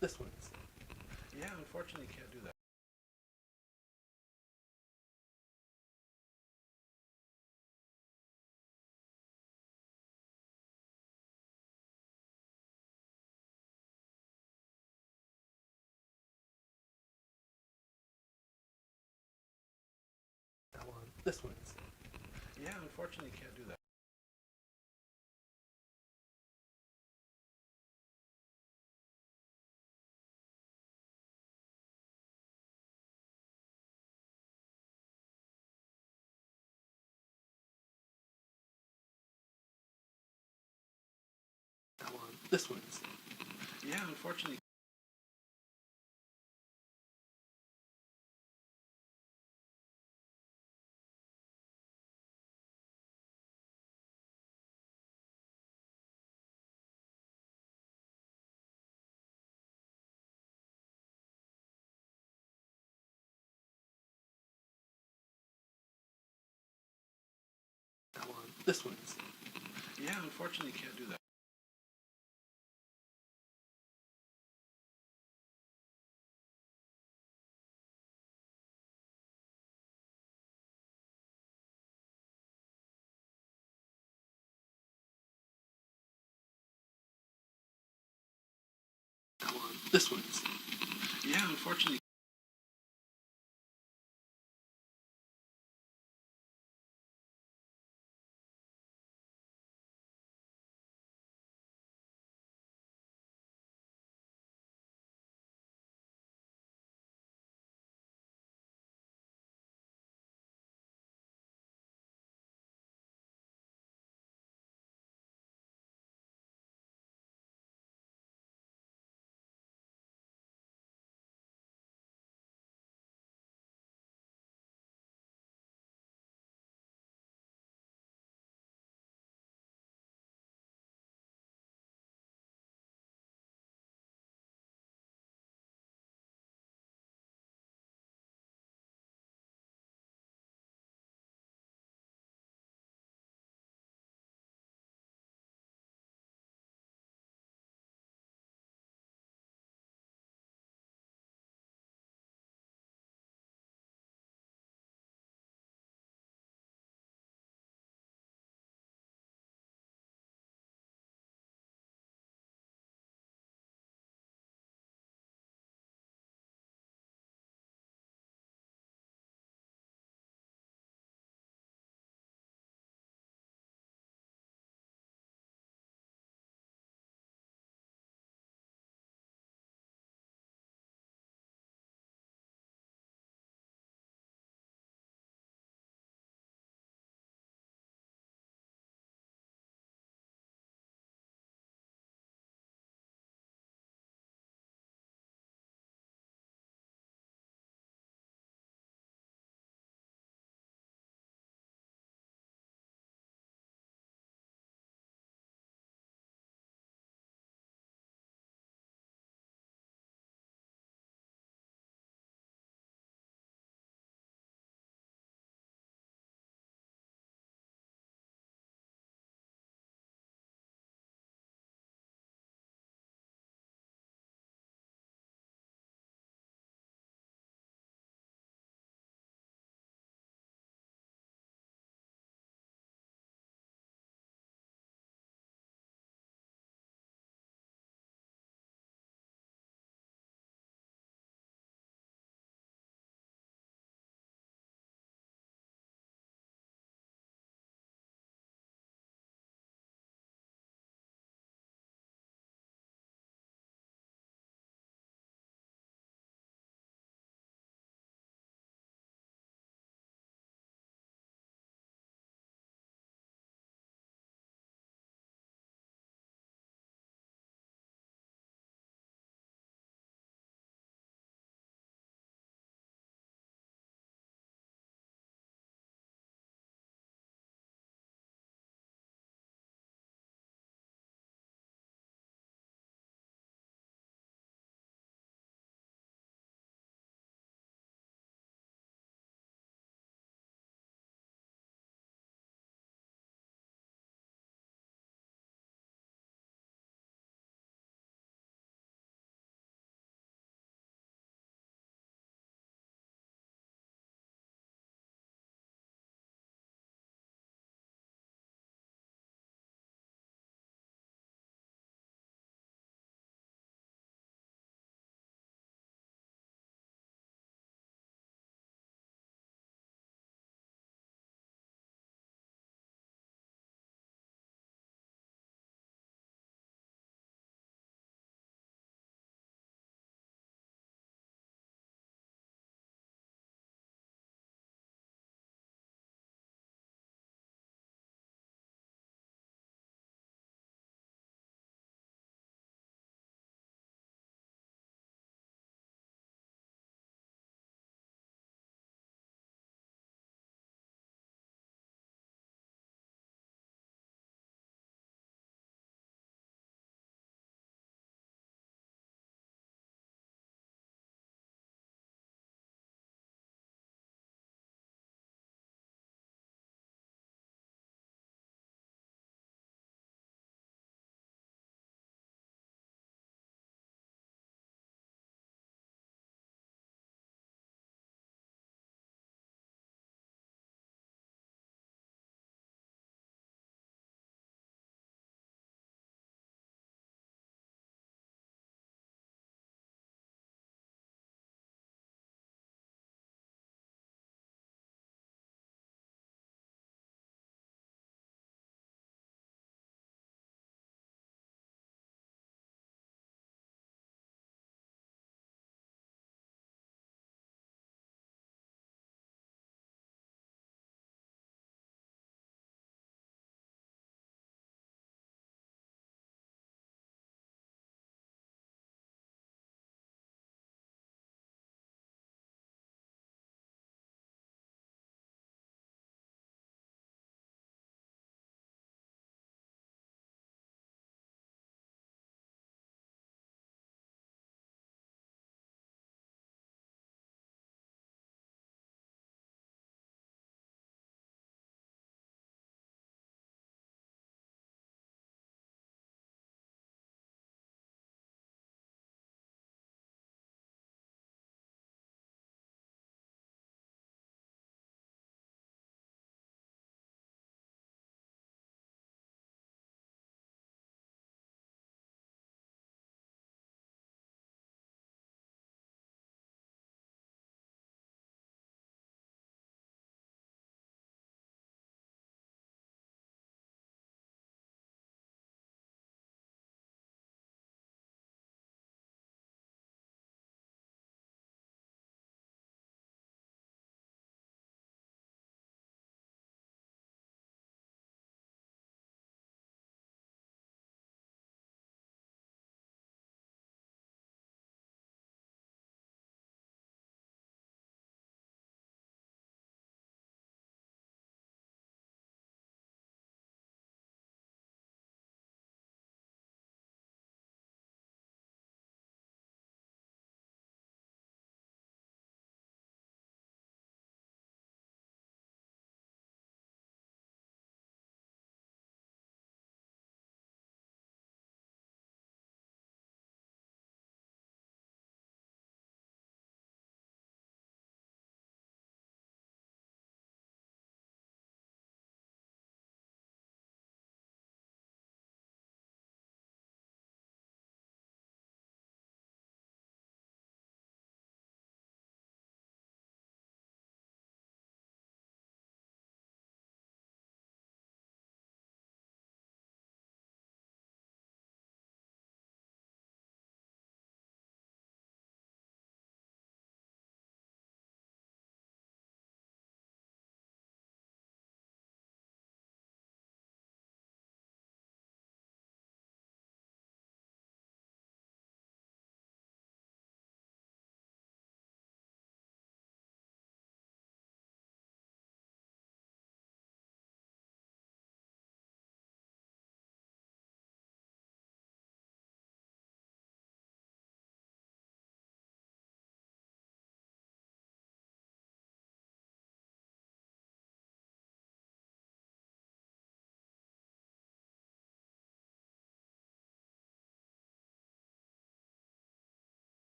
This one's. Yeah, unfortunately, you can't do that. That one. This one's. Yeah, unfortunately, you can't do that. That one. This one's. Yeah, unfortunately. That one. This one's. Yeah, unfortunately, you can't do that. That one. This one's. Yeah, unfortunately.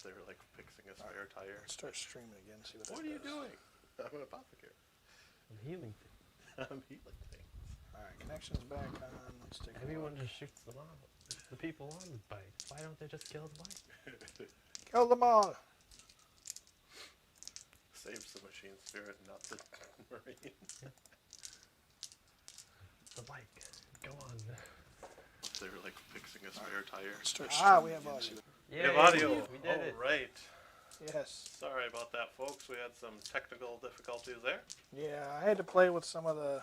They were like fixing a spare tire. Let's start streaming again. See what. What are you doing? I'm an apothecary. I'm healing things. I'm healing things. All right, connection's back on. Let's take Everyone a look. just shoots them off. The people on the bike. Why don't they just kill the bike? Kill them all. Saves the machine spirit, not the marine. The bike. Go on. They were like fixing a spare tire. Start Ah, streaming we have again, audio. see what- We have audio. We did it. All right. Yes. Sorry about that, folks. We had some technical difficulties there. Yeah, I had to play with some of the.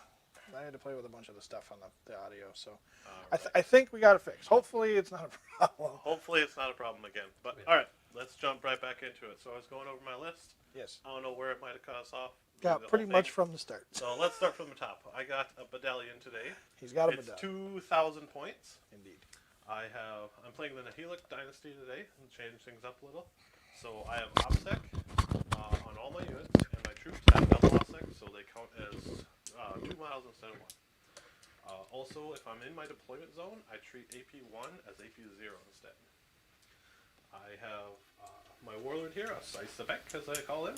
I had to play with a bunch of the stuff on the audio, so All I right. think we got it fixed. Hopefully, it's not a problem. Hopefully it's not a problem again. But Yeah. all right, let's jump right back into it. So I was going over my list. Yes. I don't know where it might have cut us off. Yeah, the pretty whole much thing. from the start. So let's start from the top. I got a medallion today. He's got a It's medallion. 2,000 points. Indeed. I'm playing the Nihilakh dynasty today and change things up a little. So I have OPSEC on all my units, and my troops have double OPSEC, so they count as 2 miles instead of 1. Also, if I'm in my deployment zone, I treat AP1 as AP0 instead. I have my warlord here, a Sisebek, as I call him.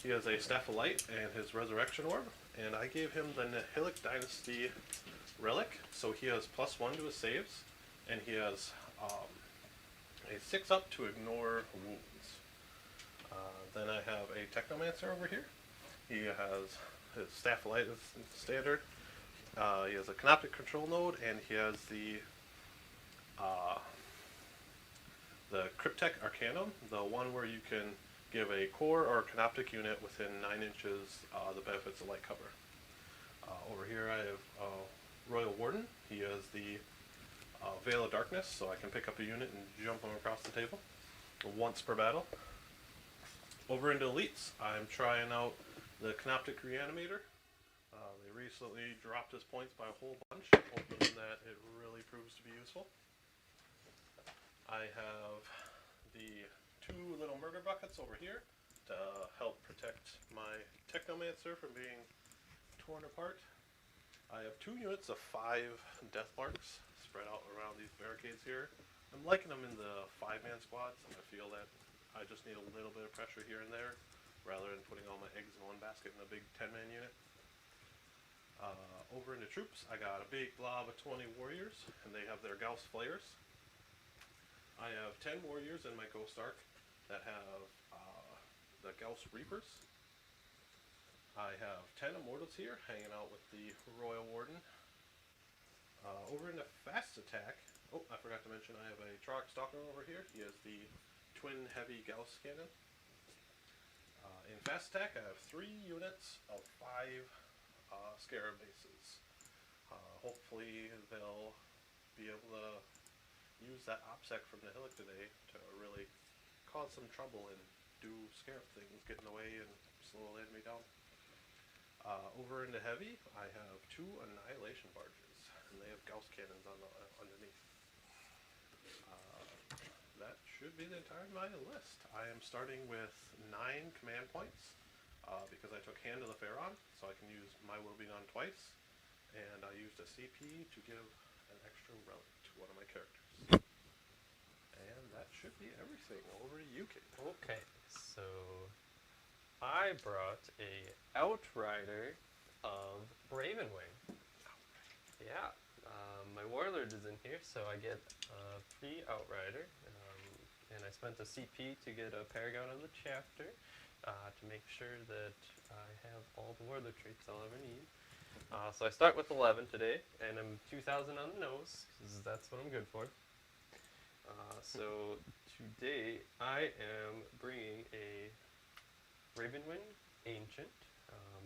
He has a Staff of Light and his Resurrection Orb, and I gave him the Nihilakh Dynasty relic, so he has +1 to his saves, and he has a 6-up to ignore wounds. Then I have a Technomancer over here. He has his Staff of Light is standard. He has a Canoptic Control Node, and he has the Cryptek Arcanum, the one where you can give a core or a Canoptic unit within 9 inches the benefits of light cover. Over here I have Royal Warden. He has the Veil of Darkness, so I can pick up a unit and jump him across the table once per battle. Over into Elites, I'm trying out the Canoptic Reanimator. They recently dropped his points by a whole bunch, hoping that it really proves to be useful. I have the 2 little murder buckets over here to help protect my Technomancer from being torn apart. I have 2 units of 5 death marks spread out around these barricades here. I'm liking them in the 5-man squads. I feel that I just need a little bit of pressure here and there rather than putting all my eggs in one basket in a big 10-man unit. Over into troops, I got a big blob of 20 warriors, and they have their Gauss flares. I have 10 warriors in my Ghost Ark that have the Gauss Reapers. I have 10 Immortals here, hanging out with the Royal Warden. Over into Fast Attack, oh, I forgot to mention I have a Trark Stalker over here. He has the Twin Heavy Gauss Cannon. In Fast Attack, I have 3 units of 5 Scarab bases. Hopefully they'll be able to use that OPSEC from Nihilakh today to really cause some trouble and do Scarab things, get in the way and slow the enemy down. Over into Heavy, I have 2 Annihilation Barges, and they have Gauss cannons on underneath. That should be the entire of my list. I am starting with 9 command points because I took Hand of the Pharaon, so I can use My Will Be Done twice, and I used a CP to give an extra relic to one of my characters. And that should be everything. Over to you, Kate. Okay, so I brought a Outrider of Ravenwing. Yeah, my Warlord is in here, so I get a free Outrider, and I spent a CP to get a Paragon of the Chapter to make sure that I have all the Warlord traits I'll ever need. So I start with 11 today, and I'm 2,000 on the nose, because that's what I'm good for. So today I am bringing a Ravenwing Ancient,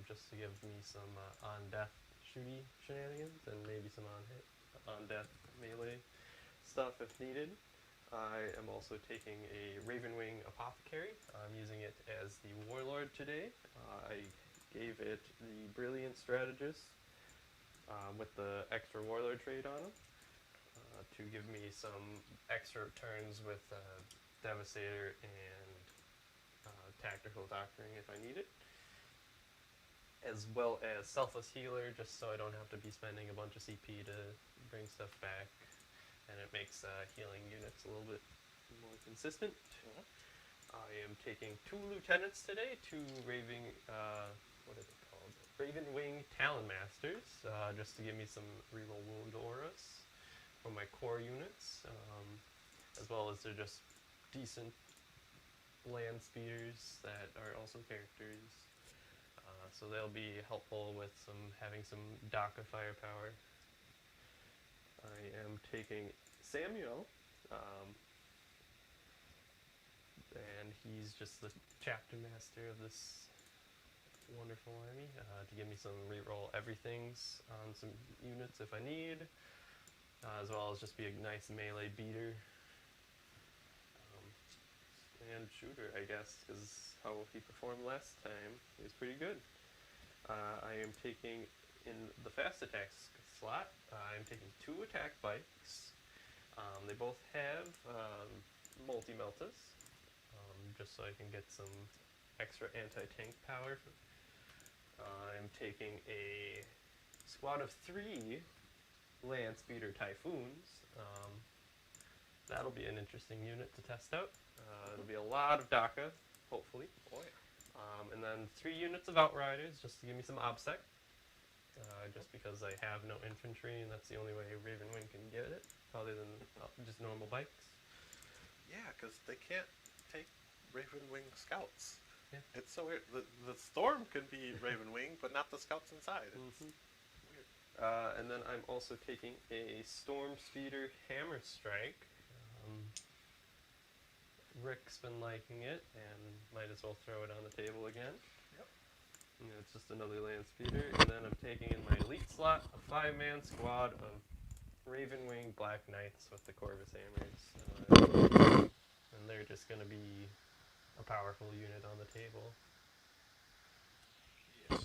just to give me some on-death shooty shenanigans, and maybe some on-death melee stuff if needed. I am also taking a Ravenwing Apothecary. I'm using it as the Warlord today. I gave it the Brilliant Strategist with the extra Warlord trait on him to give me some extra turns with Devastator and Tactical Doctoring if I need it. As well as Selfless Healer, just so I don't have to be spending a bunch of CP to bring stuff back. And it makes healing units a little bit more consistent. I am taking 2 lieutenants today, 2 raving, what are they called? Ravenwing Talon Masters, just to give me some reroll wound auras for my core units, as well as they're just decent land speeders that are also characters. So they'll be helpful with having some DACA firepower. I am taking Samuel, and he's just the chapter master of this wonderful army, to give me some reroll everythings on some units if I need, as well as just be a nice melee beater and shooter, I guess, because how he performed last time, he was pretty good. I am taking, in the fast attacks slot, I'm taking 2 attack bikes. They both have multi-meltas, just so I can get some extra anti-tank power. I'm taking a squad of 3 land speeder typhoons. That'll be an interesting unit to test out. It'll be a lot of DACA, hopefully. And then 3 units of outriders, just to give me some obsec. Just because I have no infantry, and that's the only way Ravenwing can get it, other than just normal bikes. Yeah, because they can't take Ravenwing scouts. Yeah. It's so weird. The storm can be Ravenwing, but not the scouts inside. It's weird. And then I'm also taking a Storm Speeder Hammer Strike. Rick's been liking it, and might as well throw it on the table again. Yep. And it's just another land speeder. And then I'm taking in my elite slot a 5-man squad of Ravenwing Black Knights with the Corvus Hammers. And they're just going to be a powerful unit on the table. Yes.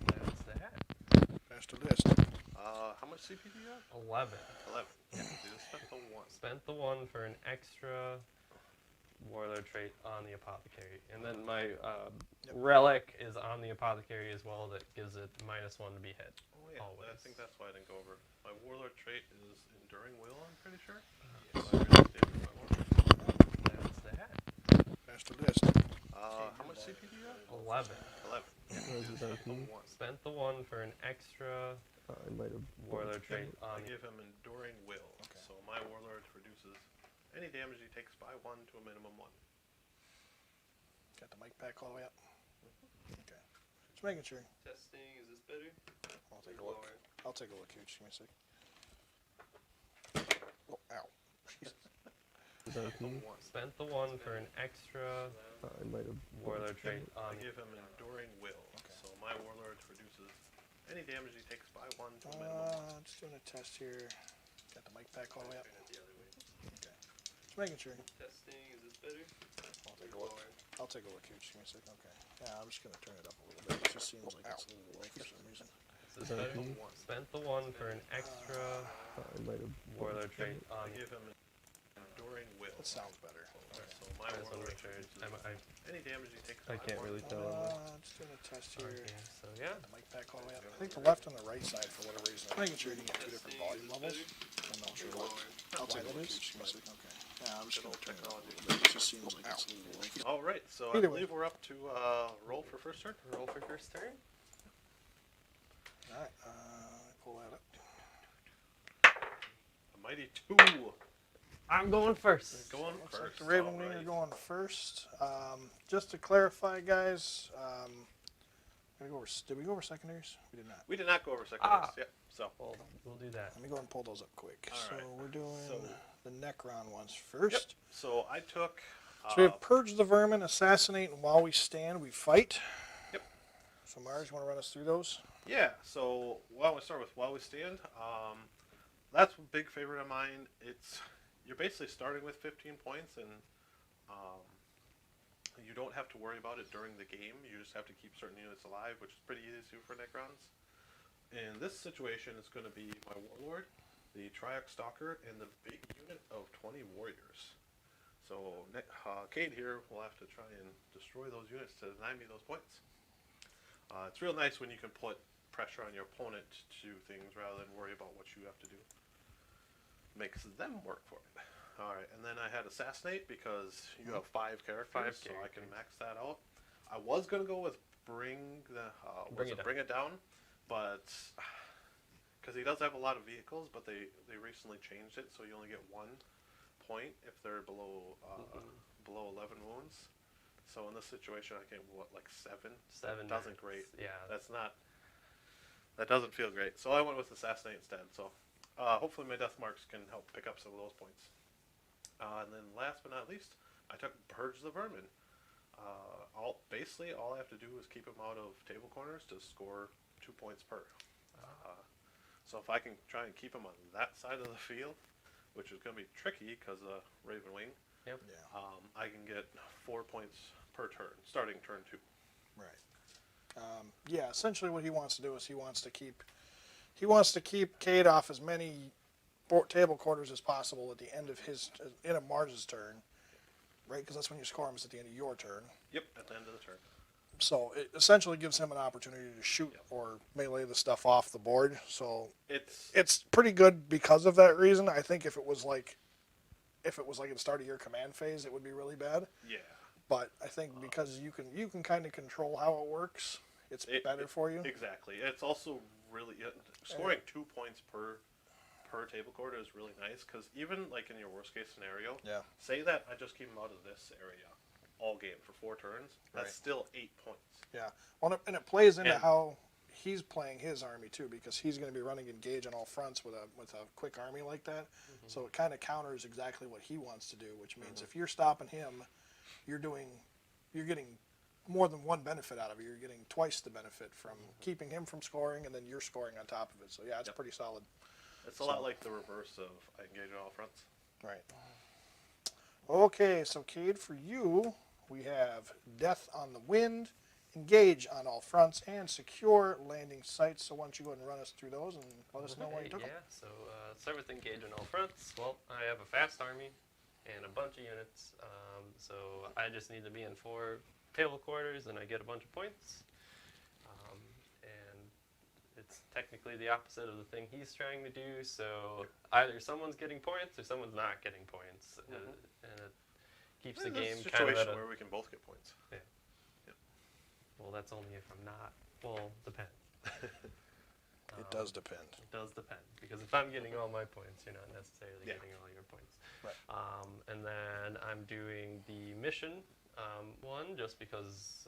That's that. That's the list. How much CP do you have? 11. 11. Yeah, you just spent the 1. Spent the 1 for an extra warlord trait on the apothecary. And then my relic is on the apothecary as well, that gives it -1 to be hit. Oh yeah, Always. I think that's why I didn't go over. My warlord trait is Enduring Will, I'm pretty sure. Yes. So I really did with my warlord. That's that. That's the list. How much CP do you have? 11. 11. Yeah, you just spent the 1. Spent the 1 for an extra warlord trait I on give him Enduring Will, Okay. so my warlord reduces any damage he takes by 1 to a minimum 1. Got the mic pack all the way up. Okay. Just making sure. testing. Is this better? I'll take a look. I'll take a look here. Just give me a sec. Oh, ow. Spent the 1 for an extra warlord trait I on give him Enduring Will, Okay. so my warlord reduces any damage he takes by 1 to a minimum 1. Just doing a test here. Got the mic pack all the way up. Okay. Just making sure. testing. Is this better? I'll take a look. I'll take a look here. Just give me a sec. Okay. Yeah, I'm just gonna turn it up a little bit. It just seems like it's a little low for some reason. Is this better? Spent the 1 for an extra warlord trait I on give him Enduring Will. That sounds better. So my I just wanna warlord make sure. reduces any damage he takes I by can't 1 really to a tell. minimum 1. Just doing a test here. Okay, so yeah. The mic back all the way up. I think the left and the right side, for whatever reason, I'm making sure you get 2 different volume levels. I'm not sure what. I'll take a look. Okay. Yeah, I'm just gonna turn it up a little bit. It just seems like it's a little low. All right, so Either I way. believe we're up to roll for first turn. Roll for first turn. All right. Pull that up. A mighty 2. I'm going first. Going Looks first. like the Ravenwing are going first. Just to clarify, guys, did we go over secondaries? We did not. We did not go over secondaries. Yep. So Well, we'll do that. Let me go ahead and pull those up quick. All So right. we're doing So- the Necron ones first. Yep. So I took. So we have Purge the Vermin, Assassinate, and While We Stand, We Fight. Yep. So Mars, you want to run us through those? Yeah. So why don't we start with While We Stand? That's a big favorite of mine. You're basically starting with 15 points, and you don't have to worry about it during the game. You just have to keep certain units alive, which is pretty easy to do for Necrons. In this situation, it's going to be my Warlord, the Triarch Stalker, and the big unit of 20 warriors. So Cade here will have to try and destroy those units to deny me those points. It's real nice when you can put pressure on your opponent to do things rather than worry about what you have to do. Makes them work for it. Alright, and then I had Assassinate because you have 5 characters, so I can max that out. I was gonna go with Bring It Down, but because he does have a lot of vehicles, but they recently changed it, so you only get 1 point if they're below 11 wounds. So in this situation, I get like 7. 7 That doesn't great. Yeah. That doesn't feel great. So I went with Assassinate instead. So hopefully my death marks can help pick up some of those points. And then last but not least, I took Purge the Vermin. Basically all I have to do is keep him out of table corners to score 2 points per. So if I can try and keep him on that side of the field, which is going to be tricky because of Ravenwing, Yep. Yeah. I can get 4 points per turn, starting turn 2. Right. Yeah. Essentially, what he wants to do is he wants to keep Cade off as many table quarters as possible at the end of Mars's turn, right? Because that's when you score him, is at the end of your turn. Yep, at the end of the turn. So it essentially gives him an opportunity to shoot or melee the stuff off the board. So it's pretty good because of that reason. I think if it was like at the start of your command phase, it would be really bad. Yeah. But I think because you can kind of control how it works, it's better for you. Exactly. It's also really scoring 2 points per table quarter is really nice because even like in your worst case scenario, say that I just keep him out of this area all game for 4 turns, that's still 8 points. Yeah. Well, and it plays into how he's playing his army too, because he's going to be running engage on all fronts with a quick army like that. Mm-hmm. So it kind of counters exactly what he wants to do, which means if you're stopping him, you're getting more than one benefit out of it. You're getting twice the benefit from keeping him from scoring, and then you're scoring on top of it. So yeah, it's pretty solid. It's a lot like the reverse of I engage on all fronts. Right. Okay, so Cade, for you, we have Death on the Wind, Engage on all fronts, and Secure landing sites. So why don't you go ahead and run us through those and let us know why you took them. Yeah, so start with Engage on all fronts. Well, I have a fast army and a bunch of units, so I just need to be in 4 table quarters and I get a bunch of points. And it's technically the opposite of the thing he's trying to do, so either someone's getting points or someone's not getting points. And it keeps the game kind of at a... where we can both get points. Yeah. Well, that's only if I'm not. Well, depends. It does depend. It does depend, because if I'm getting all my points, you're not necessarily getting all your points. Right. And then I'm doing the mission one, just because,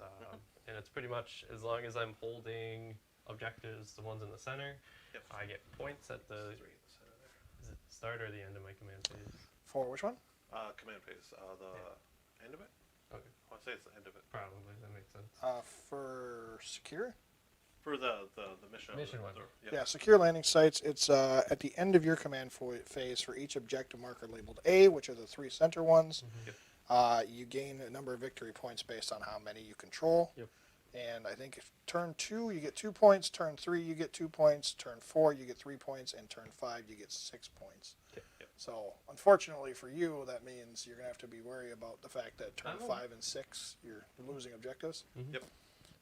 and it's pretty much as long as I'm holding objectives, the ones in the center, I get points at the is it start or the end of my command phase. For which one? Command phase. End of it? Okay. I want to say it's the end of it. Probably, that makes sense. For Secure? For the mission. Mission one. Yeah, Secure landing sites. It's at the end of your command phase for each objective marker labeled A, which are the 3 center ones. Mm-hmm. You gain a number of victory points based on how many you control. Yep. And I think if turn 2 you get 2 points, turn 3 you get 2 points, turn 4 you get 3 points, and turn 5 you get 6 points. Yep. So unfortunately for you, that means you're gonna have to be wary about the fact that turn 5 and 6 you're losing objectives. Mm-hmm. Yep.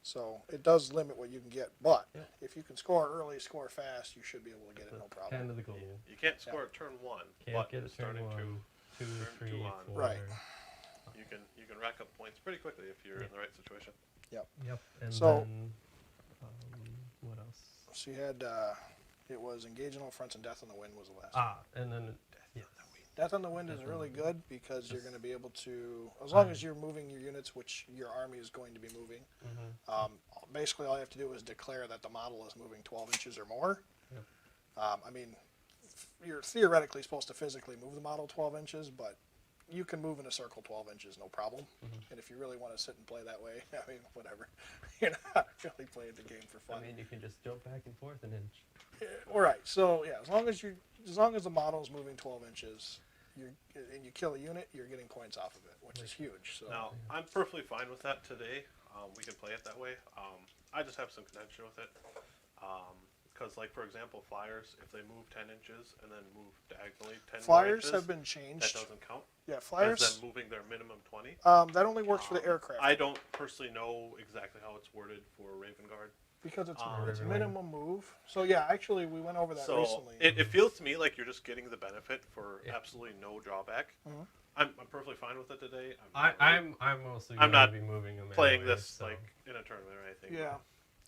So it does limit what you can get, but if you can score early, score fast, you should be able to get it no problem. Kind of the goal. You can't score at turn 1, Can't but get a turn starting 1, 2, turn 3, 2 on. 4. Right. You can rack up points pretty quickly if you're in the right situation. Yep. And So- then, what else? So you had it was Engage on all fronts and Death on the Wind was the last. And then Death on the Wind is really good because you're going to be able to, as long as you're moving your units, which your army is going to be moving, basically all you have to do is declare that the model is moving 12 inches or more. Yep. I mean, you're theoretically supposed to physically move the model 12 inches, but you can move in a circle 12 inches, no problem. And if you really want to sit and play that way, I mean, whatever. You're not really playing the game for fun. I mean, you can just jump back and forth an inch. All right. So yeah, as long as the model is moving 12 inches, and you kill a unit, you're getting points off of it, which is huge. So Now, I'm perfectly fine with that today. We can play it that way. I just have some contention with it. Because, like, for example, flyers, if they move 10 inches and then move diagonally 10 flyers inches, have been changed. that doesn't count. Yeah, As flyers. them moving their minimum 20. That only works for the aircraft. I don't personally know exactly how it's worded for Raven Guard. Because it's Ravenwing. minimum move. So yeah, actually we went over that So recently. it feels to me like you're just getting the benefit for Yeah. absolutely no drawback. Mhm. I'm perfectly fine with it today. I'm mostly I'm going not to be moving them playing anyway, this so. like in a tournament or anything. Yeah.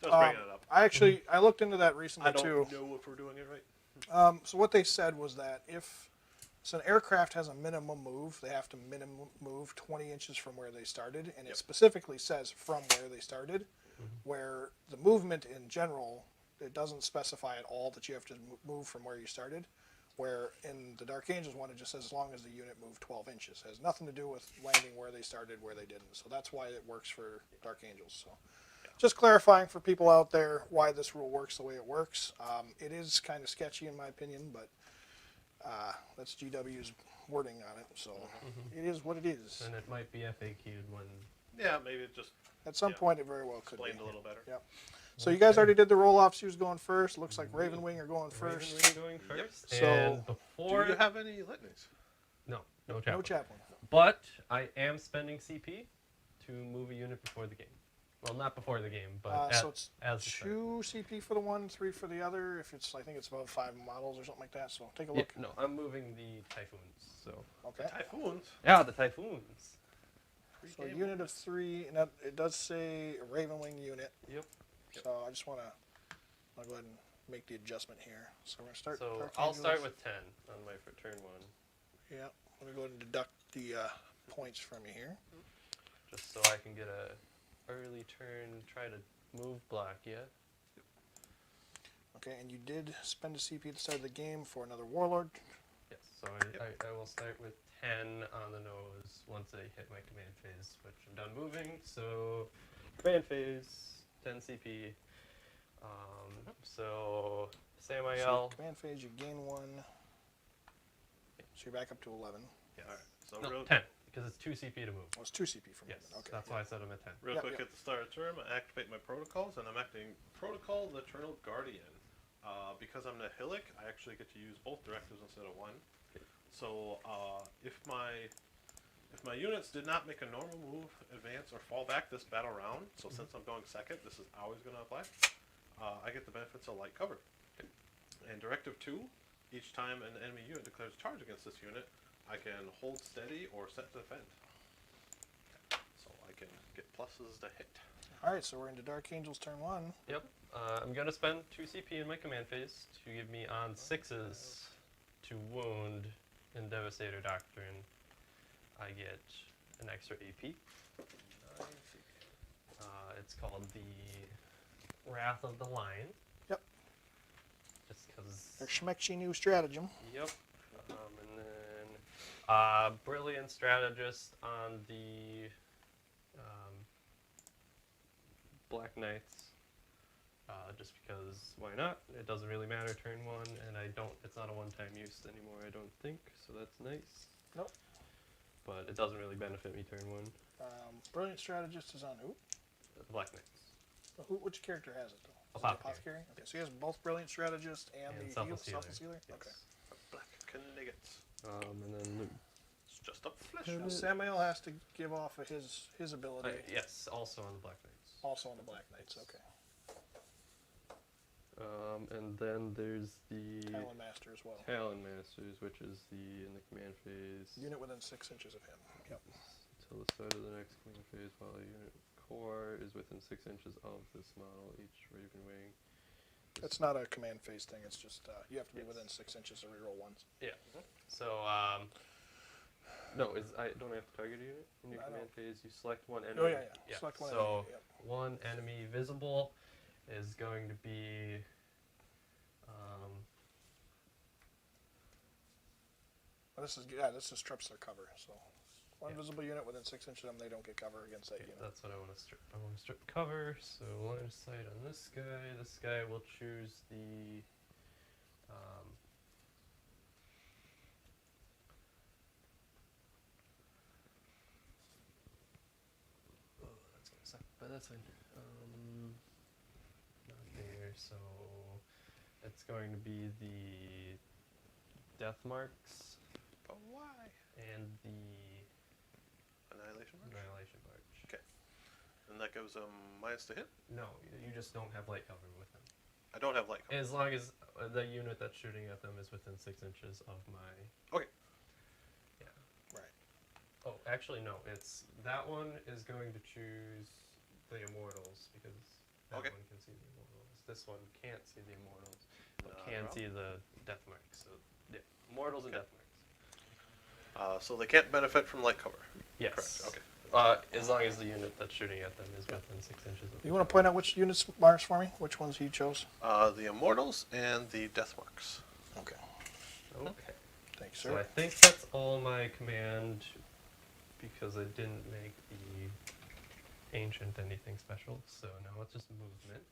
Just bringing it up. I actually I looked into that recently I don't too. know if we're doing it right. So what they said was that if an aircraft has a minimum move, they have to minimum move 20 inches from where they started, and it specifically says from where they started, where the movement in general, it doesn't specify at all that you have to move from where you started, where in the Dark Angels one it just says as long as the unit moved 12 inches. It has nothing to do with landing where they started, where they didn't. So that's why it works for Dark Angels. So. Just clarifying for people out there why this rule works the way it works. It is kind of sketchy in my opinion, but that's GW's wording on it, so it is what it is. And it might be FAQ'd when. Yeah, maybe it just At some point, it very well could be. explained a little better. Yep. So you guys already did the roll-offs. Who's going first? Looks like Ravenwing are going first. Ravenwing going first. So- And Do before. you have any litanies? No No chaplain. chaplain. But I am spending CP to move a unit before the game. Well, not before the game, but So it's as the start. 2 CP for the one, 3 for the other. If it's, I think it's above 5 models or something like that. So take a Yeah, look. no, I'm moving the Typhoons. So Okay. Typhoons. yeah, the Typhoons. So a unit of 3, and that, it does say a Ravenwing unit. Yep. So I just want to, I'll go ahead and make the adjustment here. So we're going to start. So Dark I'll start Angels. with 10 on my for turn 1, Yeah, let me go ahead and deduct the points from you here. just so I can get a early turn. Try to move black. Yeah. Okay, and you did spend a CP at the start of the game for another Warlord. Yes. So I will start with 10 on the nose once I hit my command phase, which I'm done moving. So command phase, 10 CP. So Samael. So command phase, you gain 1. So you're back up to 11. Yes. All right. So No, real 10 because it's 2 CP to move. Well, it's 2 CP from Yes. movement. Okay. That's why I said I'm at 10. Real Yep, quick yep. at the start of term, I activate my protocols, and I'm acting Protocol the Eternal Guardian. Because I'm Nihilakh, I actually get to use both directives instead of one. So if my units did not make a normal move, advance, or fall back this battle round, so since I'm going second, this is always going to apply, I get the benefits of light cover. And Directive 2, each time an enemy unit declares charge against this unit, I can hold steady or set to defend. So I can get pluses to hit. All right, so we're into Dark Angels turn 1. Yep. I'm going to spend 2 CP in my command phase to give me on 6s to wound in Devastator Doctrine. I get an extra AP. It's called the Wrath of the Lion. Yep. Just because. Their schmexy new stratagem. Yep. And then Brilliant Strategist on the Black Knights. Just because, why not? It doesn't really matter turn 1, and it's not a one-time use anymore, I don't think, so that's nice. Nope. But it doesn't really benefit me turn 1. Brilliant Strategist is on who? The Black Knights. Which character has it, though? Is it Apothecary. Okay, so he has both Brilliant Strategist and the Self-Sealer. Self-Sealer? Yes. Okay. Black Kniggets. And then Luke. It's just a flesh. Now, Samael has to give off of his ability. Yes, also on the Black Knights. Also on the Black Knights, okay. And then there's the Talon Master as well. Talon Masters, which is in the command phase. Unit within 6 inches of him. Yep. Until the start of the next command phase, while a unit core is within 6 inches of this model, each Ravenwing. It's not a command phase thing. It's just you have to be within 6 inches to reroll ones. Yeah. So, no, don't I have to target a unit in your I command don't. phase? You select one enemy. Oh yeah. Select one. So, enemy, yep. one enemy visible is going to be. Well, this is strips their cover. So, one visible unit within 6 inches of them, they don't get cover against that Okay, unit. that's what I want to strip. I want to strip cover. So line of sight on this guy. This guy will choose the. Oh, that's gonna suck, but that's fine. Not there, so it's going to be the death marks But why? and the Annihilation March? annihilation march. Okay. And and that gives him minus to hit. No, you just don't have light cover with him. I don't have light cover. As long as the unit that's shooting at them is within 6 inches of my. Okay. Yeah. Right. Oh, actually, no. It's that one is going to choose the immortals because that Okay. one can see the immortals. This one can't see the immortals, but Not a can problem. see the death marks. So, yeah, immortals and Okay. death marks. So they can't benefit from light cover. Yes. Correct. Okay. As long as the unit that's shooting at them is within 6 inches of. You want to point out which units, Mars, for me? Which ones he chose? The immortals and the death marks. Okay. Okay. Thanks, So sir. I think that's all my command because I didn't make the ancient anything special. So now it's just movement.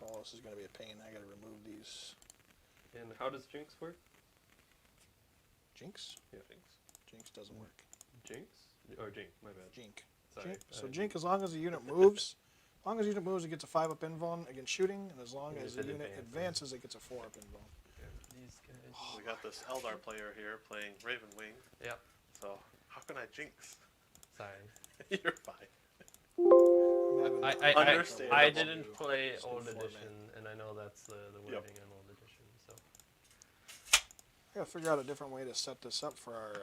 Oh, this is going to be a pain. I got to remove these And how does Jinx work? Jinx. Yeah. Jinx doesn't work. Jinx? Or Jink, my bad. Jink. Sorry. Jink. So Jink, as long as the unit moves, it gets a 5-up invuln against shooting, and as long And as if the it unit advances. advances, it gets a 4-up invuln. These guys. We got this Eldar player here playing Ravenwing. Yep. So how can I jinx? Sorry. You're fine. Understandable. I didn't play Just in old format. edition, and I know that's the Yep. wording on old edition. So I gotta figure out a different way to set this up for our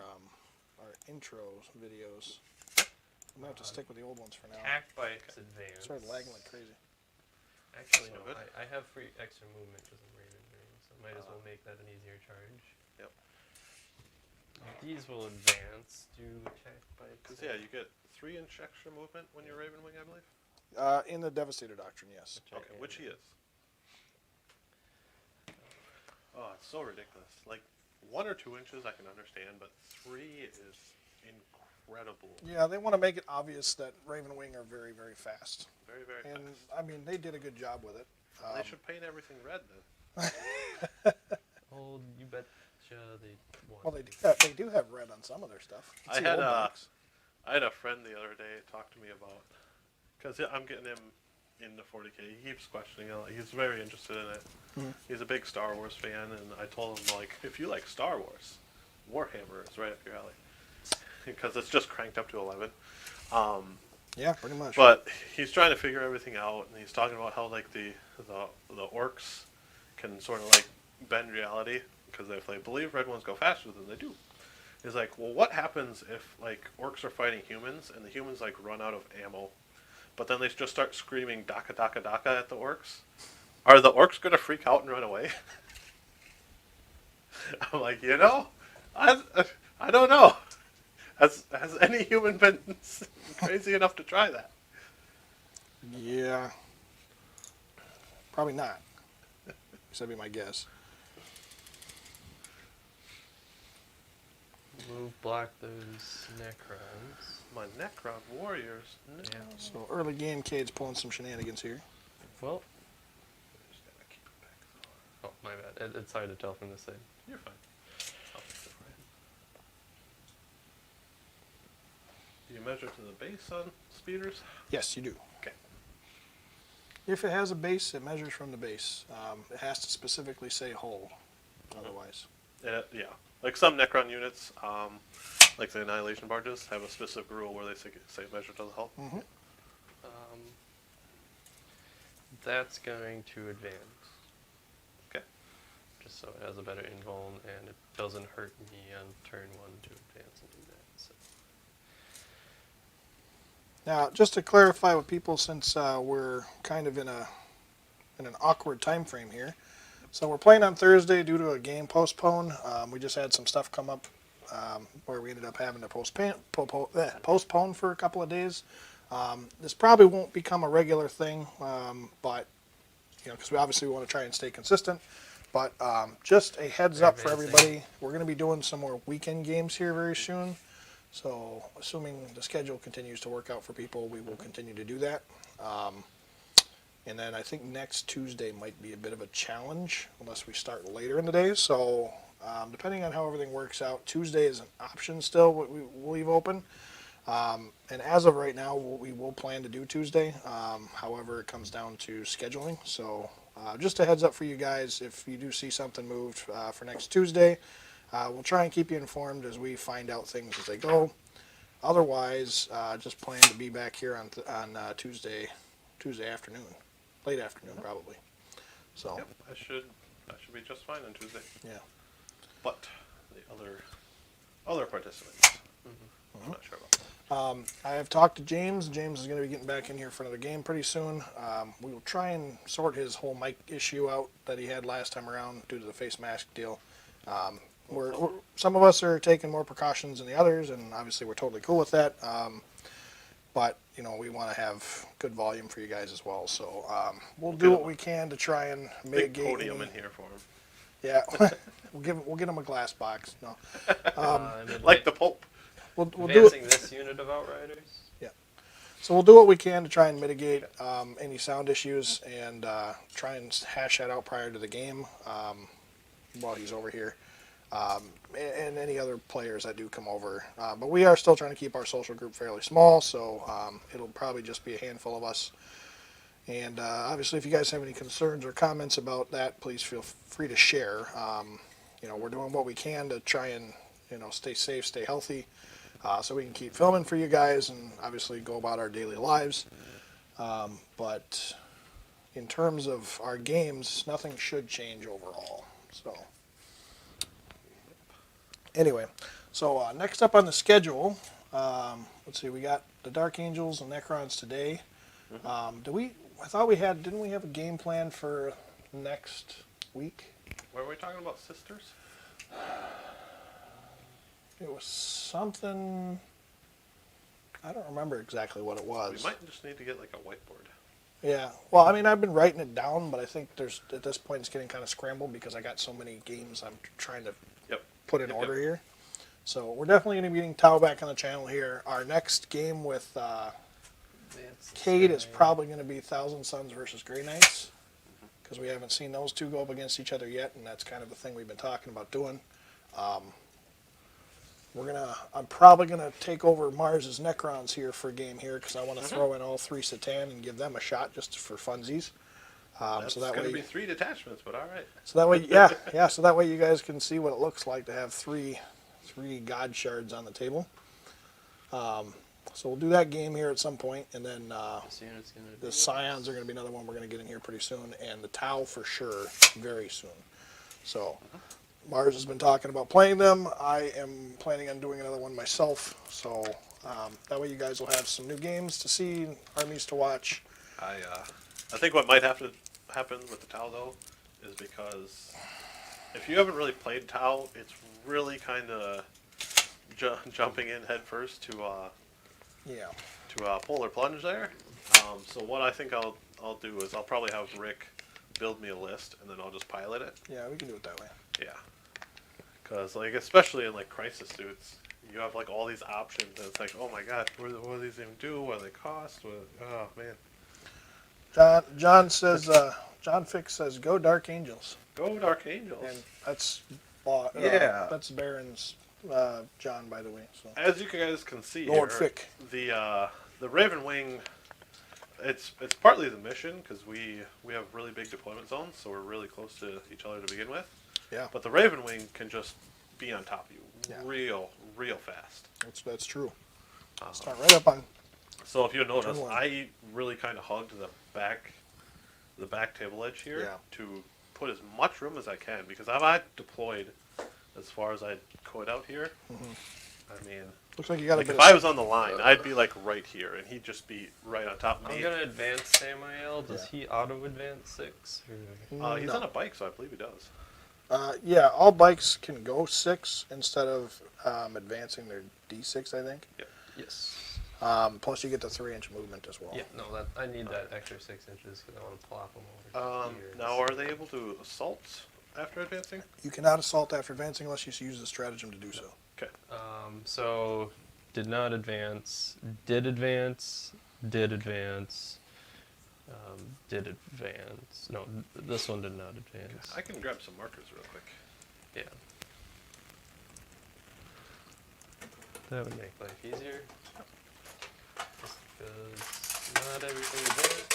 intro videos. I'm gonna have to stick with the old ones for now. attack bikes advance. Started lagging like crazy. Actually, So no. good. I have free extra movement because I'm Ravenwing, so might as well make that an easier charge. Yep. These will advance. Do attack bikes. Because yeah, you get 3-inch extra movement when you're Ravenwing, I believe. In the Devastator Doctrine, yes. Okay, which he is. Oh, it's so ridiculous. Like 1 or 2 inches I can understand, but 3 is incredible. Yeah, they want to make it obvious that Ravenwing are very, very fast. Very, very And, fast. I mean, they did a good job with it. They should paint everything red then. Oh, you betcha they want. Well, they do have red on some of their stuff. You I see had old a bikes. I had a friend the other day talk to me about, because I'm getting him into 40K. He keeps questioning it. He's very interested in it. Mhm. He's a big Star Wars fan, and I told him, like, if you like Star Wars, Warhammer is right up your alley. Because it's just cranked up to 11. Yeah, pretty much. But he's trying to figure everything out, and he's talking about how, like, the orcs can sort of, like, bend reality, because if they believe red ones go faster than they do. He's like, well, what happens if, like, orcs are fighting humans, and the humans, like, run out of ammo, but then they just start screaming Daka Daka Daka at the orcs? Are the orcs going to freak out and run away? I'm like, I don't know. Has any human been crazy enough to try that? Yeah. Probably not. That'd be my guess. Move, block those Necrons. My Necron warriors. No. Yeah. So early game, Cade's pulling some shenanigans here. Well, Just gotta keep it back. oh my bad. It's hard to tell from this side. You're fine. I'll fix it for you. Do you measure to the base on speeders? Yes, you do. Okay. If it has a base, it measures from the base. It has to specifically say hull, otherwise. Yeah. Like some Necron units, like the Annihilation barges, have a specific rule where they say measure to the hull. Mm-hmm. That's going to advance. Okay. Just so it has a better invuln and it doesn't hurt me on turn 1 to advance and do that. So. Now, just to clarify with people, since we're kind of in an awkward time frame here, so we're playing on Thursday due to a game postpone. We just had some stuff come up where we ended up having to postpone for a couple of days. This probably won't become a regular thing, but because we obviously want to try and stay consistent. But just a heads up for everybody, we're going to be doing some more weekend games here very soon. So assuming the schedule continues to work out for people, we will continue to do that. And then I think next Tuesday might be a bit of a challenge unless we start later in the day. So depending on how everything works out, Tuesday is an option still. We'll leave open. And as of right now, we will plan to do Tuesday. However, it comes down to scheduling. So just a heads up for you guys, if you do see something moved for next Tuesday, we'll try and keep you informed as we find out things as they go. otherwise, just plan to be back here on Tuesday afternoon, late afternoon probably. So Yep, I should be just fine on Tuesday. yeah. But the other participants, I'm not sure about that. I have talked to James. James is going to be getting back in here for another game pretty soon. We will try and sort his whole mic issue out that he had last time around due to the face mask deal. Some of us are taking more precautions than the others, and obviously we're totally cool with that. But we want to have good volume for you guys as well. So we'll do what we can to try and Big mitigate. podium in here for him. Yeah, we'll get him a glass box. No, Like the Pope. we'll do it. Advancing this unit of Outriders. So we'll do what we can to try and mitigate any sound issues and try and hash that out prior to the game while he's over here, and any other players that do come over. But we are still trying to keep our social group fairly small, so it'll probably just be a handful of us. And obviously, if you guys have any concerns or comments about that, please feel free to share. We're doing what we can to try and stay safe, stay healthy. So we can keep filming for you guys and obviously go about our daily lives. But in terms of our games, nothing should change overall. So anyway, next up on the schedule, let's see, we got the Dark Angels and Necrons today. I thought didn't we have a game plan for next week? Were we talking about sisters? It was something, I don't remember exactly what it was. We might just need to get like a whiteboard. Yeah, well, I mean, I've been writing it down, but I think at this point it's getting kind of scrambled because I got so many games I'm trying to put in order here. So we're definitely going to be getting Tao back on the channel here. Our next game with Cade is probably going to be Thousand Suns versus Grey Knights, because we haven't seen those two go up against each other yet, and that's kind of the thing we've been talking about doing. I'm probably gonna take over Mars's Necrons here for a game here because I want to throw in all 3 Satan and give them a shot just for funsies. That's so that gonna way, be 3 detachments, but all right. So that way, yeah. So that way you guys can see what it looks like to have three God shards on the table. So we'll do that game here at some point, and then the Scions are gonna be another one we're gonna get in here pretty soon, and the Tau for sure very soon. So. Mars has been talking about playing them. I am planning on doing another one myself. So that way you guys will have some new games to see, armies to watch. I think what might have to happen with the Tau though is because if you haven't really played Tau, it's really kind of jumping in head first to polar plunge there. So what I think I'll do is I'll probably have Rick build me a list and then I'll just pilot it. Yeah, we can do it that way. Yeah. Because, especially in, crisis suits, you have, all these options, and it's like, oh my god, what do these even do? What do they cost? Oh, man. John says, John Fix says, go Dark Angels. Go Dark Angels. And that's, that's Baron's, John, by the way. So. As you guys can see Lord here, Fick. the Ravenwing, it's partly the mission, because we have really big deployment zones, so we're really close to each other to begin with. Yeah. But the Ravenwing can just be on top of you real fast. That's true. Start right up on. So if you notice, I really kind of hugged the back table edge here to put as much room as I can, because if I deployed as far as I could out here, I mean, looks like you got a bit if I was on the line, I'd be right here, and he'd just be right on top of me. I'm gonna advance Samael. Does he auto advance 6? Or... He's on a bike, so I believe he does. Yeah, all bikes can go 6 instead of advancing their D6, I think. Yep. Yes. Plus you get the 3-inch movement as well. Yeah, no, I need that extra 6 inches because I want to plop them over here. Now, are they able to assault after advancing? You cannot assault after advancing unless you use the stratagem to do so. Okay. So, did not advance, did advance, did advance, did advance. No, this one did not advance. I can grab some markers real quick. Yeah. That would make life easier. Just because not everything advanced.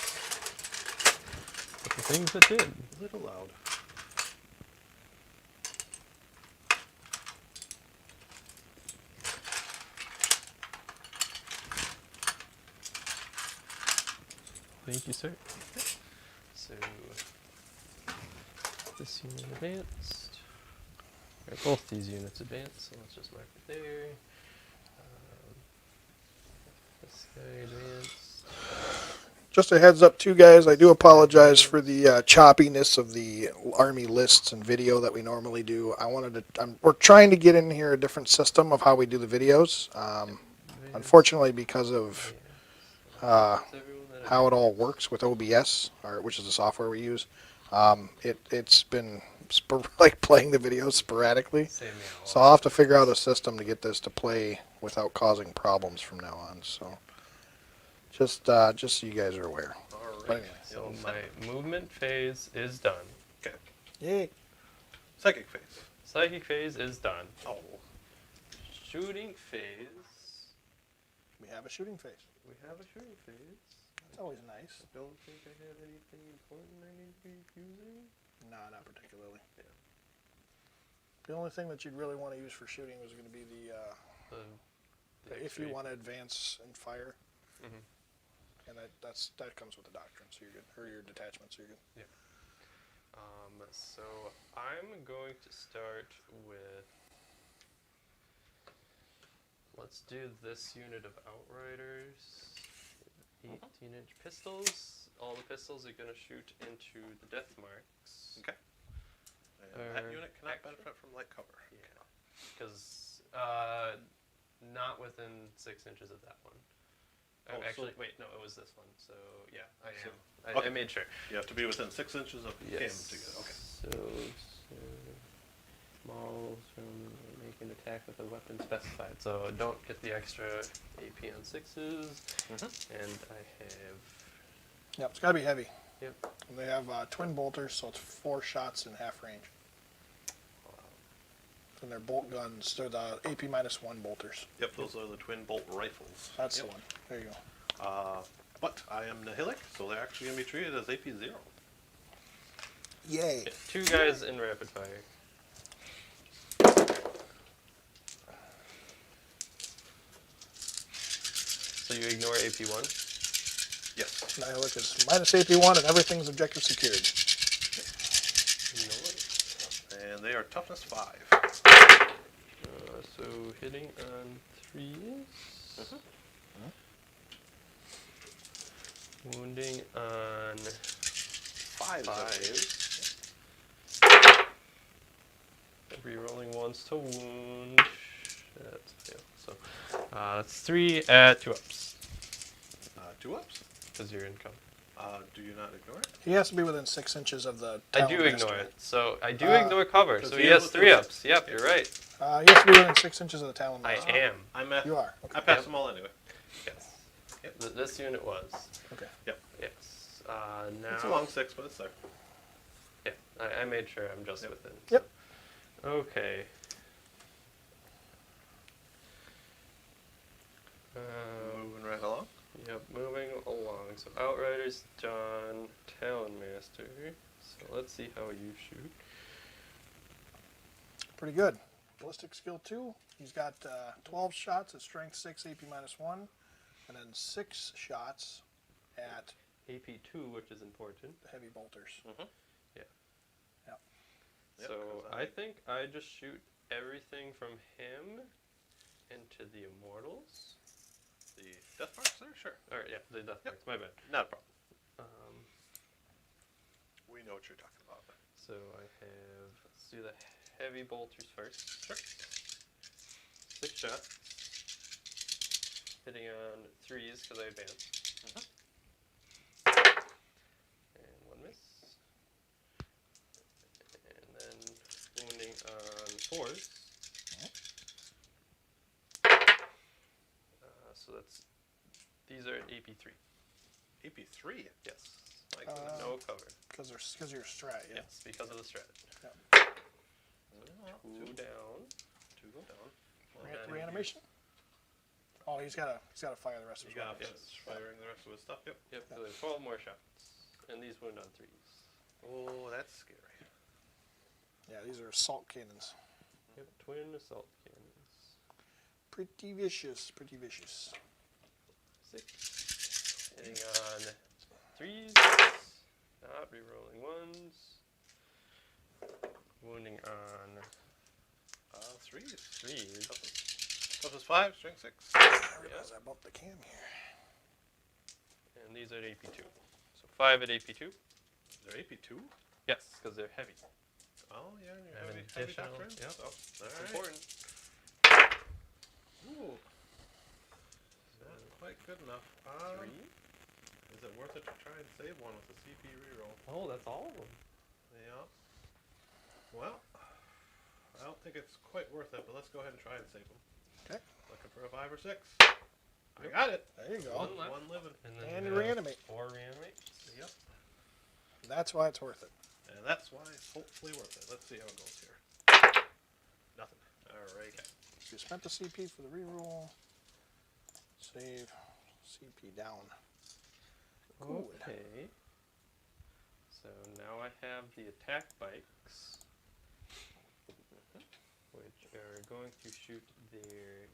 But the things that did. A little loud. Thank you, sir. So this unit advanced. Or both these units advanced, so let's just mark it there. This guy advanced. Just a heads up too, guys, I do apologize for the choppiness of the army lists and video that we normally do. We're trying to get in here a different system of how we do the videos. Unfortunately, because of how it all works with OBS, which is the software we use, it's been like playing the videos sporadically. So I'll have to figure out a system to get this to play without causing problems from now on. So just so you guys are aware. But anyway. So my movement phase is done. Okay. Yay. Psychic phase. Psychic phase is done. Oh. Shooting phase. We have a shooting phase. We have a shooting phase. That's always nice. I don't think I have anything important I need to be using. Nah, not particularly. Yeah. The only thing that you'd really want to use for shooting was going to be the if you want to advance and fire. Mm-hmm. And that comes with the doctrine, so you're good. Or your detachment, so you're good. Yeah. So I'm going to start with. Let's do this unit of Outriders. 18-inch pistols. All the pistols are going to shoot into the death marks. Okay. And that unit cannot benefit from light cover. Yeah. Because not within 6 inches of that one. Oh, actually, wait, no, it was this one. So yeah, I am. Okay. I made sure. You have to be within 6 inches of him to get it. Okay. So small from make an attack with a weapon specified. So don't get the extra AP on 6s. And I have. Yep, it's got to be heavy. Yep. And they have twin bolters, so it's 4 shots in half range. And they're bolt guns. They're the AP -1 bolters. Yep, those are the twin bolt rifles. That's the one. There you go. But I am Nihilakh, so they're actually going to be treated as AP 0. Yay. Yeah, 2 guys in rapid fire. So you ignore AP1? Yes. Nihilakh is minus AP1 and everything's objective secured. And they are toughness 5. So hitting on 3s. Wounding on 5s. Rerolling ones to wound. That's a fail. So that's 3 at 2 ups. 2 ups? Because you're in cover. Do you not ignore it? He has to be within 6 inches of the I do ignore it. So I do ignore cover. So he has 3 ups. Yep, you're right. He has to be within 6 inches of the Talon. I am. You are. Okay. I passed them all anyway. Yes. This unit was. Okay. Yep. Yes. Now. It's a long 6, but it's there. Yeah, I made sure I'm just within. Yep. So. Okay. Moving right along. Yep, moving along. So Outriders done, Talon Master. So let's see how you shoot. Pretty good. Ballistic skill 2. He's got 12 shots at strength 6, AP -1, and then 6 shots at AP2, which is important. heavy bolters. Yeah. Yep. So I think I just shoot everything from him into the Immortals. The death marks there? Sure. Or yeah, the death marks. My bad. Not a problem. We know what you're talking about. So I have. Let's do the heavy bolters first. Sure. 6 shots. Hitting on 3s because I advanced. And 1 miss. And then wounding on 4s. So that's. These are AP3. AP3? Yes. Like no cover. Because you're strat, yeah. Yes, because of the strat. Yep. 2 down. 2 go down. Reanimation? Oh, he's got to fire the rest of his You got weapons. firing the rest of his stuff. Yep. Yep, so there's 12 more shots. And these wound on 3s. Oh, that's scary. Yeah, these are assault cannons. Yep, twin assault cannons. Pretty vicious, pretty vicious. 6. Hitting on threes. Not rerolling ones. Wounding on Threes. threes. Toughness 5, strength 6. I realize I bumped the cam here. And these are at AP2. So 5 at AP2. They're AP2? Yes, because they're heavy. Oh, yeah, and you're And heavy additional, doctrine. yep. So, That's alright. important. Ooh. Not quite good enough. 3. Is it worth it to try and save one with a CP reroll? Oh, that's all of them. Yeah. Well, I don't think it's quite worth it, but let's go ahead and try and save them. Okay. Looking for a 5 or 6. I got it. There you go. One left. One living. And you you have reanimate. 4 reanimates. Yep. That's why it's worth it. And that's why it's hopefully worth it. Let's see how it goes here. Nothing. Alright. So you spent the CP for the reroll. Save. CP down. Good. Okay. So now I have the attack bikes, which are going to shoot their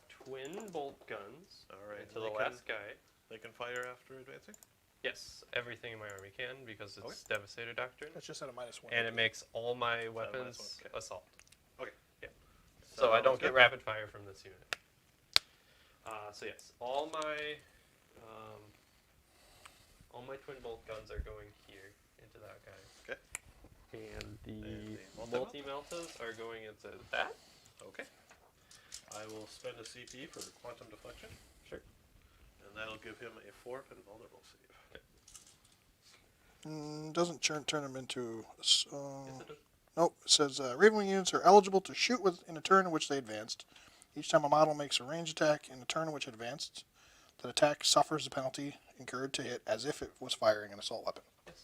twin bolt guns Alright. into the last guy. They can fire after advancing? Yes, everything in my army can because it's Okay. Devastator Doctrine. That's just at a -1. And it makes all my minus weapons one, okay. assault. Okay. Yeah. So I don't good. get rapid fire from this unit. So yes, all my twin bolt guns are going here into that guy. Okay. And the the multi-meltas are going into that. Okay. I will spend a CP for quantum deflection. Sure. And that'll give him a 4 invulnerable save. Doesn't turn them into. Yes, it does. Nope. It says Ravenwing units are eligible to shoot in a turn in which they advanced. Each time a model makes a range attack in a turn in which it advanced, that attack suffers the penalty incurred to hit as if it was firing an assault weapon. Yes.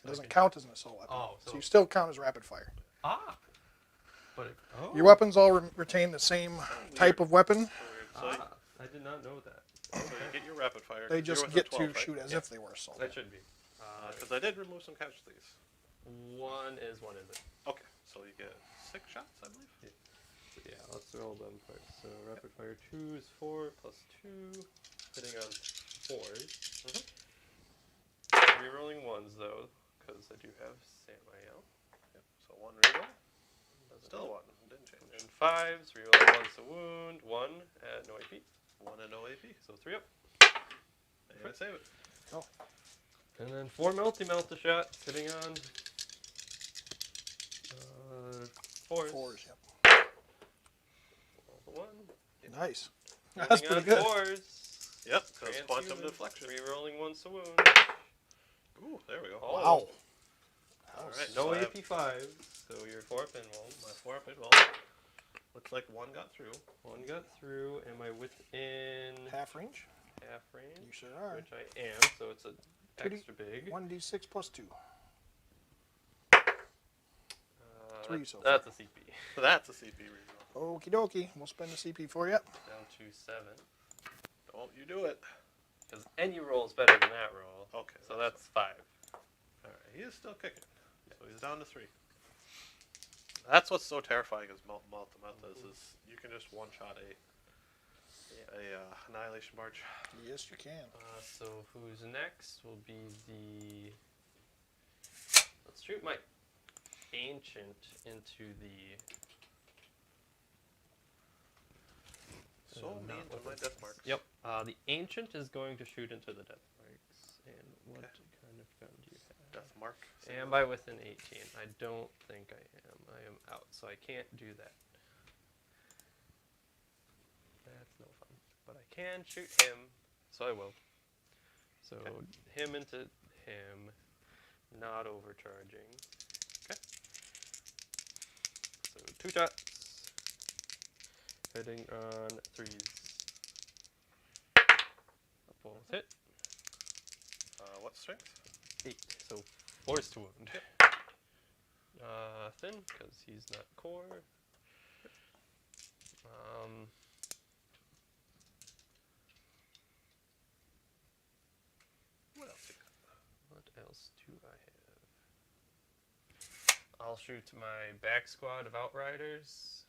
It doesn't Okay. count as an assault weapon. Oh, so so- you still count as rapid fire. Ah. But Your weapons all retain the same type of weapon. So, weird. So, I did not know that. so you get your rapid fire. They 'cause you're just with a get 12, to right? shoot as Yeah. if they were assault. That should be. Because I did remove some casualties. One isn't. Okay, so you get 6 shots, I believe. So yeah, let's roll them first. So rapid fire 2 is 4 plus 2, hitting on 4s. Rerolling 1s though, because I do have Samael. Yep. So 1 reroll. Still 1. Didn't change. And 5s, rerolling 1's a wound, 1 at no AP. 1 and no AP. So 3 up. And I save it. Oh, And then 4 melta shots, hitting on 4s. 4s. Yep. Roll the 1. Nice. Hitting That's pretty on good. 4s. Yep, because Fancy quantum unit. deflection. Rerolling 1's a wound. Ooh, there we go. Oh. Wow. Alright, No so I have AP 5s, so your 4 pinwalls. my 4 pinwall. Looks like 1 got through. 1 got through. Am I within Half range. half range? You sure are. Which I am, so it's a 2D extra big. 1d6 plus 2. 3 so That's a CP. So that's a CP reroll. Okie dokie. We'll spend the CP for you. Down to 7. Don't you do it. Because any roll is better than that roll. Okay. So that's 5. Alright, he is still kicking. So he's down to 3. That's what's so terrifying is multi-meltas is you can just one-shot a annihilation barge. Yes, you can. So who's next will be the... Let's shoot my ancient into the... So not mean to my weapons. death marks. Yep. The ancient is going to shoot into the death marks. And what Okay. kind of gun do you have? Death mark. Am I within 18? I don't think I am. I am out, so I can't do that. That's no fun. But I can shoot him, so I will. So him into him, not overcharging. Okay. So 2 shots. Hitting on 3s. Both hit. What strength? 8. So 4 is to wound. Thin, because he's not core. What else you got? What else do I have? I'll shoot my back squad of Outriders.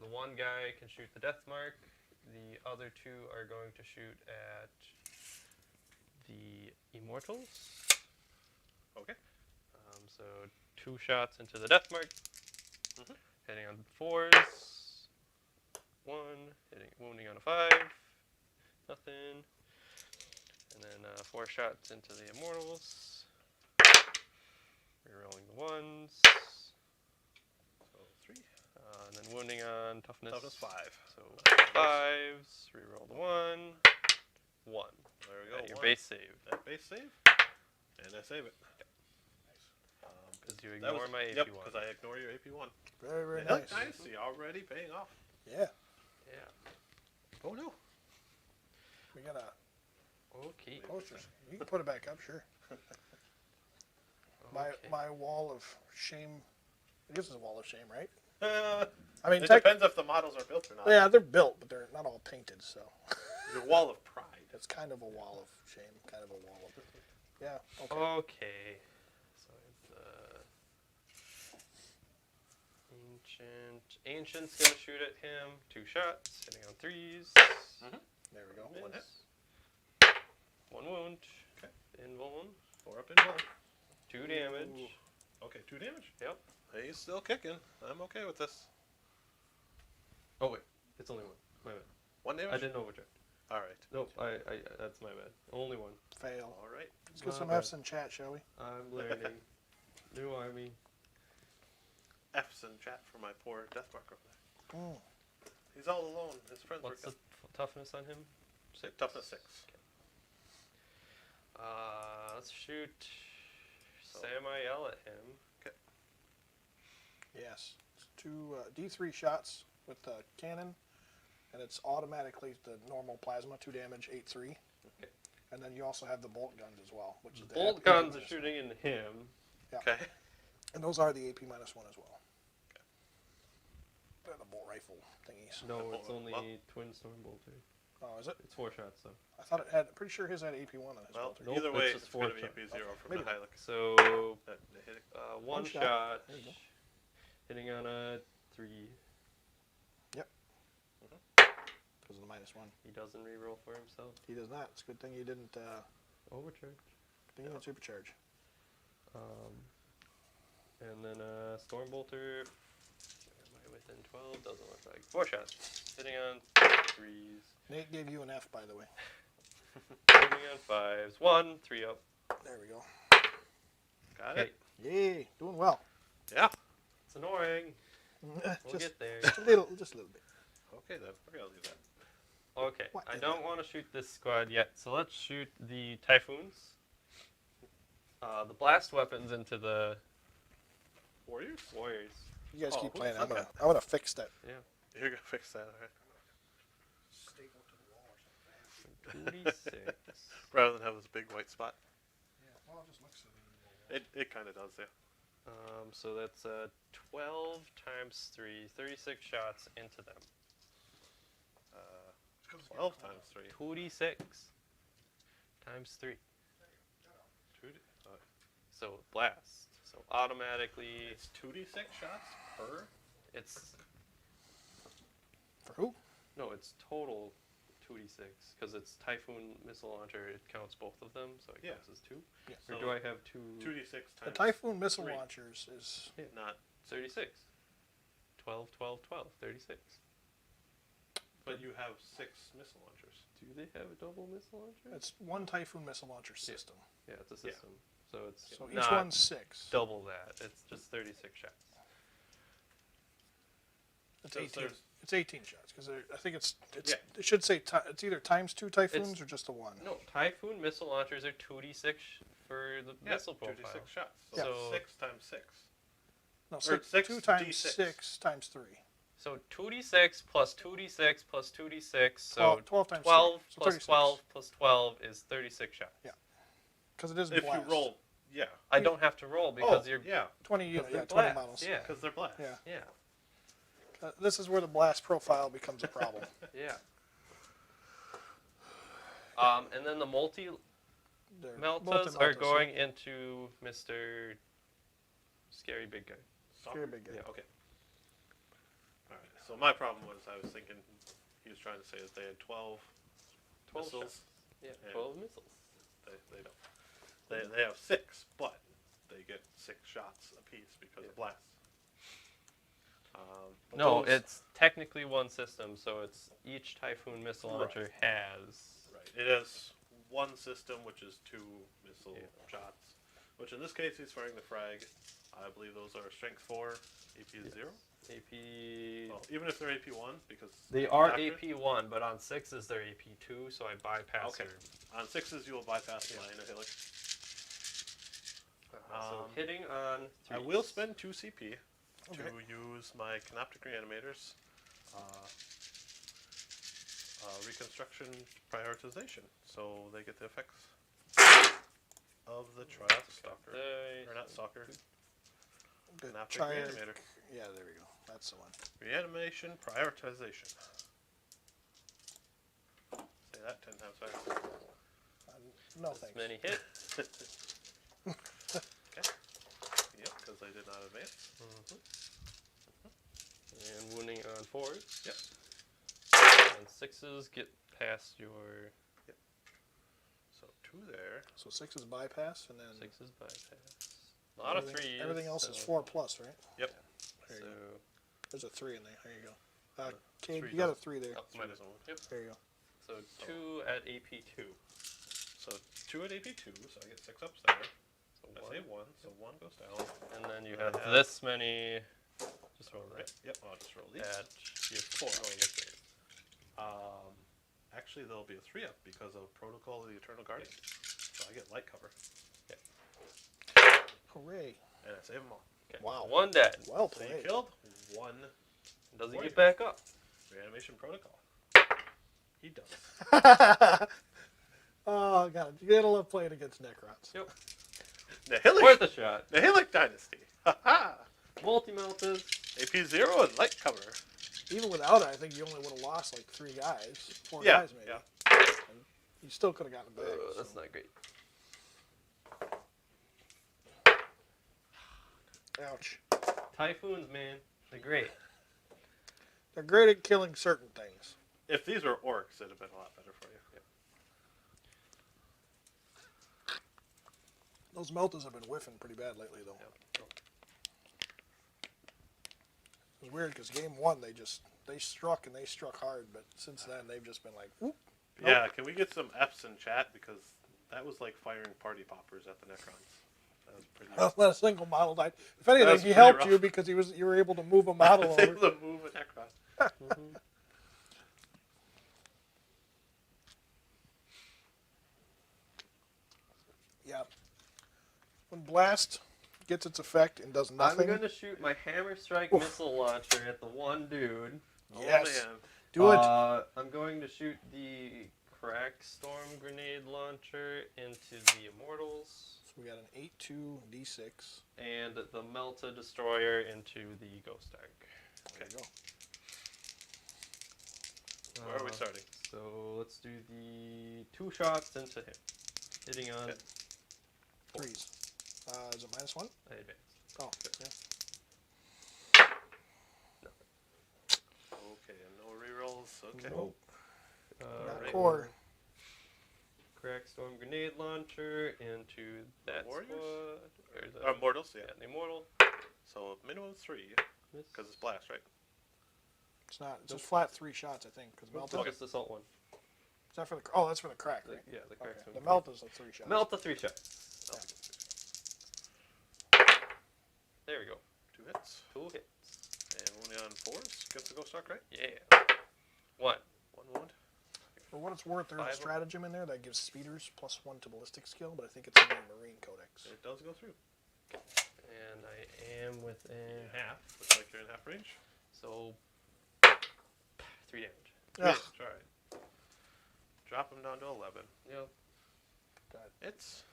The one guy can shoot the death mark. The other 2 are going to shoot at the Immortals. Okay. So 2 shots into the death mark. Mhm. Hitting on 4s. 1. Wounding on a 5. Nothing. And then 4 shots into the Immortals. Rerolling the 1s. So 3. And then wounding on toughness. Toughness 5. So 5s. Reroll the 1. 1. There we go. Your 1. base save. That base save. And I save it. Because you That ignore was, my AP1. Yep, because I ignore your AP1. Very, very Nihilakh nice. Dynasty already paying off. Yeah. Yeah. Oh no. We got a Okay. posters. You can put it back up, sure. Okay. My wall of shame. I guess it's a wall of shame, right? Uh, I mean, it depends if the models are built or not. yeah, they're built, but they're not all painted, so Your wall of pride. it's kind of a wall of shame, kind of a wall of. Yeah. Okay. Okay. So it's ancient. Ancient's gonna shoot at him. 2 shots, hitting on 3s. There we go. One hit. 1 wound. Okay. Invuln. 4 up in 1. 2 damage. Ooh. Okay, 2 damage. Yep. He's still kicking. I'm okay with this. Oh wait, it's only 1. My bad. 1 damage. I didn't overcheck. All right. Nope. I that's my bad. Only 1. Fail. All right. Let's get some My F's in chat, shall we? I'm learning. New army. F's in chat for my poor Deathmark over there. Mm. He's all alone. His friends What's the were toughness on him? 6. toughness 6. Let's shoot So- Samael at him. Yes. It's 2 D3 shots with the cannon, and it's automatically the normal plasma, 2 damage, 8/3. Okay. And then you also have the bolt guns as well, which is the Bolt AP guns are minus shooting into him. Okay. 1. And those are the AP -1 as well. They're the bolt rifle thingies. No, The it's bolt- only well- twin storm bolter. Oh, is it? It's 4 shots though. I thought it had. Pretty sure his had AP1 on his Well, bolter. Nope, either it's way, just it's going to 4 be shots. AP0 from Maybe. Nihilakh. So Nihilakh. 1 shot. shot. There you go. Hitting on a 3. Because of the -1. He doesn't reroll for himself. He does not. It's a good thing you didn't. Overcharge. Good thing you didn't supercharge. And then storm bolter. Am I within 12? Doesn't look like. 4 shots. Hitting on 3s. Nate gave you an F, by the way. Hitting on 5s. 1, 3 up. There we go. Got Okay. it. Yay, doing well. Yeah. It's annoying. We'll just, get there. just a little bit. Okay then. Okay, I'll do that. Okay, What I is don't it? want to shoot this squad yet, so let's shoot the Typhoons. The blast weapons into the Warriors? Warriors. You guys Oh, keep who playing. I'm forgot? gonna fix that. Yeah. You're going to fix that, all right? 2d6. Rather than have this big white spot. Yeah, well, it just looks so It kind of does, yeah. So that's 12 times 3, 36 shots into them. 12 times 3. 2d6 times 3. 2D. So blast. So automatically, It's 2d6 shots per. it's For who? no, it's total 2d6 because it's Typhoon missile launcher. It counts both of them, so it Yeah. counts as 2. Yeah. Or So do I have 2? 2d6 The times Typhoon missile 3. launchers is. Not. 36. 12, 12, 12, 36. But you have 6 missile launchers. Do they have a double missile launcher? It's one Typhoon missile launcher system. Yeah, it's a Yeah. system. So it's So each not one's 6. double that. It's just 36 shots. It's So 18. there's- It's 18 shots because I think it's Yeah. it should say it's either times 2 Typhoons or just a 1. No, Typhoon missile launchers are 2d6 for the Yeah, missile profile. 2d6 shots. Yeah. So 6 times 6. No, Or 6, 6 2 times D6. 6 times 3. So 2d6 plus 2d6 plus 2d6. So 12 times 12 3. So plus 36. 12 plus 12 is 36 shots. Yeah. Because it is If blast. you roll, yeah. I don't have to roll because Oh, you're yeah. 20 because they're 20 blast. models. Yeah. Because they're blast. Yeah. Yeah. This is where the blast profile becomes a problem. Yeah. And then the Both Meltas the are Meltas, going into Mr. Scary Big Guy. Scary big guy. Yeah, okay. Alright, so my problem was I was thinking he was trying to say that they had 12 12 missiles. shots. Yeah, Yeah. 12 missiles. They don't. They have 6, but they get 6 shots apiece because of blasts. But No, those- it's technically one system, so it's each Typhoon missile Right. launcher has. right. It has one system, which is 2 missile Yeah. shots. Which in this case, he's firing the frag. I believe those are strength 4, AP is 0. AP. Well, even if they're AP 1, because They are doctrine- AP 1, but on 6s they're AP 2, so I bypass Okay. her. On 6s, you will bypass my Nihilakh. So hitting on 3. I will spend 2 CP Okay. to use my Canoptic Reanimators reconstruction prioritization, so they get the effects of the Triath Stalker. Or not Stalker. The Canoptic Triad- Reanimator. Yeah, there we go. That's the one. Reanimation prioritization. Say that 10 times fast. No This thanks. many hits. Okay. Yep, because I did not advance. And wounding on 4s. Yep. And 6s get past your So 2 there. So 6 is bypass, and then 6s bypass. A lot of everything- 3s. Everything else is so- 4 plus, right? Yep. There you go. So, There's a 3 in there. There you go. Cade, 3 you got a does- 3 there. oh, minus 1. Yep. There you go. So 2 at AP2. So 2 at AP2, so I get 6 ups there. So I 1. say 1, so 1 goes down. And then you I have have- this many. Just roll Right. that. Yep, I'll just roll these. At your 4. Actually, there'll be a 3 up because of Protocol of the Eternal Guardian. So I get light cover. Hooray. And I save them all. Okay. Wow. 1 dead. Well So you played. killed 1 Doesn't Warrior. get back up. Reanimation Protocol. He does. Oh, God. You gotta love playing against Necrons. Yep. Nihilakh! Worth a shot. Nihilakh Dynasty. Ha-ha! Multi-melted. AP 0 and light cover. Even without it, I think you only would have lost like 3 guys. 4 Yeah, guys, maybe. yeah. And you still could have gotten it back. That's so. not great. Ouch. Typhoons, man. They're great. They're great at killing certain things. If these were orcs, it'd have been a lot better for you. Those meltas have been whiffing pretty bad lately, though. It was weird because game 1 they struck and they struck hard, but since then they've just been like, whoop. Nope. Yeah, can we get some F's in chat? Because that was like firing party poppers at the Necrons. That was pretty Not a single model died. If anything, That's he pretty helped rough. you because you were able to move a model I was over. able to move a Necron. Yeah. When blast gets its effect and does nothing, I'm going to shoot my Hammer Strike missile launcher at the one dude. yes, Oh, man. do it. I'm going to shoot the Crack Storm grenade launcher into the Immortals. So we got an 8-2 D6. And the Melta Destroyer into the Ghost Ark. There you go. Where are we starting? So let's do the 2 shots into him. Hitting on Okay. 3s. Is it -1? I advance. Oh, yeah. Okay, and no rerolls. Okay. Nope. Not right. core. Crack Storm grenade launcher into that Warriors? squad. Or the, Mortals, yeah. the Immortal. So minimum of 3, Miss. because it's blast, right? It's not. It's a flat 3 shots, I think. Because What's Melta. this assault one? Is that for the? Oh, that's for the crack, right? Yeah, the Crack Okay. Storm. The Melta's a 3 shots. Melt the 3 shots. No. There we go. 2 hits. 2 hits. And only on 4s against the Ghost Ark, right? Yeah. 1. 1 wound. For what it's worth, there's a 5. stratagem in there that gives speeders +1 to ballistic skill, but I think it's in the Marine Codex. It does go through. And I am within half. Looks like you're in half range. So 3 damage. Ugh. All right. Drop him down to 11. Yep. It's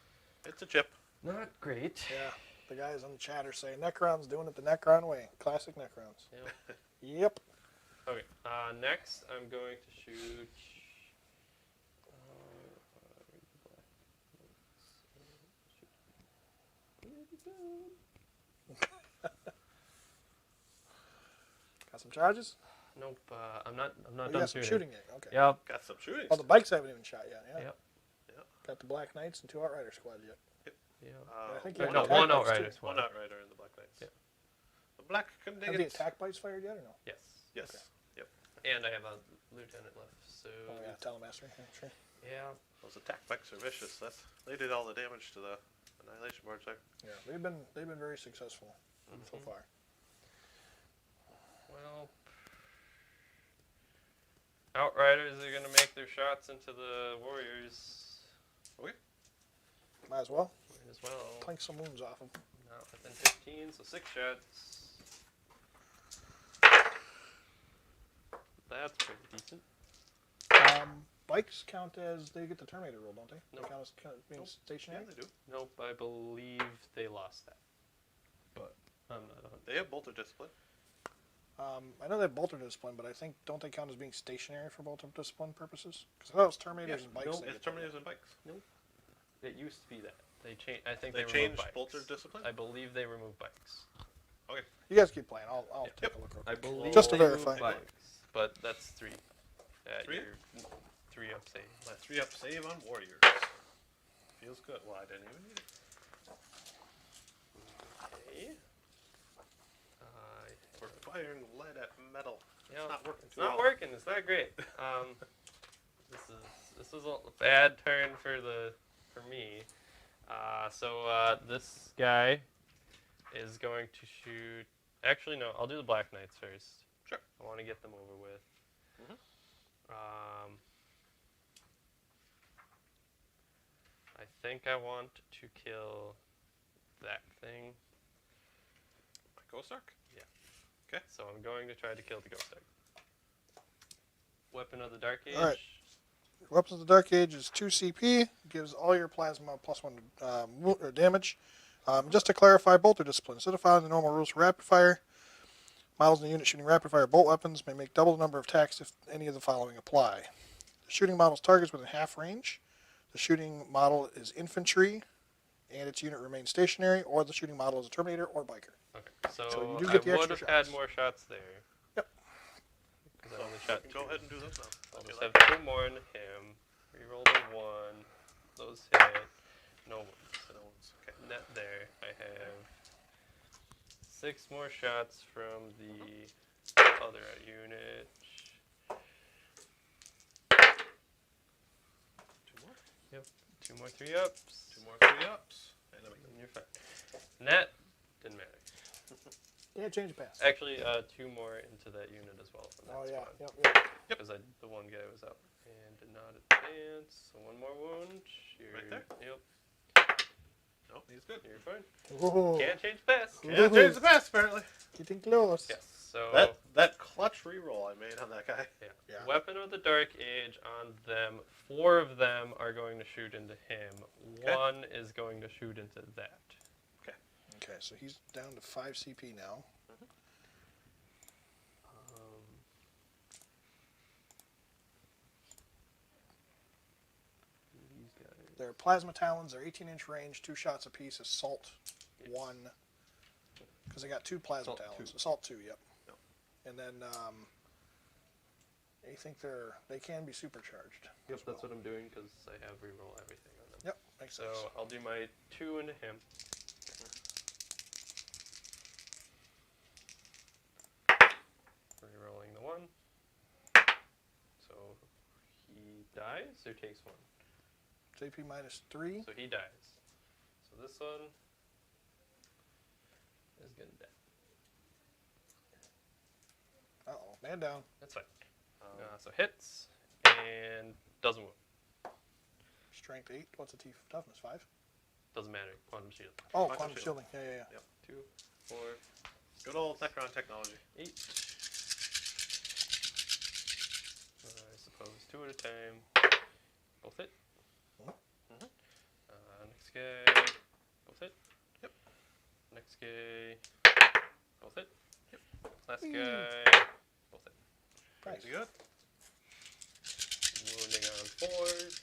a chip. Not great. Yeah, the guys on the chat are saying Necron's doing it the Necron way. Classic Necrons. Yep. Yep. Okay. Next, I'm going to shoot. Got some charges? Nope. I'm not Oh, you done got some shooting. shooting yet. Okay. Yep. Got some shooting. Oh, the bikes haven't even shot yet. Yeah. Yep. got the Black Knights and 2 Outrider squads yet. Yeah. I think Or you no, have one attack Outrider bites, too. One squad. Outrider in the Black Knights. Yeah. The Black Have the Contingents. attack bites fired yet or no? Yes. Yes. Okay. Yep. And I have a lieutenant left, so Oh yeah, Telemaster. Yeah, sure. yeah. Those attack bikes are vicious. They did all the damage to the annihilation boards there. Yeah, they've been very successful so Mhm. far. Well, Outriders are gonna make their shots into the Warriors. Might as well Might as well. clink some wounds off them. Not within 15, so 6 shots. That's pretty decent. Bikes count as they get the Terminator rule, don't they? No. They count as being Nope. stationary. Yeah, they do. Nope, I believe they lost that. But I'm not 100%. They have bolter discipline. I know they have bolter discipline, but I think don't they count as being stationary for bolter discipline purposes? Because I know it's Terminators and bikes. Nope. that It's get Terminators and bikes. It used to be that. They changed. I think They removed changed bikes. bolter discipline. I believe they removed bikes. Okay. You guys keep playing. I'll Yep. take a look real I quick. believe Just to they verify. removed bikes, but that's 3. 3? Your 3 up save. My 3-up save on Warriors. Feels good. Well, I didn't even need it. Okay. We're firing lead at metal. Yeah, It's not working it's too not well. working. It's not great. This is a bad turn for me. So this guy is going to shoot. Actually, no. I'll do the Black Knights first. Sure. I want to get them over with. Mhm. I think I want to kill that thing. Ghost Arc? So I'm going to try to kill the Ghost Arc. Weapon of the Dark Age. Alright. Weapons of the Dark Age is 2 CP. Gives all your plasma +1 or damage. Just to clarify, bolter discipline. Instead of following the normal rules for rapid fire, models in the unit shooting rapid fire bolt weapons may make double the number of attacks if any of the following apply. The shooting model's targets within half range. The shooting model is infantry, and its unit remains stationary, or the shooting model is a Terminator or biker. Okay, so So you do I get the would extra have had shots. more shots there. Yep. Because I So only we shot can 2. go ahead and do those now. I'll If just you have like. 2 more into him. Reroll the 1. Those hit. No ones. So no ones. Okay. Net there. I have 6 more shots from the other unit. 2 more. Yep. 2 more 3-ups. 2 more 3-ups. And then we And you're fine. Net didn't matter. Yeah, change the pass. Actually, 2 more into that unit as well from that Oh yeah, squad. yep. Because the one guy was out and did not advance. So 1 more wound. You're, Right there? Yep. No, he's good. You're fine. Whoa. Can't change pass. Can't change the pass, apparently. Getting close. Yes. So That clutch reroll I made on that guy. Yeah. Weapon of the Dark Age on them. 4 of them are going to shoot into him. Okay. 1 is going to shoot into that. Okay, so he's down to 5 CP now. These guys. Their plasma talons are 18-inch range, 2 shots apiece. Assault Yes. 1, because they got 2 plasma Assault talons. 2. Assault 2, yep. Yep. And then I think they can be supercharged. Yep, as that's well. what I'm doing because I have reroll everything on them. Yep, makes So sense. I'll do my 2 into him. Rerolling the 1. So he dies or takes 1. JP minus 3. So he dies. So this one is gonna die. Uh-oh, man down. That's fine. So hits and doesn't wound. Strength 8. What's the T? Toughness 5? Doesn't matter. Quantum shield. Oh, Quantum quantum shielding. shielding. Yeah. 2, 4, Good old Necron technology. 8. I suppose 2 at a time. Both hit. Mhm. Next guy. Both hit. Yep. Next guy. Both hit. Yep. Last Whee! guy. Both hit. Nice. Pretty good. Wounding on 4s.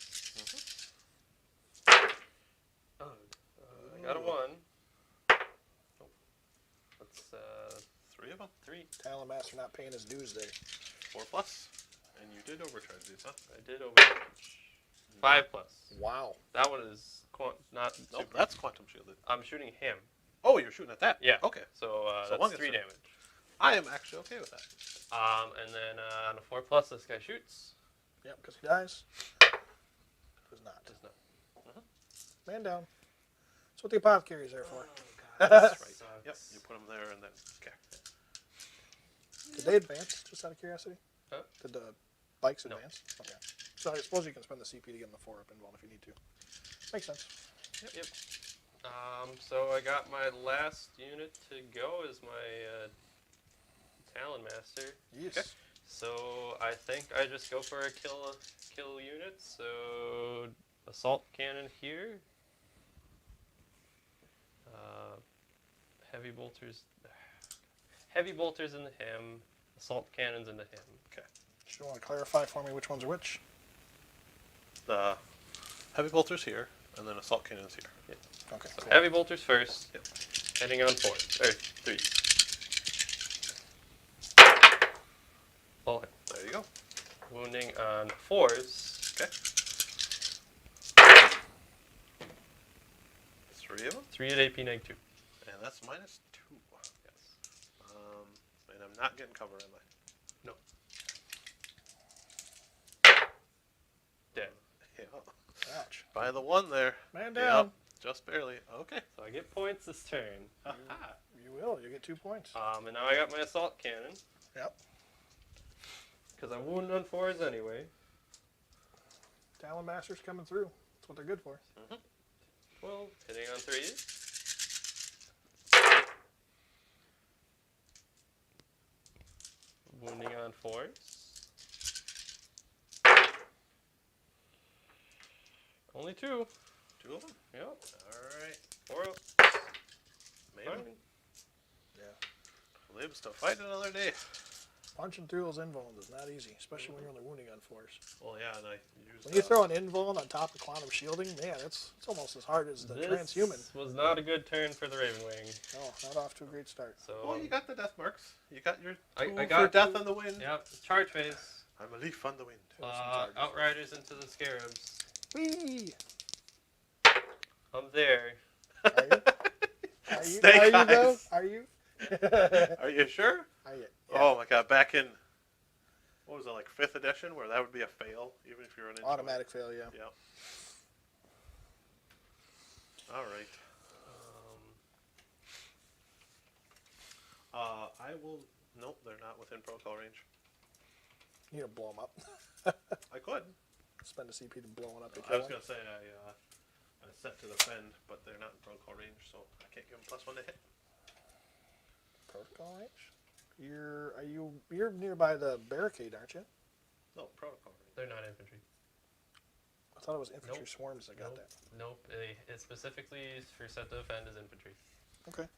Oh, I got a 1. Nope. That's 3 of them. 3. Talon Master not paying his dues there. 4+. And you did overcharge these, huh? I did overcharge. 5 plus. Wow. That one is not. Nope, super. that's quantum shielded. I'm shooting him. Oh, you're shooting at that? Yeah. Okay. So, So one that's gets 3 through. damage. I am actually okay with that. And then on a 4 plus, this guy shoots. Yep, because he dies. Does not. Does not. Man down. That's what the apothecary's there for. That's right. Sucks. Yep, you put them there and then, okay. Did they advance, just out of curiosity? Huh? Did the bikes No. advance? Okay. So I suppose you can spend the CP to get them the 4-up involved if you need to. Makes sense. Yep. So I got my last unit to go is my Talon Master. Yes. Okay. So I think I just go for a kill unit. So assault cannon here. Heavy bolters into him. Assault cannons into him. Okay. Just want to clarify for me which ones are which? The heavy bolters here, and then assault cannons here. Okay. So Cool. heavy bolters first. Yep. Heading on 4s or 3s. Full hit. There you go. Wounding on 4s. Okay. 3 of them, 3 at AP -2. and that's -2. Yes. And I'm not getting cover, am I? No. Dead. Yeah. Ouch. By the 1 there. Man down. Yep, just barely. Okay. So I get points this turn. You will. You get 2 points. And now I got my assault cannon. Yep. Because I'm wounded on 4s anyway. Talon Master's coming through. That's what they're good for. 12, hitting on 3s. Wounding on 4s. Only 2. 2 of them. Yep. All right. 4 up. Maybe. Fine. Lives to fight another day. Punching through those invulns is not easy, especially when you're only wounding on 4s. Well, yeah, and I use. When you throw an invuln on top of quantum shielding, man, it's almost as hard as the This transhuman. was not a good turn for the Ravenwing. Oh, not off to a great start. So Well, you got the death marks. You got your I tool for got death two. on the wind. Yep, charge phase. I'm a leaf on the wind. Outriders into the scarabs. Whee! I'm there. Are you? Are you? Snake Are you though? eyes. Are you? Are you sure? Are you? Oh my god, back in, what was it, like 5th edition, where that would be a fail, even if you're an inch away? Automatic fail, yeah. Yeah. Alright. I will, nope, they're not within protocol range. You need to blow them up. I could. Spend a CP to blow one up. To I kill was 'em. going to say, I set to defend, but they're not in protocol range, so I can't give them +1 to hit. Protocol range? You're nearby the barricade, aren't you? No, protocol range. They're not infantry. I thought it was infantry Nope. swarms that got Nope. that. Nope. It specifically is for set to defend as infantry. Okay.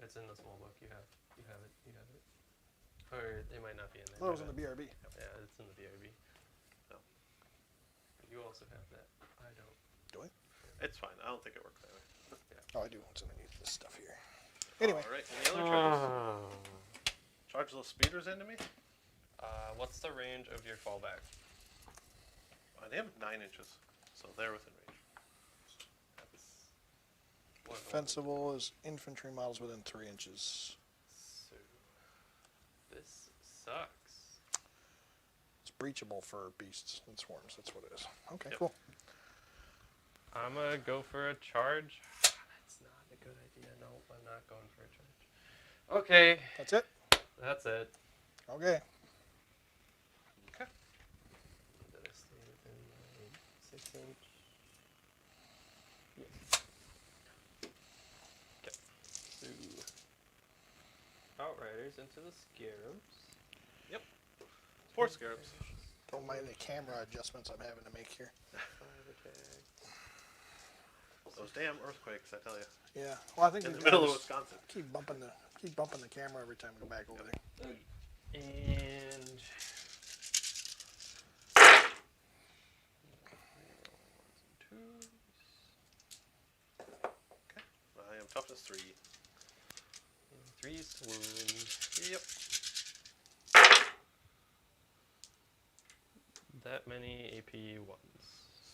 It's in the small book. You have it. Or it might not be in there. I thought it was in but the BRB. Yeah, it's in the BRB. No. You also have that. I don't. Do I? It's fine, I don't think it works that way. Oh, I do. It's underneath this stuff here. Anyway. Alright, any other charges? Charge those speeders into me? What's the range of your fallback? I am 9 inches, so they're within range. That's one. Defensible is infantry models within 3 inches. So this sucks. It's breachable for beasts and swarms. That's what it is. Okay, Yep. cool. I'm gonna go for a charge. That's not a good idea. No, I'm not going for a charge. Okay, That's it? that's it. Okay. Okay. Did I stay within my 6 inch? Yes. Okay. So, Outriders into the scarabs. 4 scarabs. Don't mind the camera adjustments I'm having to make here. 5 attack. Those damn earthquakes, I tell you. Yeah. Well, I think In the these middle of guys Wisconsin. keep bumping the camera every time we go back over there. And I am toughness 3. 3 swoon. Yep. That many AP ones.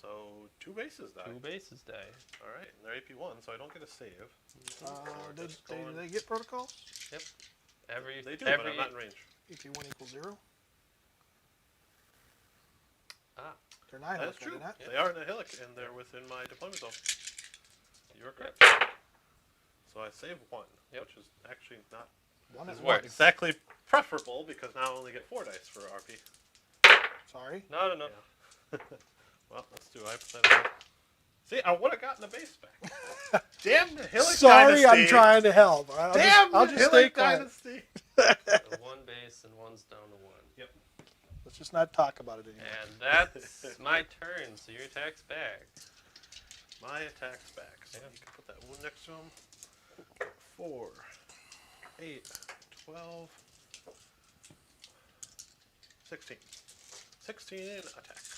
So 2 bases die. 2 bases die. All right, and they're AP1, so I don't get a save. Do they get protocols? Yep. They do, but I'm not in range. AP1 equals 0. Ah. They're Nihilakh, That's are true. they not? They are Nihilakh, and they're within my deployment zone. You're correct. So I save 1, which is actually not One at worse. once. exactly preferable because now I only get 4 dice for RP. Sorry. No. Yeah. Well, let's do hypothetical. See, I would have gotten the base back. Damn Nihilakh Sorry, Dynasty. I'm trying to help. I'll just stay Nihilakh quiet. Dynasty. So 1 base and 1's down to 1. Yep. Let's just not talk about it anymore. And that's my turn, so your attack's back. My attack's back. So you can put that one next to him. 4, 8, 12, 16. 16 attacks.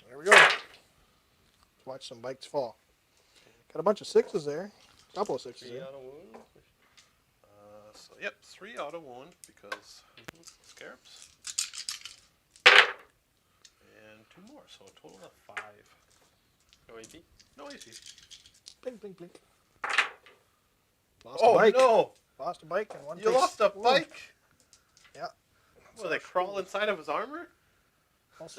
There we go. Watch some bikes fall. Got a bunch of 6s there. A couple of 6s 3 there. auto wound. So yep, 3 auto wound because scarabs. And 2 more, so a total of 5. No AP. No AC. Blink, blink, blink. Lost Oh a bike. no! Lost a bike and one You takes lost a wound. bike? Yeah. Will they crawl inside of his armor? Those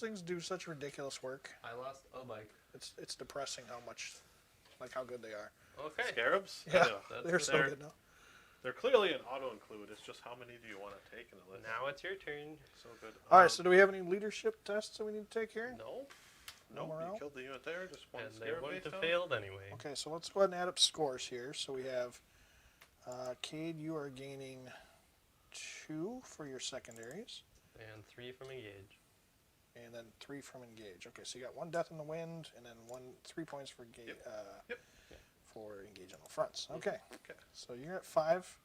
things do such ridiculous work. I lost a bike. It's depressing how much, like how good they are. Okay. Scarabs? Yeah, that's they're so they're- good now. They're clearly an auto include. It's just how many do you want to take in the list? Now it's your turn. So good. All right, so do we have any leadership tests that we need to take here? No. No Nope, morale? you killed the unit there. Just one And they scarab wouldn't base have down. failed anyway. Okay, so let's go ahead and add up scores here. So we have, Cade, you are gaining 2 for your secondaries, And 3 from engage. and then 3 from engage. Okay, so you got 1 death in the wind, and then 3 points for Yep. for engage on the fronts. Okay, Okay. so you're at 5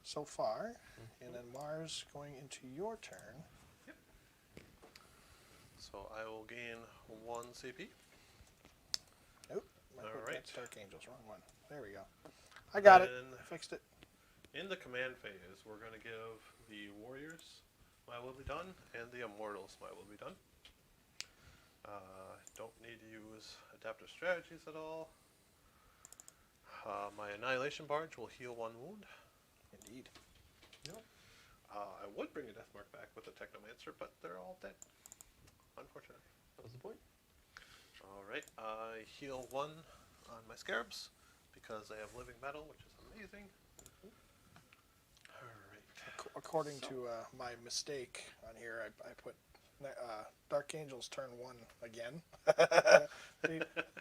so far, and then Mars going into your turn. So I will gain 1 CP. Nope, I put Alright. that's Dark Angels, wrong one. There we go. I got it. Then I fixed it. in the command phase, we're going to give the warriors my will be done and the immortals my will be done. Don't need to use adaptive strategies at all. My annihilation barge will heal 1 wound. Indeed. I would bring a death mark back with a technomancer, but they're all dead. Unfortunately. That was the point. Alright, I heal 1 on my scarabs because they have living metal, which is amazing. Alright. According to my mistake on here, I put Dark Angels turn 1 again.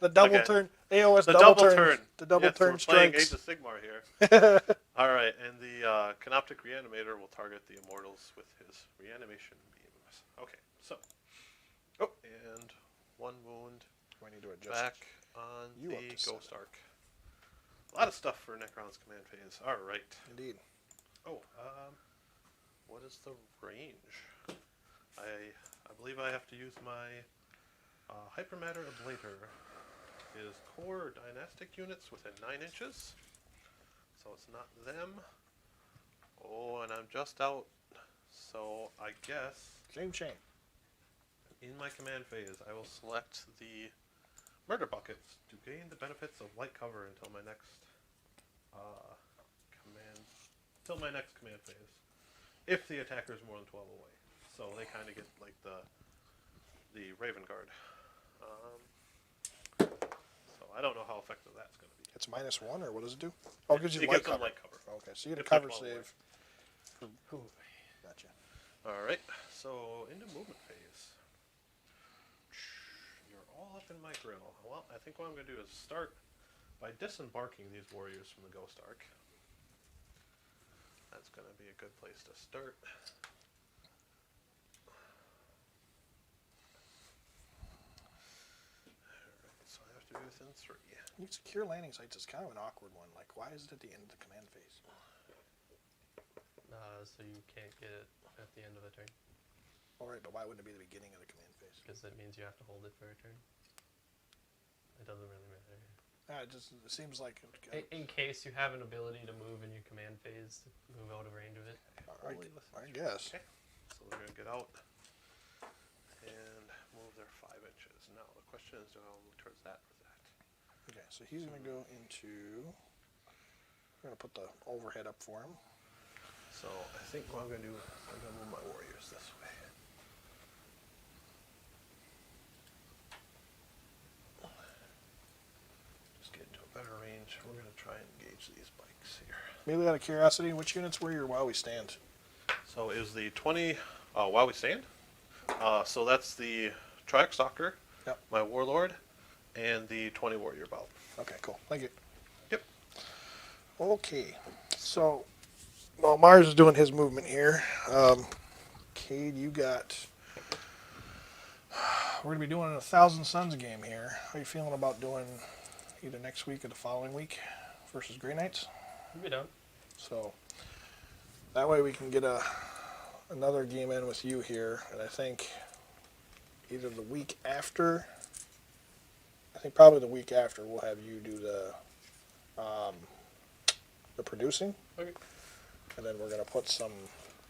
the double Okay. turn, AOS The double, double turn, turn. the double Yes, turn we're playing strikes. Age of Sigmar here. Alright, and the Canoptic Reanimator will target the Immortals with his reanimation beams. Okay, so. Oh, and 1 wound I need to adjust. back on you up the to 7. Ghost Ark. A lot of stuff for Necron's command phase. Alright. Indeed. Oh, what is the range? I believe I have to use my Hypermatter Ablator. Is core or dynastic units within 9 inches. So it's not them. Oh, and I'm just out. So I guess Shame. in my command phase I will select the murder buckets to gain the benefits of light cover until my next command phase. If the attacker is more than 12 away. So they kind of get like the Raven Guard. So I don't know how effective that's going to be. It's -1, or what does it do? Oh, it gives you It light gives them cover. light cover. Okay, so you get a If they're cover 12 away. save. Gotcha. Alright, so into movement phase. You're all up in my grill. Well, I think what I'm going to do is start by disembarking these warriors from the Ghost Ark. That's going to be a good place to start. Alright, so I have to be within 3. Secure landing sites is kind of an awkward one. Like, why is it at the end of the command phase? So you can't get it at the end of a turn. All right, but why wouldn't it be the beginning of the command phase? Because it means you have to hold it for a turn. It doesn't really matter. It seems like. In case you have an ability to move in your command phase, to move out of range of it. I guess. Okay, so we're going to get out now. The question is, do I move towards that or that? Okay, so he's going to go into. We're going to put the overhead up for him. So I think what I'm going to do, I'm going to move my warriors this way. Just get into a better range. We're going to try and engage these bikes here. Merely out of curiosity, which units were your while we stand? So is the 20 while we stand? So that's the Triax Stalker, Yep. my Warlord, and the 20 Warrior Bout. Okay, cool. Thank you. Yep. Okay, so while Mars is doing his movement here, Cade, you got. We're going to be doing a Thousand Suns game here. How are you feeling about doing either next week or the following week versus Grey Knights? We'll be done. So that way we can get another game in with you here, and I think either the week after, I think probably the week after, we'll have you do the producing, Okay. and then we're going to put some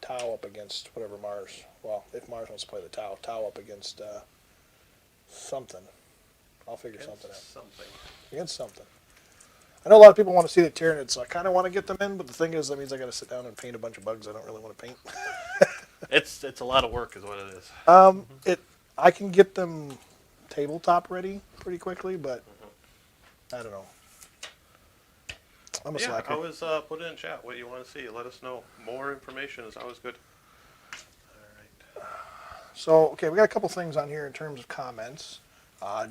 Tau up against whatever Mars, well, if Mars wants to play the Tau up against something. I'll figure something out. Against something. I know a lot of people want to see the Tyranids, so I kind of want to get them in, but the thing is, that means I got to sit down and paint a bunch of bugs I don't really want to paint. It's a lot of work is what it is. I can get them tabletop ready pretty quickly, but I don't know. I'm a Yeah, slacker. always put it in chat what you want to see. Let us know. More information is always good. All right. So, okay, we got a couple things on here in terms of comments.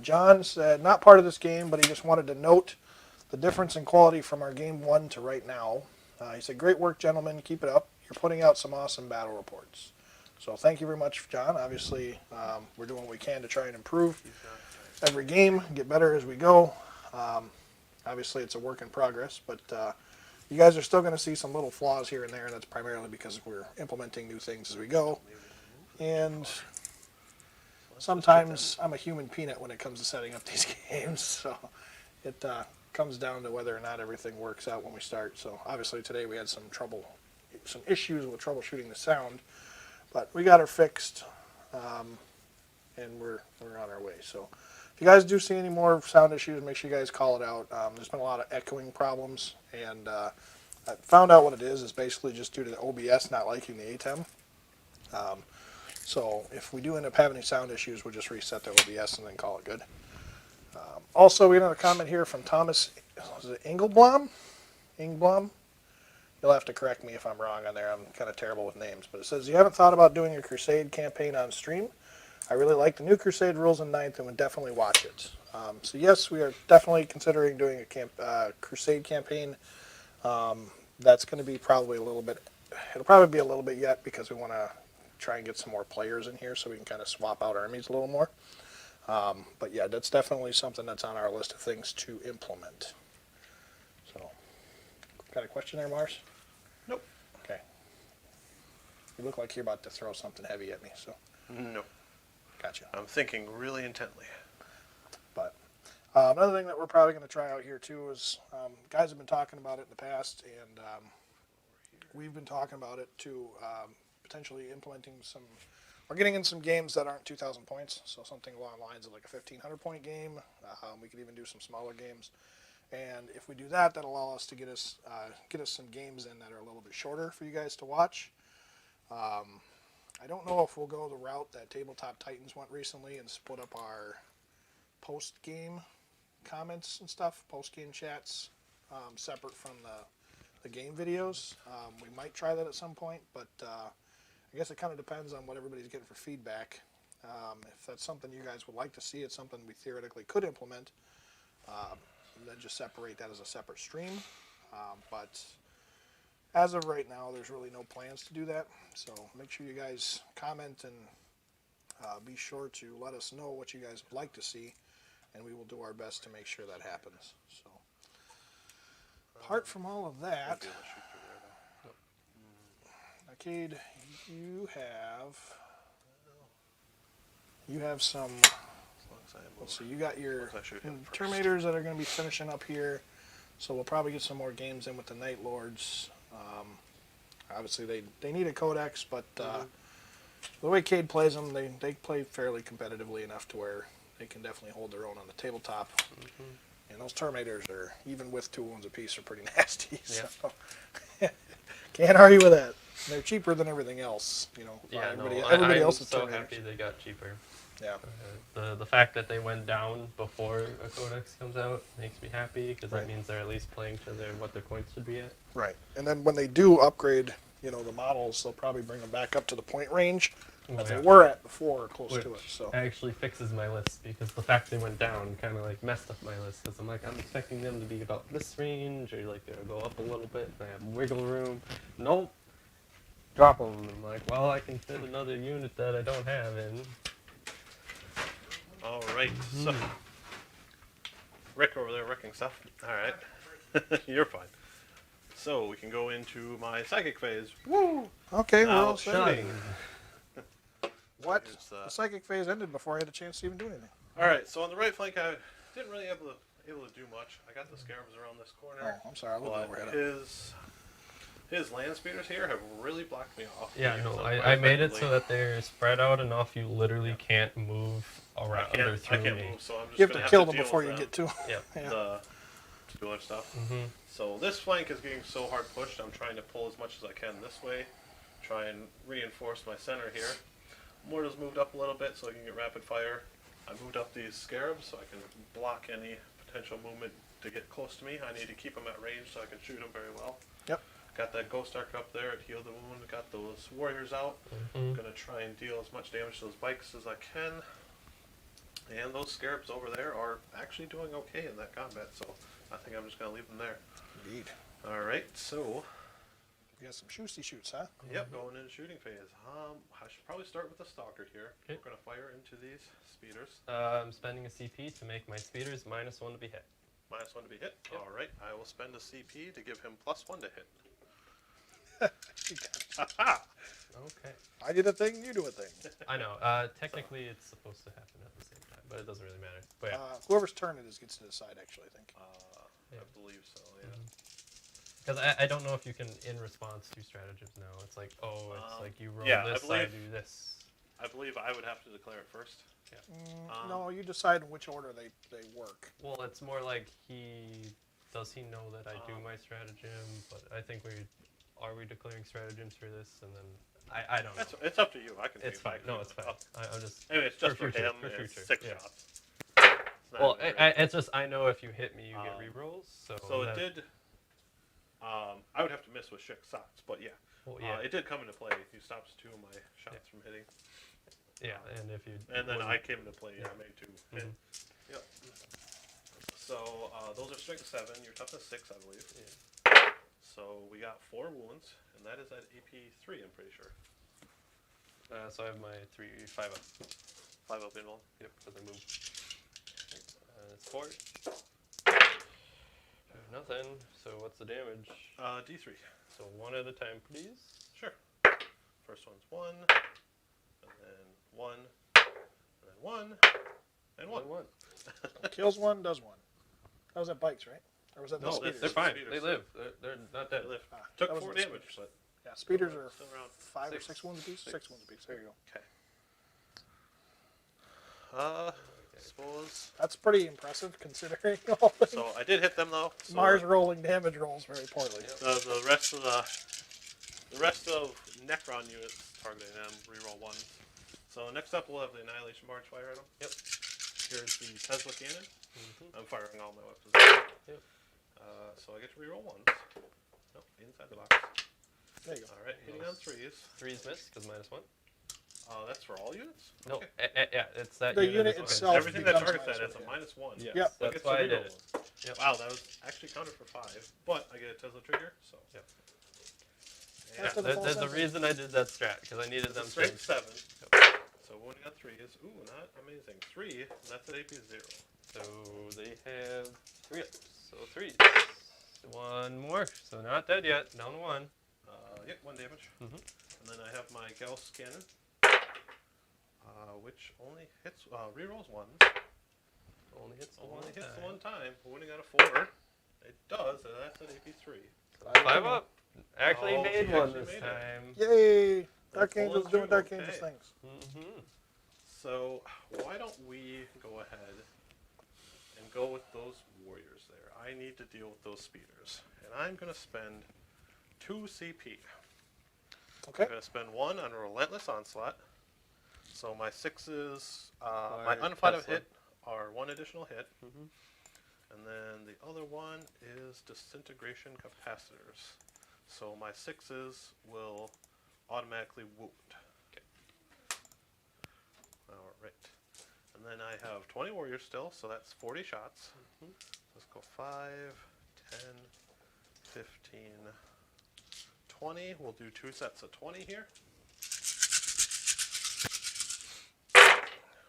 John said, not part of this game, but he just wanted to note the difference in quality from our game 1 to right now. He said, great work, gentlemen. Keep it up. You're putting out some awesome battle reports. So thank you very much, John. Obviously, we're doing what we can to try and improve every game, get better as we go. Obviously, it's a work in progress, but you guys are still going to see some little flaws here and there, and that's primarily because we're implementing new things as we go. And sometimes I'm a human peanut when it comes to setting up these games, so it comes down to whether or not everything works out when we start. So obviously today we had some issues with troubleshooting the sound, but we got her fixed, and we're on our way. So if you guys do see any more sound issues, make sure you guys call it out. There's been a lot of echoing problems, and I found out what it is. It's basically just due to the OBS not liking the ATEM. So if we do end up having any sound issues, we'll just reset the OBS and then call it good. Also, we got a comment here from Thomas, is it Ingblom? You'll have to correct me if I'm wrong on there. I'm kind of terrible with names. But it says, you haven't thought about doing a Crusade campaign on stream? I really like the new Crusade rules in 9th and would definitely watch it. So yes, we are definitely considering doing a Crusade campaign. That's going to be probably it'll probably be a little bit yet because we want to try and get some more players in here so we can kind of swap out armies a little more. But yeah, that's definitely something that's on our list of things to implement. So, got a question there, Mars? Nope. Okay. You look like you're about to throw something heavy at me, so. No. Gotcha. I'm thinking really intently. But another thing that we're probably going to try out here too is guys have been talking about it in the past, and we've been talking about it too, potentially implementing we're getting in some games that aren't 2,000 points, so something along the lines of like a 1,500 point game. We could even do some smaller games, and if we do that, that'll allow us to get us some games in that are a little bit shorter for you guys to watch. I don't know if we'll go the route that Tabletop Titans went recently and split up our post-game comments and stuff, post-game chats, separate from the game videos. We might try that at some point, but I guess it kind of depends on what everybody's getting for feedback. If that's something you guys would like to see, it's something we theoretically could implement, and then just separate that as a separate stream. But as of right now, there's really no plans to do that. So make sure you guys comment and be sure to let us know what you guys would like to see, and we will do our best to make sure that happens. So apart from all of that, Arcade, you have some. Let's see, you got your Terminators that are going to be finishing up here, so we'll probably get some more games in with the Night Lords. Obviously, they need a codex, but the way Cade plays them, they play fairly competitively enough to where they can definitely hold their own on the tabletop. And those Terminators are, even with 2 wounds apiece, are pretty nasty. Yeah. So can't argue with that. They're cheaper than everything else, you know. Yeah, everybody, no, everybody I'm else is so Terminators. happy they got cheaper. Yeah. The fact that they went down before a codex comes out makes me happy because Right. that means they're at least playing to what their points should be at. Right. And then when they do upgrade, you know, the models, they'll probably bring them back up to the point range that they were at before, or close to it. So Actually fixes my list because the fact they went down kind of like messed up my list because I'm like, I'm expecting them to be about this range or like they'll go up a little bit and I have wiggle room. Nope. Drop them. I'm like, well, I can fit another unit that I don't have in. All right, so Rick over there wrecking stuff. All right, you're fine. So we can go into my psychic phase. Woo! okay, we're Now all set. shooting. What? It's, The psychic phase ended before I had a chance to even do anything. All right, so on the right flank, I didn't really able to do much. I got the scarabs around this corner. Oh, I'm sorry, I looked But overhead. his land speeders here have really blocked me off. Yeah, Because no, I'm I quite made it so effectively- that they're spread out enough you literally can't move around or I through can't me. move, so I'm just You have gonna to kill them deal before with you them. get to them. Yep. Yeah. The dueler stuff. Mm-hmm. So this flank is getting so hard pushed, I'm trying to pull as much as I can this way, try and reinforce my center here. Mortar's moved up a little bit so I can get rapid fire. I moved up these scarabs so I can block any potential movement to get close to me. I need to keep them at range so I can shoot them very well. Yep. Got that ghost arc up there, it healed the wound, got those warriors out. I'm gonna try and deal as much damage to those bikes as I can. And those scarabs over there are actually doing okay in that combat, so I think I'm just gonna leave them there. Indeed. Alright, so You got some shoosty shoots, huh? yep, going into shooting phase. I should probably start with the stalker here. Okay. We're gonna fire into these speeders. I'm spending a CP to make my speeders -1 to be hit. -1 to be hit. Yep. Alright, I will spend a CP to give him +1 to hit. Okay. I did a thing, you do a thing. I know. Technically, it's supposed to happen at the same time, but it doesn't really matter. But yeah. Whoever's turn it is gets to decide, actually, I think. I believe so, yeah. Because I don't know if you can in response to stratagems now. It's like, oh, it's like you roll yeah, I this, I believe- do this. I believe I would have to declare it first. No, you decide in which order they work. Well, it's more like does he know that I do my stratagem? But I think are we declaring stratagems for this? And then I don't know. It's up to you. I can It's take fine. back. No, it's fine. I'm just. Anyway, it's just for future, him. for It's future, 6 yeah. shots. It's not Well, even great. it's just I know if you hit me, you get rerolls. So it did. I would have to miss with 6 shots, but yeah. Well, yeah. It did come into play. He stops 2 of my shots from hitting. Yeah, and if you. And then wouldn't- I came into play. Yeah, I made 2. Mhm. Yep. So those are strength 7. Your toughness 6, I believe. Yeah. So we got 4 wounds, and that is at AP 3. I'm pretty sure. So I have my 5 up. 5 up in one. Yep, because I moved. It's 4. Nothing. So what's the damage? D3. So 1 at a time, please. Sure. First one's 1, and then 1, and then 1, and 1. 1. Kills one, does one. That was at bikes, right? Or was that the No, speeders? they're fine. Speeders. They live. They're not dead. They live. Ah, Took that was 4 the damage, speeders. but Yeah, speeders are still around. 5 or 6. 6 wounds apiece? 6 wounds apiece. There you go. Okay. Suppose. That's pretty impressive considering all the So I did hit them though. So Mars rolling damage rolls very poorly. the rest of Necron units targeting them reroll 1s. So next up we'll have the Annihilation Barge fire at them. Yep. Here's the Tesla cannon. I'm firing all my weapons. Yep. So I get to reroll 1s. Nope, inside the box. There you go. All right, hitting on 3s. 3's missed because -1. That's for all units. No, Okay. yeah, it's that The unit is what- itself Everything that becomes targets that -1, is a yeah. -1. Yes, Yep. So it that's gets why to I did reroll it. 1. Yep. Wow, that was actually counted for 5, but I get a Tesla trigger, so. Yep. And After the full There's a sentence. reason I did that strat because I needed them to. strength 7. So when we got 3s, ooh, not amazing. 3, and that's at AP 0. So they have 3 ups. So 3s. 1 more. So not dead yet. Down to 1. Yep, 1 damage. Mhm. And then I have my Gauss cannon, which only hits, rerolls 1s. Only hits the Only one hits time. 1 time. Winning out of 4. It does, and that's at AP 3. 5 up. Actually Oh, made she one actually this made it. time. Yay! Dark They're Angels pulling doing through, Dark okay. Angels things. Mm-hmm. So why don't we go ahead and go with those warriors there? I need to deal with those speeders, and I'm going to spend 2 CP. Okay. I'm going to spend 1 on a relentless onslaught. So my 6s, my Or unfighted Tesla. hit are 1 additional hit, Mhm. and then the other one is disintegration capacitors. So my 6s will automatically wound. Okay. All right. And then I have 20 warriors still, so that's 40 shots. Mhm. Let's go 5, 10, 15, 20. We'll do 2 sets of 20 here.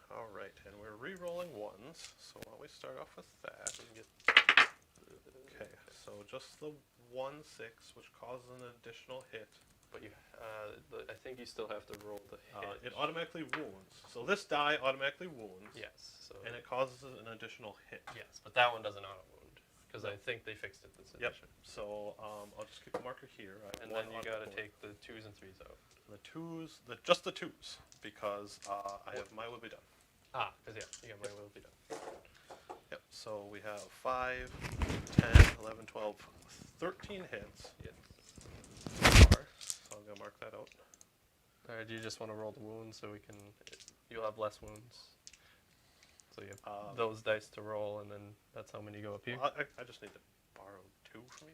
All right, and we're re-rolling 1s, so why don't we start off with that? Okay, so just the 1/6, which causes an additional hit. But you, I think you still have to roll the hit. It automatically wounds. So this die automatically wounds, Yes. So. and it causes an additional hit. Yes, but that one doesn't auto wound because I think they fixed it this Yep. edition. So I'll just keep a marker here. I have And 1 then you auto got to wound. take the 2s and 3s out. The 2s, just the 2s, because I have my will be done. Ah, because yeah, you got my will be done. Yep, so we have 5, 10, 11, 12, 13 hits. Yes. So I'm going to mark that out. Or do you just want to roll the wounds so we can? You'll have less wounds. So you have those dice to roll, and then that's how many go up here. Well, I just need to borrow 2 from you,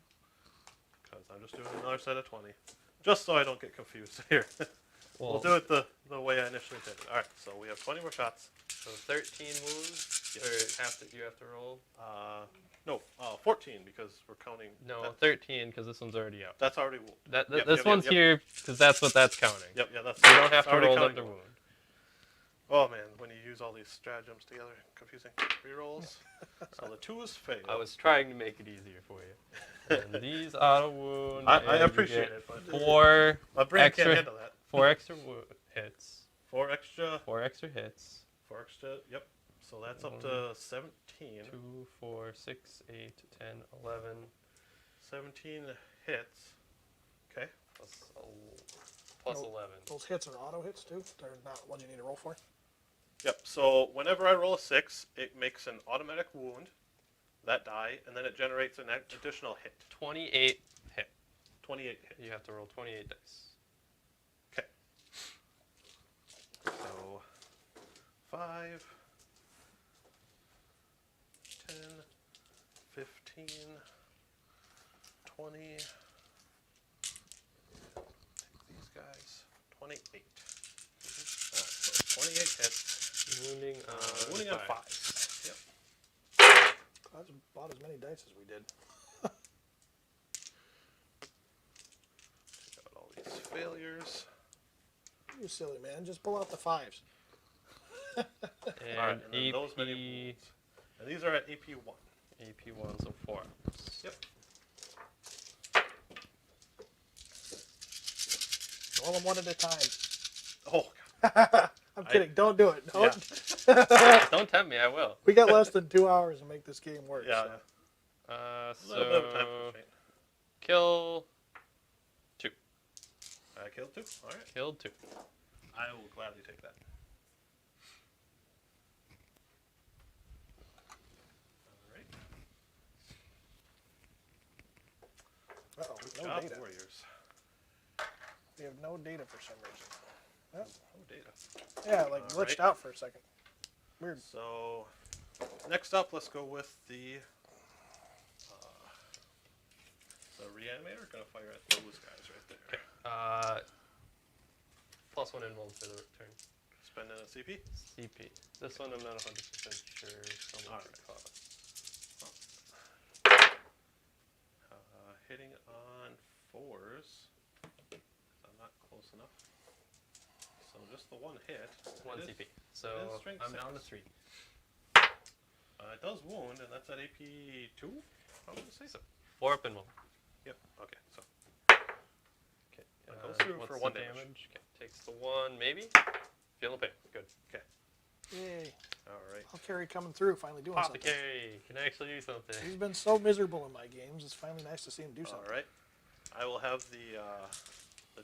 because I'm just doing another set of 20. Just so I don't get confused here. We'll do it the way I initially did it. Alright, so we have 20 more shots. So 13 wounds, Yes. or you have to roll. No, 14, because we're counting. No, 13 because this one's already out. That's already wound. This one's here because that's what that's counting. Yep, yeah, that's. You don't have to already roll them counting to wound. wound. Oh man, when you use all these stratagems together, confusing. Rerolls. So the 2s fail. I was trying to make it easier for you. And these auto wound. I and you appreciate get it, but 4 my brain extra- can't handle that. 4 extra hits. 4 extra. 4 extra hits. 4 extra. Yep. So that's up One. to 17. 2, 4, 6, 8, 10, 11. 17 hits. Okay. Plus No. 11. Those hits are auto hits too. They're not what you need to roll for. Yep. So whenever I roll a 6, it makes an automatic wound, that die, and then it generates an additional hit. 28 hit. 28 hit. You have to roll 28 dice. Okay. So 5, 10, 15, 20. Take these guys. 28. So 28 hits. Wounding on Wounding on 5. 5. Yep. That's about as many dice as we did. Take out all these failures. You silly man, just pull out the 5s. And Alright, and then AP, those many wounds. And these are at AP 1. AP1, so 4. Yep. Roll them one at a time. Oh, God. I'm kidding. Don't do it. Don't. Don't tempt me, I will. We got less than 2 hours to make this game work. Yeah, so. yeah. A So little bit of time constraint. kill 2. I killed 2. Alright. Killed 2. I will gladly take that. Alright. Uh-oh, Good no job, data. warriors. We have no data for some reason. Well, No data. yeah, like glitched out for a second. Weird. So, next up, let's go with the reanimator. Gonna fire at those guys right there. +1 invuln for the turn. Spending a CP. CP. This one I'm not 100% sure how much it Alright. costs. Hitting on 4s. I'm not close enough. So just the 1 hit. 1 It is- CP. So it is strength I'm down to 6. 3. It does wound, and that's at AP 2. I'm gonna say so. 4 up and 1. Yep. Okay. So Okay. That goes through what's for the 1 damage. Okay. Takes the 1, maybe. Feeling pain. Good. Yay. all right. I'll carry coming through, finally doing Pop the something. carry. Can actually do something. He's been so miserable in my games. It's finally nice to see him do something. All right. I will have the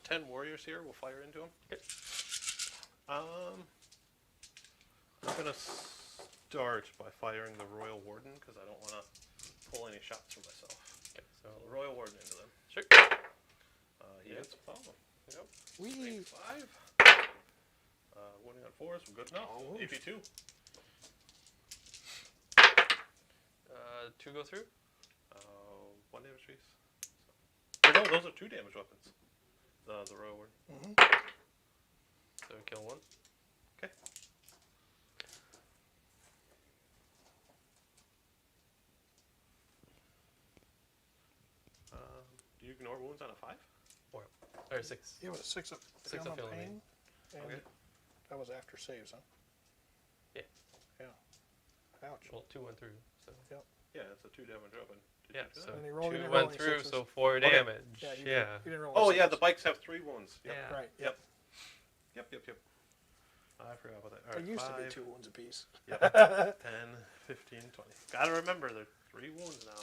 10 warriors here. We'll fire into him. Okay. gonna start by firing the Royal Warden because I don't want to pull any shots for myself. Okay, so So the Royal Warden into them. sure. He hits. Oh, yep. Wee. Strength 5. Wounding on 4s. We're good enough. Oh. AP 2. 2 go through. 1 damage piece. So. Oh, no, those are 2 damage weapons. The Royal Warden. Mm-hmm. So kill 1. Okay. Do you ignore wounds on a 5? Or 6. Yeah, with a 6 up. 6 feeling up feeling pain. And Okay. that was after saves, huh? Yeah. Yeah. Ouch. Well, 2 went through. So Yeah, it's a 2 damage weapon. Did yeah. you do So that? And he rolled- 2 he didn't went roll any through. sixes. So 4 Okay. damage. Yeah. Yeah. You didn't roll Oh a yeah, six. the bikes have 3 wounds. Yep. Yeah. Right. Yep. Yep. I forgot about that. All There right, used 5, to be 2 wounds apiece. Yep. 10, 15, 20. Gotta remember, they're 3 wounds now.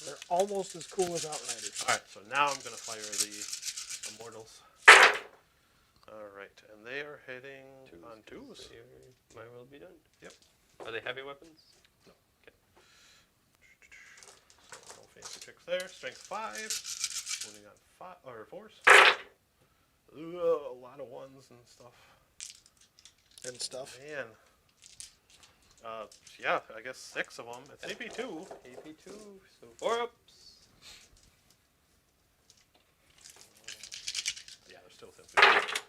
They're almost as cool as Outriders. Alright, so now I'm gonna fire the Immortals. Alright, and they are hitting on 2s. My will be done. Yep. Are they heavy weapons? No. Okay. So no fancy tricks there. Strength 5. Wounding on 5 or 4s. Ooh, a lot of 1s and stuff. And stuff. Man. Yeah, I guess 6 of them. It's AP 2. AP 2. So 4 ups. Yeah, they're still within 50.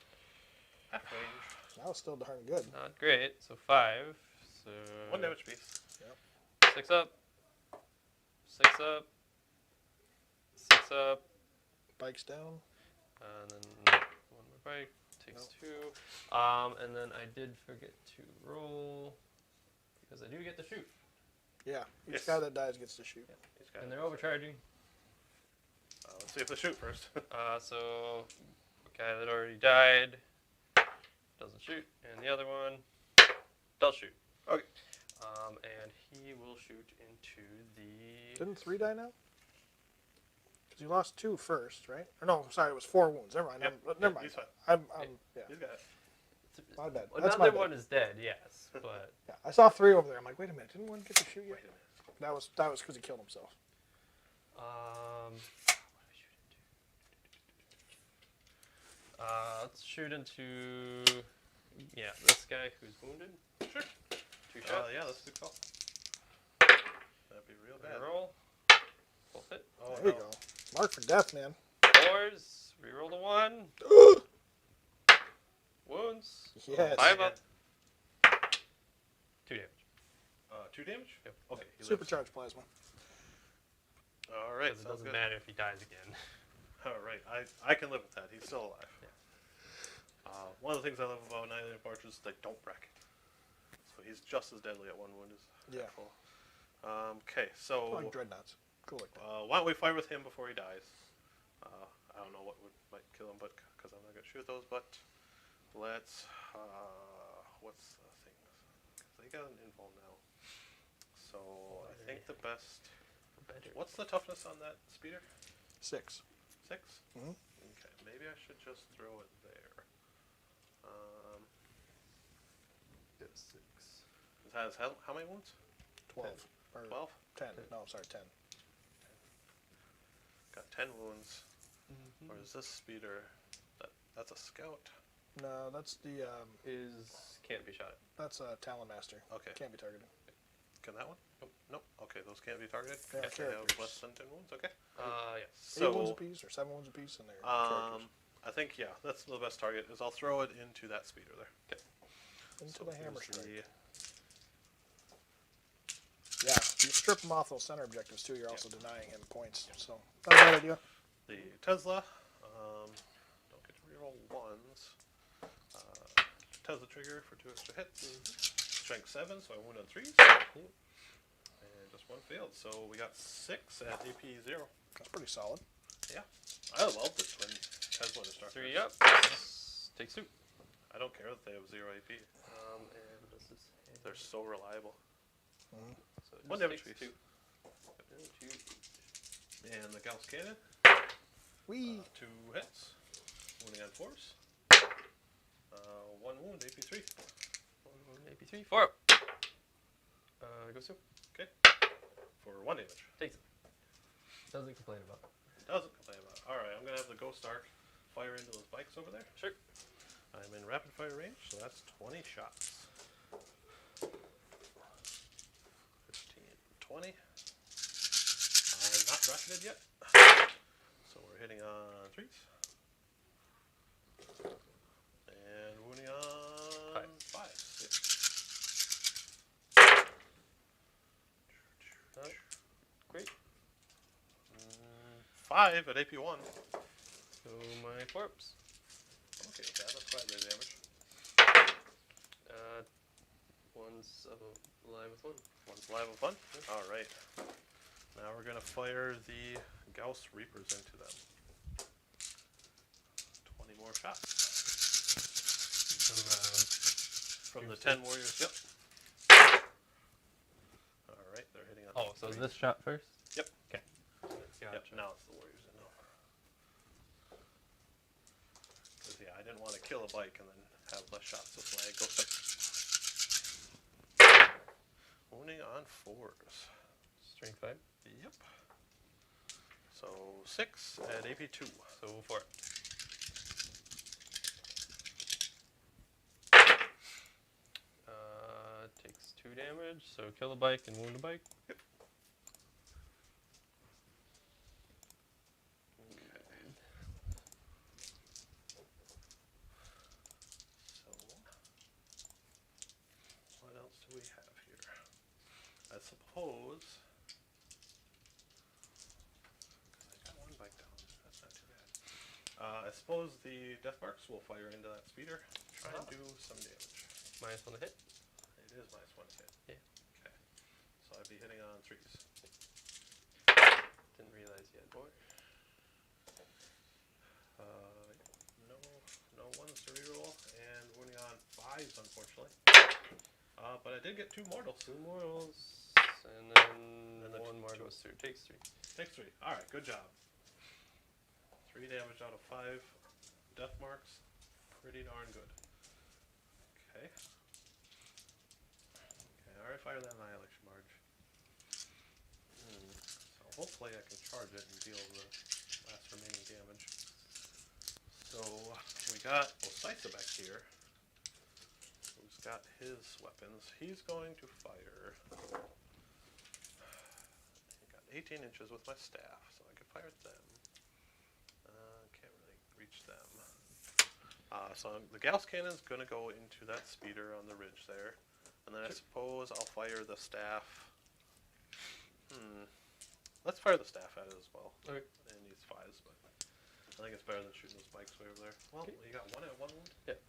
Half range. That was still darn good. Not great. So 5. So 1 damage piece. 6 up. 6 up. 6 up. Bikes down. And then 1 more bike. Takes 2. And then I did forget to roll because I do get to shoot. Yeah. Each Yes. guy that dies gets to shoot. He's got And it. they're overcharging. Let's see if they shoot first. So the guy that already died doesn't shoot, and the other one does shoot. Okay. And he will shoot into the. Didn't 3 die now? Because you lost 2 first, right? Or no, sorry, it was 4 wounds. Never mind. Yep. Never mind. He's fine. Yeah. He's got it. My bad. That's my Another bad. one is dead, yes, but Yeah, I saw 3 over there. I'm like, wait a minute, didn't one get to shoot yet? Wait a minute. That was because he killed himself. what do I shoot into? Let's shoot into this guy who's wounded. Sure. 2 shots. Yeah, that's a good call. That'd be real bad. Reroll. Both hit. Oh, There you go. Mark for death, man. 4s. Reroll the 1. Wounds. Yes. 5 up. 2 damage. 2 damage? Yep. Okay. He lives. Supercharged plasma. All right. Because it Sounds doesn't good. matter if he dies again. All right. I can live with that. He's still alive. Yeah. One of the things I love about Annihilating Archers is they don't wreck. So he's just as deadly at 1 wound as Yeah. full. Okay. So Like dreadnoughts. Cool like that. why don't we fight with him before he dies? I don't know what might kill him, but because I'm not gonna shoot those. But let's. What's the thing? They got an invul now. So I think the best. Better. What's the toughness on that speeder? 6. 6. Mhm. Okay. Maybe I should just throw it there. Get 6. It has how many wounds? 12. Or 12. 10. No, sorry, 10. Got 10 wounds. Or is this speeder? That's a scout. No, that's the Can't be shot. that's a Talon Master. Okay. Can't be targeted. Can that one? Nope. Okay, those can't be targeted. They are They have characters. less than 10 wounds. Okay. Yes. 8 wounds So apiece or 7 wounds apiece, and they're characters. I think that's the best target. Is I'll throw it into that speeder there. Okay. Into So the hammer here's strike. Yeah, you strip him off those center objectives too. You're also denying him points. So not a bad idea. The Tesla. Don't get to reroll 1s. Tesla trigger for 2 extra hits. Strength 7, so I wound on 3s. And just 1 failed. So we got 6 at AP 0. That's pretty solid. Yeah. I love this when Tesla is starting. 3 up. Takes 2. I don't care that they have 0 AP. And this is. They're so reliable. So it 1 just damage takes piece. 2. 2. And the Gauss cannon. Wee. 2 hits. Wounding on 4s. 1 wound, AP 3. Maybe 3. 4 up. Goes to. Okay. For 1 damage. Takes it. Doesn't complain about it. Doesn't complain about it. Alright, I'm going to have the Ghost Arc fire into those bikes over there. Sure. I'm in rapid fire range, so that's 20 shots. 15, 20. I'm not rocketed yet. So we're hitting on 3s. And wounding on 5s. Yep. Great. 5 at AP1. So my 4-ups. Okay, yeah, that's 5 rate damage. One's alive with 1. One's live with 1. Alright. Now we're going to fire the Gauss Reapers into them. 20 more shots. From the 10 warriors. Yep. Alright, they're hitting on. Oh, so is this shot first? Yep. Okay. Gotcha. Yep, now it's the warriors in now. Because, yeah, I didn't want to kill a bike and then have less shots with my ghost up. Wounding on 4s. Strength 5. Yep. So 6 at AP2. So 4. Takes 2 damage, so kill a bike and wound a bike. Yep. So what else do we have here? I suppose. I got 1 bike down. That's not too bad. I suppose the death marks will fire into that speeder. Try and do some damage. -1 to hit. It is -1 hit. Yeah. Okay. So I'd be hitting on 3s. Didn't realize you had more. No 1s to reroll, and wounding on 5s, unfortunately. But I did get 2 mortals. 2 mortals, and then And then 1 more 2. goes through. Takes 3. Takes 3. Alright, good job. 3 damage out of 5 death marks. Pretty darn good. Okay. Okay, I already fired that Annihilation Barge. So hopefully I can charge it and deal the last remaining damage. So we got Osysa back here, who's got his weapons. He's going to fire. He got 18 inches with my staff, so I can fire at them. Can't really reach them. So the Gauss Cannon's going to go into that speeder on the ridge there. And then I suppose I'll fire the staff. Let's fire the staff at it as well. Okay. It needs 5s, but I think it's better than shooting those spikes way over there. Well, Okay. you got 1 at 1 wound? Yep.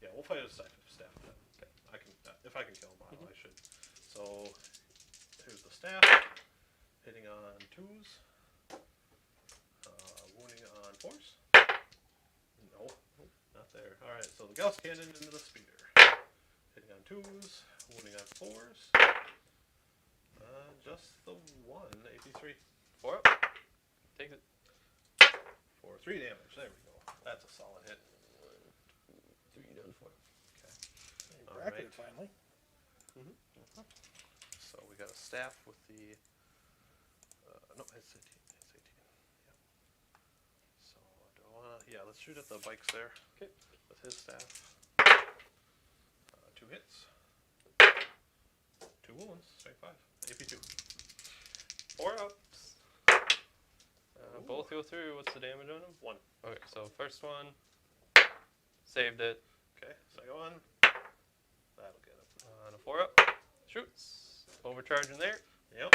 Yeah, we'll fire the staff at that. Okay. I can, if I can kill him, I should. So, here's the staff. Hitting on 2s. Wounding on 4s. No, not there. Alright, so the Gauss Cannon into the speeder. Hitting on 2s. Wounding on 4s. Just the 1, AP3. 4 up. Takes it. For 3 damage. There we go. That's a solid hit. 1, 2, 3 down 4. Okay. Bracketed finally. So we got a staff with the. No, it's 18. It's 18. Yeah. So do I wanna? Yeah, let's shoot at the bikes there. Okay. With his staff. 2 hits. 2 wounds. Strength 5. AP2. 4 ups. Both go through. What's the damage on them? 1. Okay, so first one. Saved it. Okay. Second one. That'll get him. On a 4 up. Shoots. Overcharging there. Yep.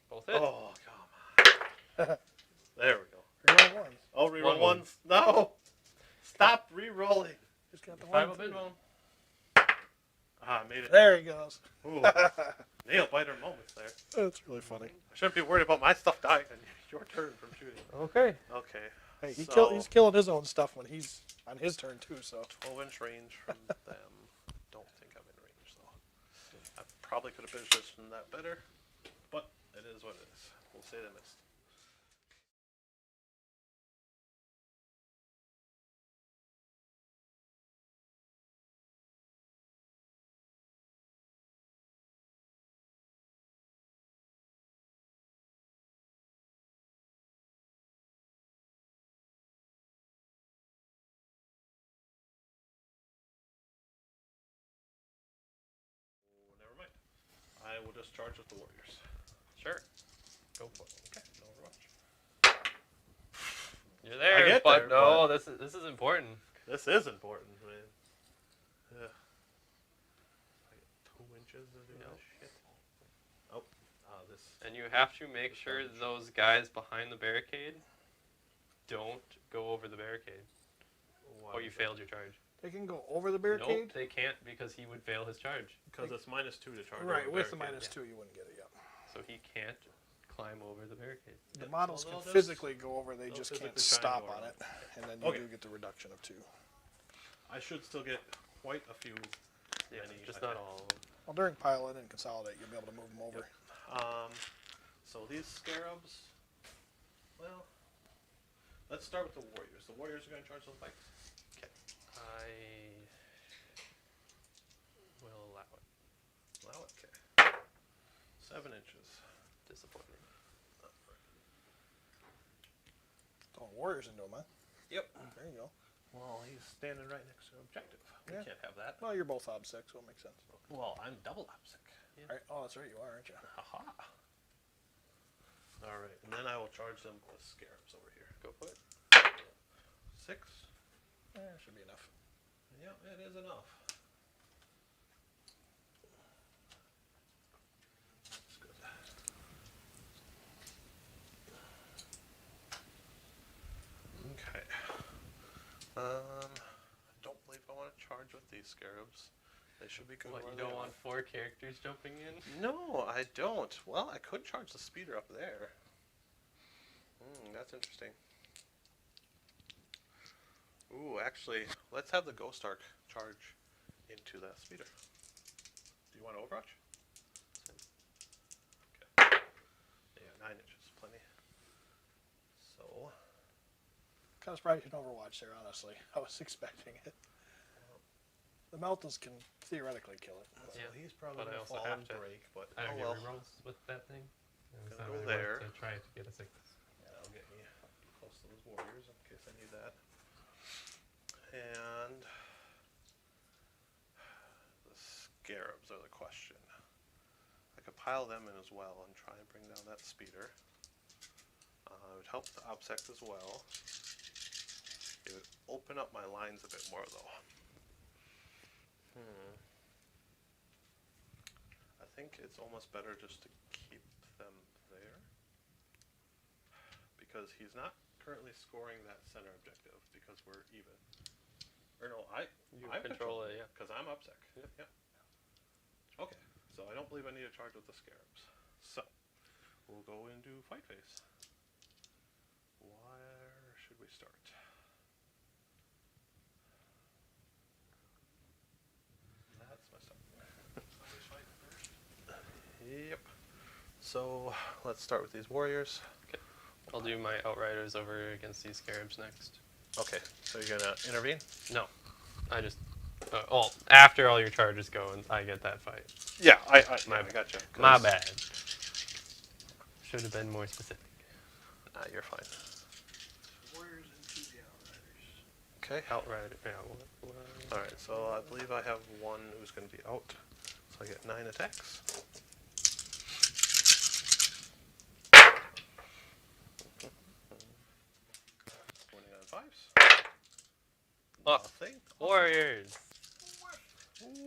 Both hit. Oh, come on. There we go. Reroll 1s. Oh, reroll One 1s. No! Stop re-rolling. Just got the 5 1. up in one. Ah, I made it. There he goes. Ooh. Nail biter moments there. That's really funny. I shouldn't be worried about my stuff dying and your turn from shooting. Okay. Okay. Hey, So, he's killing his own stuff when he's on his turn too. So 12-inch range from them. Don't think I'm in range though. I probably could have positioned that better, but it is what it is. We'll say they missed. I will just charge with the warriors. Sure. Go for it. Okay, no Overwatch. You're there, get but there, no, this is important. This is important, man. Yeah. I get 2 inches to do Yep. this shit. Oh, this. And you have to make This sure damage. those guys behind the barricade don't go over the barricade. Why Oh, you is that? failed your charge. They can go over the barricade. Nope, they can't because he would fail his charge. Because it's -2 to charge. Right, over with the barricade. -2, you wouldn't get it yet. So he can't climb over the barricade. The Yeah, models so can they'll just- physically go over, they they'll just physically can't try and stop go on around. it, and then you Okay. do get the reduction of 2. I should still get quite a few. Yeah, many just not attacks. all of them. Well, during pilot and consolidate, you'll be able to move them over. So these scarabs. Well, let's start with the warriors. The warriors are going to charge those bikes. I will allow it. Allow it. Okay. 7 inches. Disappointing. Throwing warriors into them, huh? Yep. There you go. Well, he's standing right next to an objective. We Yeah. can't have that. Well, you're both obsec, so it makes sense. Well, I'm double opsic. Right? Oh, that's right, you are, aren't you? Haha. All right, and then I will charge them with scarabs over here. Go for it. 6. Should be enough. Yeah, it is enough. That's good. Okay. I don't believe I want to charge with these scarabs. They should be good. What, where you they don't are. want 4 characters jumping in? No, I don't. Well, I could charge the speeder up there. That's interesting. Ooh, actually, let's have the Ghost Arc charge into that speeder. Do you want Overwatch? Okay. Yeah, 9 inches, plenty. So, Kind of surprised you didn't Overwatch there, honestly. I was expecting it. The Meltons can theoretically kill it. so Yeah, he's probably but I going to also fall have and to- break, but I don't oh get well. rerolls with that thing. It's Gonna not go really there. worth to try to get a 6. Yeah, that'll get me close to those warriors in case I need that. And the scarabs are the question. I could pile them in as well and try and bring down that speeder. It would help the obsect as well. It would open up my lines a bit more though. I think it's almost better just to keep them there. Because he's not currently scoring that center objective because we're even. Or no, I control it, yeah. because I'm upsec. Yep. Yep. Okay, so I don't believe I need to charge with the scarabs. So we'll go into fight phase. Where should we start? That's messed up. Yep. So let's start with these warriors. Okay. I'll do my Outriders over against these Scarabs next. Okay, so you're gonna intervene? No. I just... after all your charges go, and I get that fight. Yeah, I My gotcha. My bad. Should have been more specific. Nah, you're fine. Warriors into the Outriders. Okay. Outrider. Yeah, what? Alright, so I believe I have one who's gonna be out. So I get 9 attacks. Winning on 5s. Oh, Nothing. Warriors!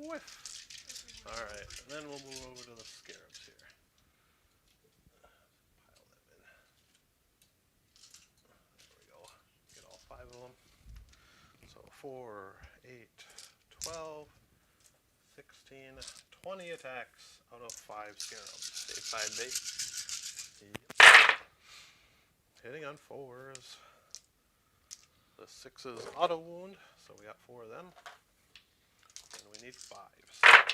Whiff. Alright, and then we'll move over to the scarabs here. Pile them in. There we go. Get all 5 of them. So 4, 8, 12, 16, 20 attacks out of 5 scarabs. Say 5 bait. Yep. Hitting on 4s. The 6s auto wound, so we got 4 of them. And we need 5s.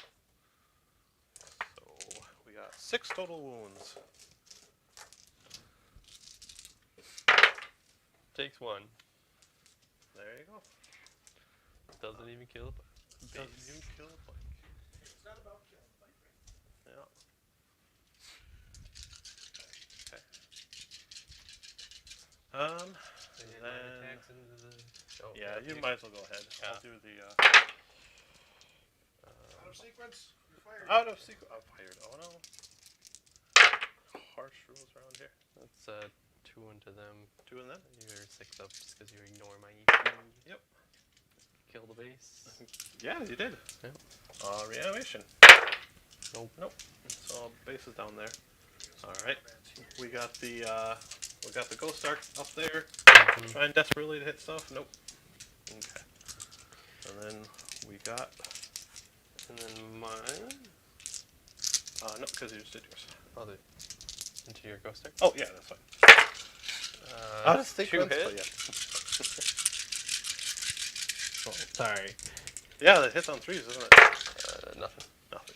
So we got 6 total wounds. Takes 1. There you go. Doesn't even kill a Doesn't base. even kill a bike. It's not about killing, like, Yeah. Okay. And And then then attacks into the... Oh, yeah, you might as well go ahead. Yeah. I'll do the out of sequence. You're Out of sequence. I'm fired. Oh no. Harsh rules around here. That's 2 into them. 2 and then? You're 6 up just because you ignore my EP. Yep. Kill the base. Yeah, you did. Yep. Reanimation. Nope. Nope. So base is down there. All right. We got the ghost arc up there. Trying desperately to hit stuff. Nope. Okay. And then we got. And then mine. No, because you just did yours. Other. Into your ghost deck. Oh yeah, that's fine. Out of 2 sequence, hit. but yeah. Oh, sorry. Yeah, that hits on 3s, isn't it? Nothing. Nothing.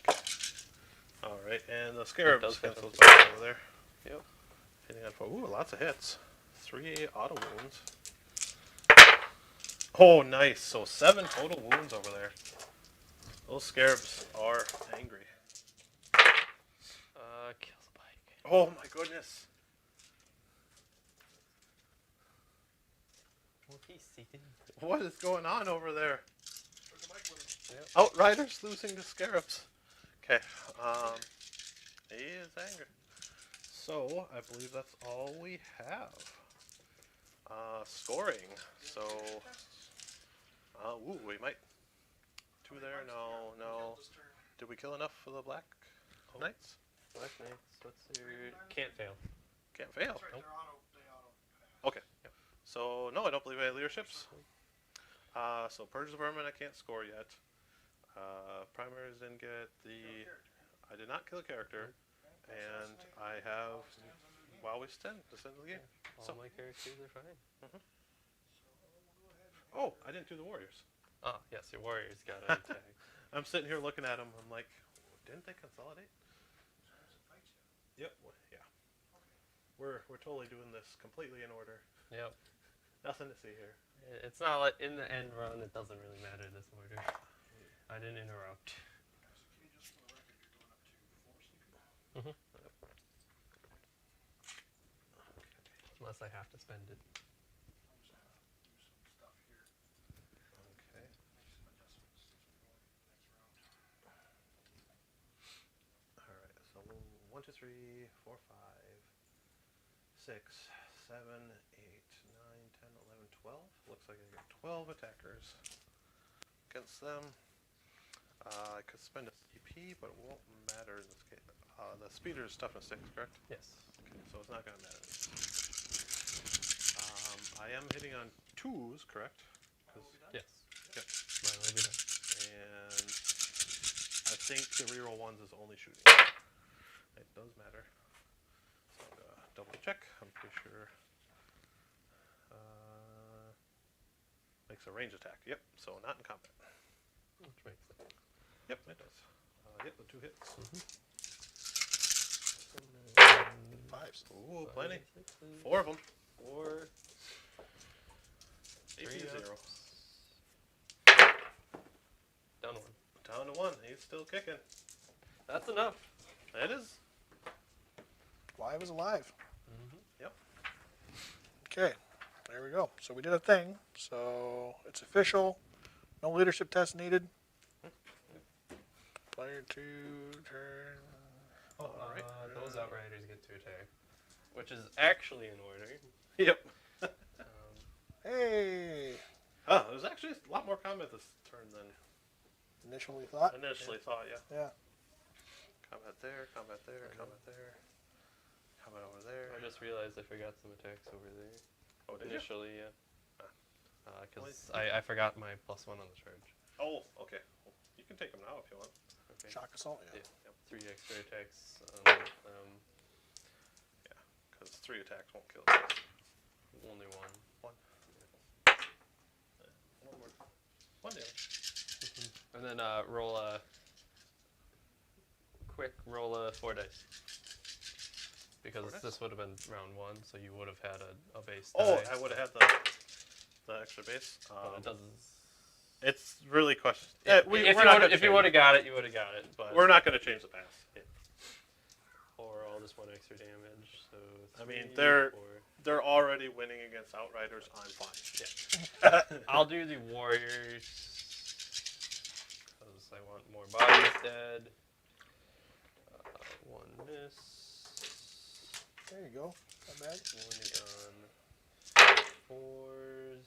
All right, and the scarabs does hit cancels them. back over there. Yep. Hitting on 4. Ooh, lots of hits. 3 auto wounds. Oh, nice. So 7 total wounds over there. Those scarabs are angry. Kill the bike. Oh my goodness. What he's seeking. What is going on over there? Yep. Outriders losing to scarabs. Okay. He is angry. So I believe that's all we have. Scoring. So. Ooh, we might. 2 there. No. Did we kill enough for the Black Knights? Black Knights. What's your. Can't fail. Can't fail. Nope. Okay. So no, I don't believe I have leaderships. So Purge the Vermin, I can't score yet. Primaries didn't get the. I did not kill a character, and I have WoW Extend to send the game. All my characters are fine. Oh, I didn't do the warriors. Oh, yes, your warriors got an attack. I'm sitting here looking at them. I'm like, didn't they consolidate? Yep. Yeah. We're totally doing this completely in order. Yep. Nothing to see here. It's not like in the end run, it doesn't really matter this order. I didn't interrupt. Unless I have to spend it. Okay. All right. So 1, 2, 3, 4, 5, 6, 7, 8, 9, 10, 11, 12. Looks like I got 12 attackers against them. I could spend a CP, but it won't matter in this case. The speeder is toughness 6, correct? Yes. Okay, so it's not going to matter. I am hitting on 2s, correct? Yes. Yep. Mine will be done. And I think the reroll 1s is only shooting. It does matter. So I'm gonna double check. I'm pretty sure. Makes a range attack. Yep. So not in combat. Which makes sense. Yep, it does. Yep, the 2 hits. 5s. Ooh, plenty. 6s. 4 of them. 4. 18 to 0. Down 1. Down to 1. He's still kicking. That's enough. It is. Live is alive. Yep. Okay, there we go. So we did a thing. So it's official. No leadership test needed. Player 2 turn. Oh, all right. Those outriders get to attack, which is actually in order. Yep. Hey! Oh, there's actually a lot more combat this turn than Initially thought. initially thought, yeah. Yeah. Combat there, combat there, combat there. Combat over there. I just realized I forgot some attacks over there. Oh, did you? Initially, yeah. Because I forgot my +1 on the charge. Oh, okay. Well, you can take them now if you want. Okay. Shock assault, yeah. Yep. 3 extra attacks. Yeah, because 3 attacks won't kill. Only 1. 1. One more. 1 damage. And then roll a quick roll a 4 dice. Because 4 dice? this would have been round 1, so you would have had a base Oh, die. I would have had the extra base. But it doesn't. It's really question. If you would have got it, you would have got it. But We're not going to change the path. or all this 1 extra damage. So I mean, 3, 4. they're already winning against Outriders. I'm fine. Yeah. I'll do the warriors because I want more bodies dead. one miss. There you go. Not bad. 20 on 4s.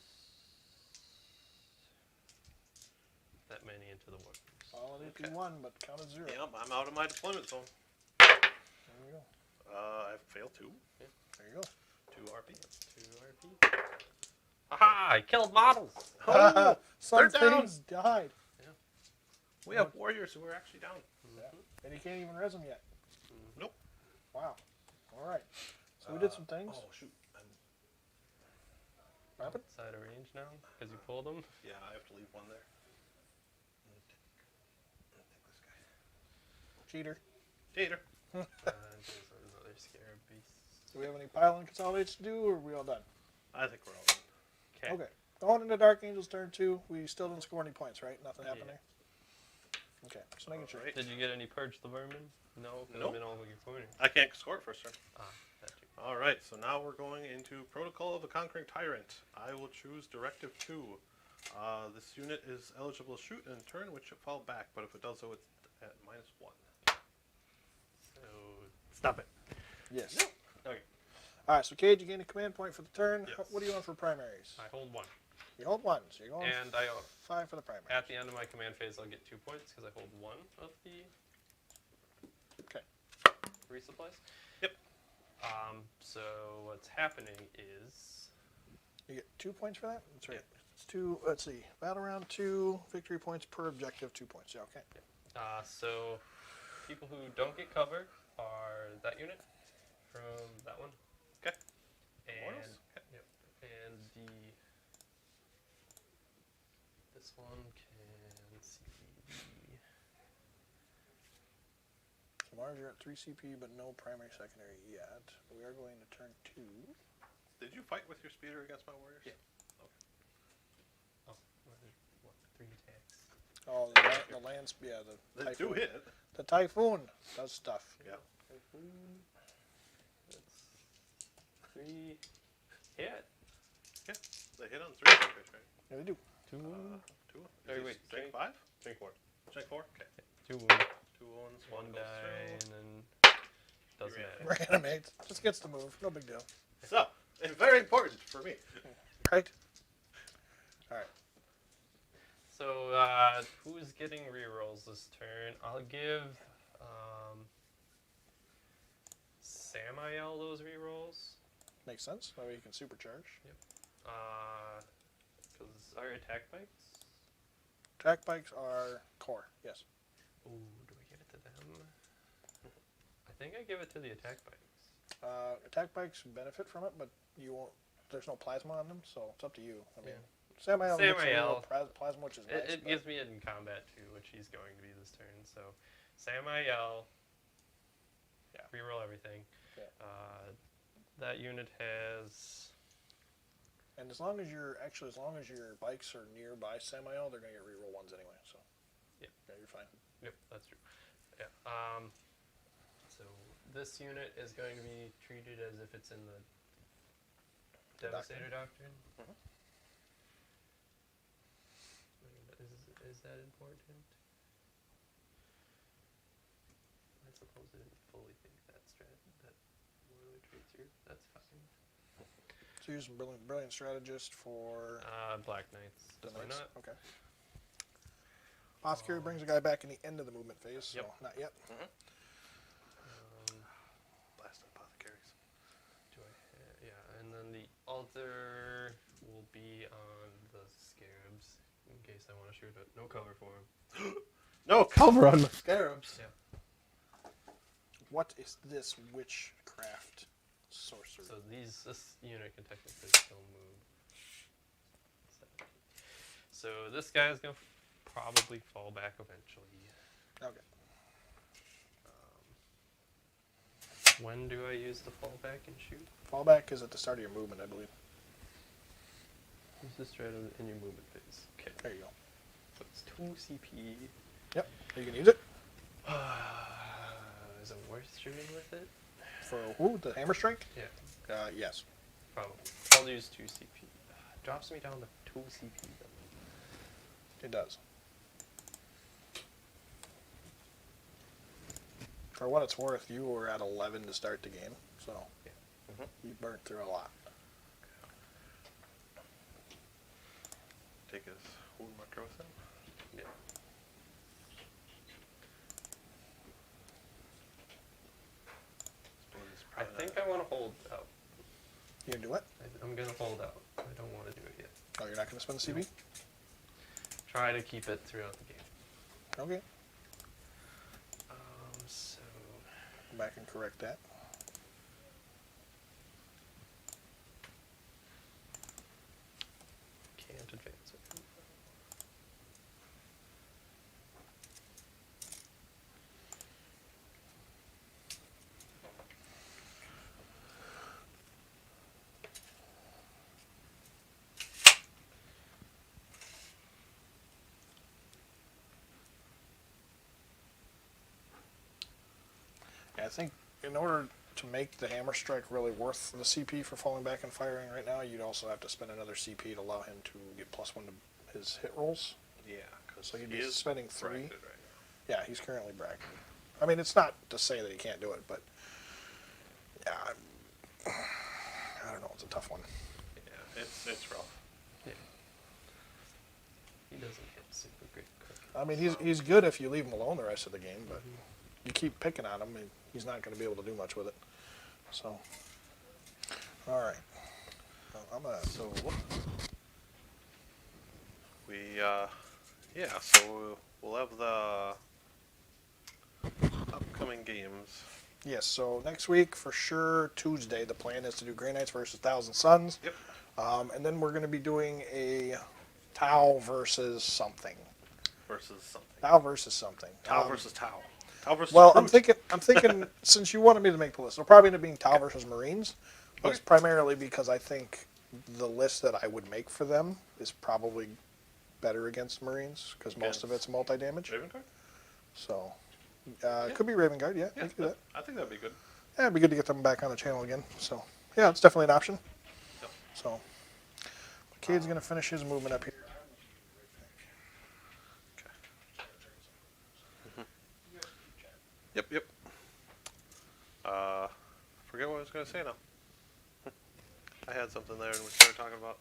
That many into the workers. All it Okay. do 1, but count as 0. Yep, I'm out of my deployment zone. There you go. I failed 2. There you go. 2 RP. 2 RP. Aha! I killed models! Oh, Some they're down. things died. We have warriors who are actually down. Yeah. And you can't even res them yet. Nope. Wow. All right. So we did some things. Oh shoot. Rapid? Outside of range now? Because you pulled them? Yeah, I have to leave one there. I'm gonna take this guy. Cheater. Tater. There's another scarab beast. Do we have any pylon consolidates to do, or are we all done? I think we're all done. Okay. Okay. Going into Dark Angels turn 2, we still didn't score any points, right? Nothing happened Yeah. there? Okay, just making sure. Alright. Did you get any Purge the Vermin? No, because Nope. I've been all your pointers. I can't score it first turn. Ah, that too. Alright, so now we're going into Protocol of the Conquering Tyrant. I will choose Directive 2. This unit is eligible to shoot in a turn which it fall back, but if it does so, it's at -1. So, Stop it. Yes. okay. All right, so Cage, you gain a command point for the turn. Yes. What do you want for primaries? I hold 1. You hold 1, so you're going And I 5 for the primary. at the end of my command phase, I'll get 2 points because I hold 1 of the Okay. resupplies. Yep. So what's happening is You get 2 points for that? That's right. Yeah. It's 2, let's see. Battle round 2, victory points per objective, 2 points. Yeah, okay. so people who don't get cover are that unit from that one. Okay. And Immortals? yep. And this one can see. So Mars, you're at 3 CP, but no primary, secondary yet. We are going to turn 2. Did you fight with your speeder against my warriors? Yeah. Oh, well, there's what, 3 attacks. Oh, the lands, yeah, the They do typhoon. hit. The typhoon does stuff. Yeah. Typhoon. That's 3 hit. Yeah. They hit on 3 focus, right? Yeah, they do. 2 2. Hey, wait, Strength strength- 5? strength 4. Strength 4? Okay. 2 2 wounds, 1 goes die, and through. then doesn't You're in. matter. Reanimate. Just gets to move. No big deal. So, it's very important for me. Right? All right. So, who's getting rerolls this turn? I'll give Samael those rerolls. Makes sense. That way you can supercharge. Because our attack bikes. Track bikes are core. Yes. Ooh, do we give it to them? I think I give it to the attack bikes. Attack bikes benefit from it, but you won't. There's no plasma on them, so it's up to you. I mean, Yeah. Samael gets a Samael. little plasma, which is nice. It but gives me it in combat too, which he's going to be this turn. So, Samael. Yeah. Reroll everything. Yeah. That unit has. And as long as your bikes are nearby Samael, they're gonna get reroll 1s anyway. So. Yeah. Yeah, you're fine. Yep, that's true. Yeah. So this unit is going to be treated as if it's in the Devastator Doctrine. Mhm. Is that important? I suppose I didn't fully think that warlord trait through. That's fine. So you're using brilliant strategist for Black Knights. the Why knights. not? Okay. Apothecary brings a guy back in the end of the movement phase, so Yep. not yet. Blast apothecaries. Do I have, yeah, and then the altar will be on the scarabs in case I want to shoot it. No cover for him. No cover on the scarabs. Yeah. What is this witchcraft sorcery? So this unit can technically still move. So this guy is gonna probably fall back eventually. Okay. When do I use the fall back and shoot? Fallback is at the start of your movement, I believe. Use this straight in your movement phase. Okay. There you go. So it's 2 CP. Yep. You can use it Is it worth shooting with it? for who? The hammer strike? Yeah, Yes. probably. I'll use 2 CP. Drops me down to 2 CP though. It does. For what it's worth, you were at 11 to start the game, so you burnt through a lot. Take his wound marker with him. Yeah. I think I want to hold out. You gonna do what? I'm going to hold out. I don't want to do it yet. Oh, you're not gonna spend the CB? Try to keep it throughout the game. Okay. So Go back and correct that. can't advance it. Yeah, I think in order to make the hammer strike really worth the CP for falling back and firing right now, you'd also have to spend another CP to allow him to get +1 to his hit rolls. Yeah, because So you'd he be is spending 3. bracketed right Yeah, he's currently bracketed. I mean, it's not to say that he can't do it, but yeah, I don't know. It's a tough one. now. Yeah, it's rough. Yeah. He doesn't hit super great. I mean, he's good if you leave him alone the rest of the game, but you keep picking on him, and he's not going to be able to do much with it. So, all right. Well, I'm gonna. So we yeah, so we'll have the upcoming games. Yes. So next week for sure, Tuesday. The plan is to do Grey Knights versus Thousand Suns. Yep. And then we're going to be doing a Tau versus something. Versus something. Tau versus something. Tau versus Tau. Tau versus Well, fruit. I'm thinking since you wanted me to make the list, it'll probably end up being Tau versus Marines. But it's primarily because I think the list that I would make for them is probably better against Marines because most of it's multi-damage. Raven card? So it could be Raven Guard. Yeah, Yeah, we could do that. I think that'd be good. Yeah, it'd be good to get them back on the channel again. So yeah, it's definitely an option. Yep. So Cade's gonna finish his movement up here. Yep. Forget what I was gonna say now. I had something there and we started talking about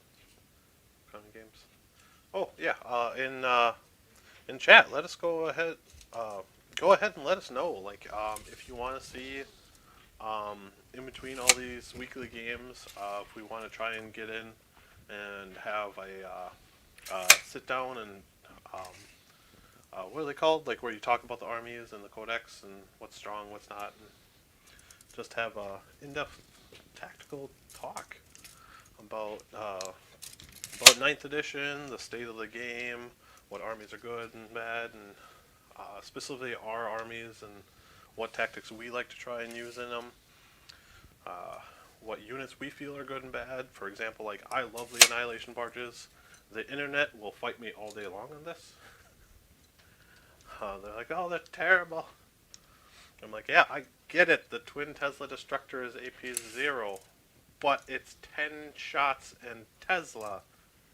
upcoming games. Oh yeah, in chat, let us go ahead and let us know, like, if you want to see, in between all these weekly games, if we want to try and get in and have a sit down and what are they called? Like where you talk about the armies and the codex and what's strong, what's not, and just have a in-depth tactical talk about 9th edition, the state of the game, what armies are good and bad, and specifically our armies and what tactics we like to try and use in them. What units we feel are good and bad. For example, like I love the Annihilation Barges. The internet will fight me all day long on this. They're like, oh, they're terrible. I'm like, yeah, I get it. The Twin Tesla Destructor is AP 0, but it's 10 shots and Tesla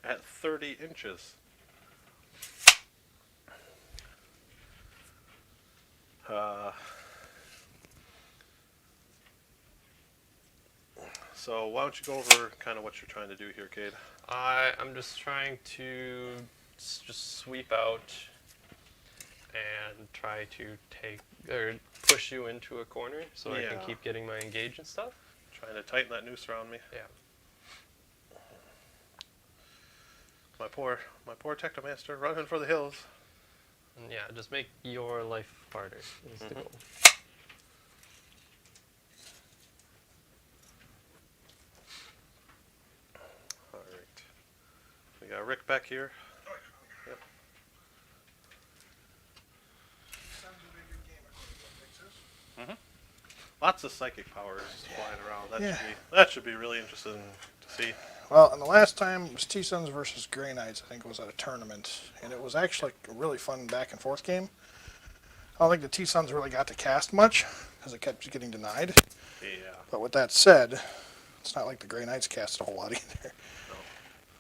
at 30 inches. So why don't you go over kind of what you're trying to do here, Cade? I'm just trying to just sweep out and try to take or push you into a corner so I can Yeah. keep getting my engage and stuff. Trying to tighten that noose around me. Yeah. My poor Technomaster running for the hills. And yeah, just make your life harder is the goal. Alright. We got Rick back here. Yep. Lots of psychic powers flying around. That should be really interesting to see. Well, and the last time it was T-Suns versus Grey Knights. I think it was at a tournament, and it was actually a really fun back and forth game. I don't think the T-Suns really got to cast much because it kept getting denied. Yeah. But with that said, it's not like the Grey Knights cast a whole lot either. No.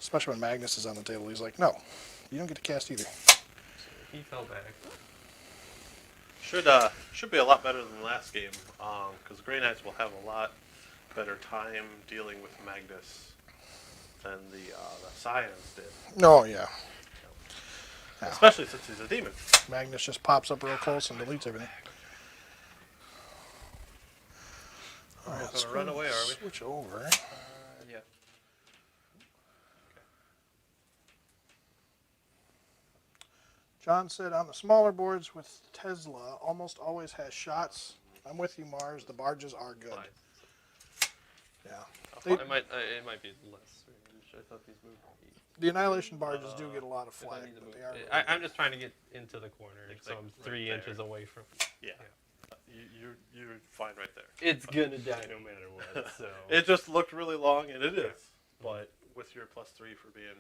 Especially when Magnus is on the table. He's like, no, you don't get to cast either. He fell back. Should be a lot better than last game, because Grey Knights will have a lot better time dealing with Magnus than the Scions did. Oh, yeah. Yeah. Especially since he's a demon. Magnus just pops up real close and deletes everything. All right, We're gonna run away, are we? Switch over. Yeah. John said on the smaller boards with Tesla, almost always has shots. I'm with you, Mars. The barges are good. Flies. Yeah. It might be less range. I thought these moved. The Annihilation barges do get a lot of If I flag, need to but move- they are. really I'm good. just trying to get into the corner, so I'm Right 3 there. inches away from. Yeah. You're fine right there. It's gonna die no matter what. So It just looked really long, and it is. But with your +3 for being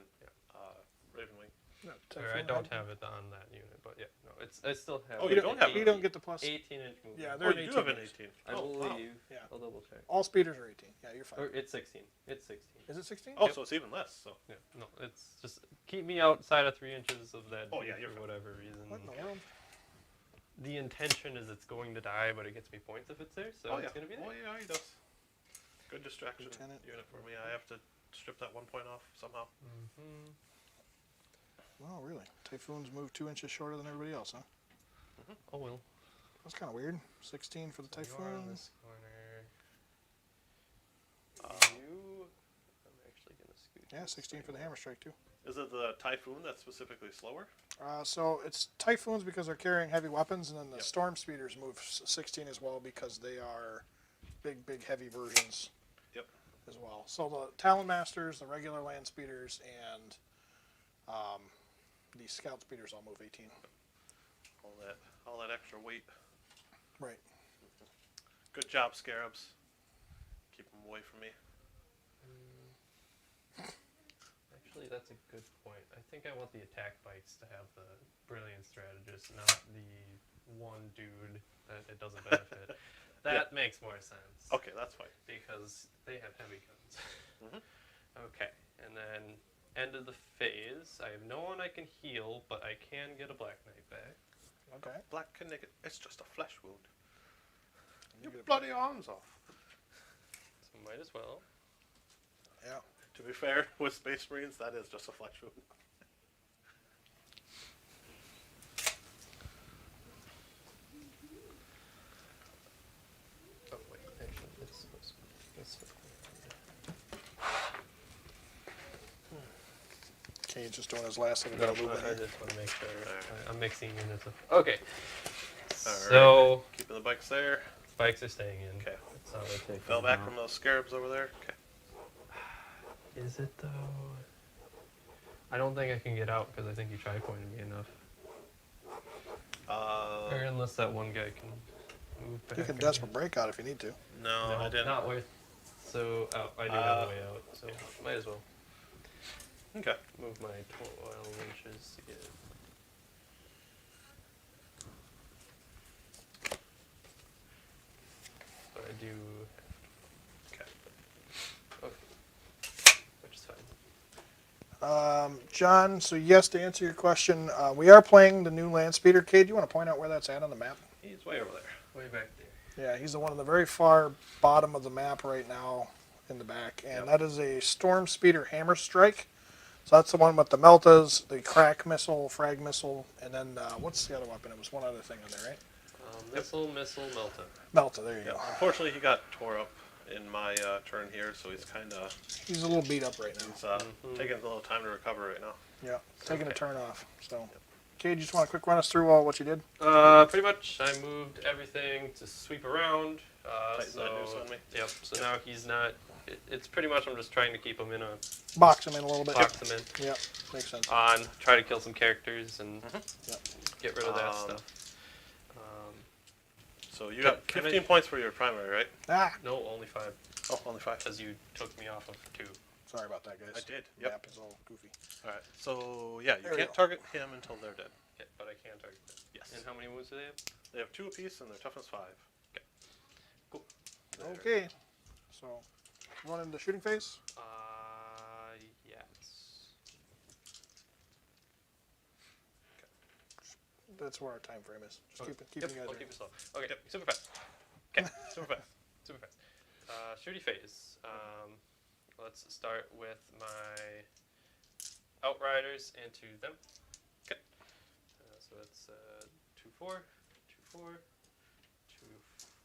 Ravenwing. No, or I don't have it on that unit, but yeah, no, I still have. Oh, You you don't don't have You it. don't get the plus. 18-inch movement. Yeah, Oh, they're you an do have 18. an 18. I Oh, wow. believe. Yeah. I'll double check. All speeders are 18. Yeah, you're fine. Or it's 16. It's 16. Is it 16? Oh, Yep. so it's even less. So Yeah, no, it's just keep me outside of 3 inches of that. Oh, yeah, beak you're for fine. whatever reason. What in the world? The intention is it's going to die, but it gets me points if it's there, so oh yeah, it's gonna be there. oh yeah, he does. Good distraction Lieutenant. unit for me. I have to strip that 1 point off somehow. Mm-hmm. Oh, really? Typhoons move 2 inches shorter than everybody else, huh? Oh well. That's kind of weird. 16 for the So you are in Typhoon. this corner. You. I'm actually gonna scoot. Yeah, this 16 way for the more. Hammer Strike, too. Is it the Typhoon that's specifically slower? So it's Typhoons because they're carrying heavy weapons, and then the Yep. Storm Speeders move 16 as well because they are big, heavy versions. Yep. As well. So the Talon Masters, the regular Land Speeders, and the Scout Speeders all move 18. All that extra weight. Right. Good job, Scarabs. Keep them away from me. Actually, that's a good point. I think I want the attack bikes to have the brilliant strategist, not the one dude that it doesn't benefit. That makes more sense. Okay, that's fine. Because they have heavy guns. Mhm. Okay, and then end of the phase. I have no one I can heal, but I can get a Black Knight back. Okay. Black Connecticut. It's just a flesh wound. You Your get a- bloody arms off. So might as well. Yeah. To be fair, with Space Marines, that is just a flesh wound. Oh wait, actually, it's supposed to be this way. Okay, he's just doing his last little No, bit of movement I here. just want to make sure. Alright. I'm mixing units of. Okay. Alright. So Keeping the bikes there. bikes are staying in. Okay. That's how they take Fell them back out. from those Scarabs over there. Okay. Is it though? I don't think I can get out because I think you tri-pointed me enough. Or unless that one guy can move back. You can I desperate breakout if you need to. No, guess. I didn't. Not with. So I do have a way out. So might as well Okay. move my 12 inches to get. But I do. Okay. Okay. Which is fine. John, so yes, to answer your question, we are playing the new Land Speeder. Cade, you want to point out where that's at on the map? He's way over there. Way back there. Yeah, he's the one on the very far bottom of the map right now in the back. And Yep. that is a Storm Speeder Hammer Strike. So that's the one with the Meltas, the Crack Missile, Frag Missile, and then what's the other weapon? It was one other thing on there, right? Missile, Melta. Melta, there you Yeah. go. Unfortunately, he got tore up in my turn here, so he's kind of He's a little beat up right now. he's taking a little time to recover right now. Yeah, taking a Okay. turn off. So, Cade, you just want to quick run us through what you did? Pretty much, I moved everything to sweep around. Tighten that noose on me. Yep. So now he's not. It's pretty much I'm just trying to keep him in a Box him in a little bit. box him in. Yep, makes sense. On try to kill some characters and Yep. get rid of that Um, stuff. So you got Can I- 15 points for your primary, right? Ah, No, only 5 Oh, only 5. because you took me off of 2. sorry about that, guys. I did. The Yep. map is all goofy. All right. So yeah, you There we can't go. target him until they're dead. Yeah, but I can target them. Yes. And how many wounds do they have? They have 2 apiece, and their toughness 5. Cool. Okay, so going into shooting phase. Yes. that's where our time frame is. Just Okay. keep you guys I'll ready. keep it slow. Okay, super fast. Okay, super fast. Super fast. Shooty phase. Let's start with my Outriders into them. Okay. So it's 2-4, 2-4,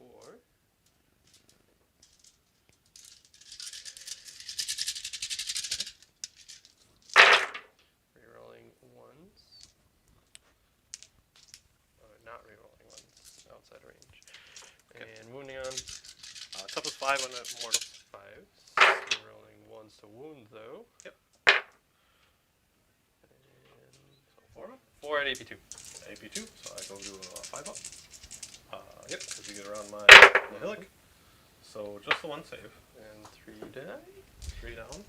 2-4. Rerolling ones. Not rerolling ones. Outside range. And wounding on. Toughest 5 on that mortal. 5s. Rerolling ones to wound though. Yep. And So 4 of them. 4 at AP2. AP2, so I go to 5 up. Yep, because you get around my Nihilakh. So just the one save. And 3 die. 3 down.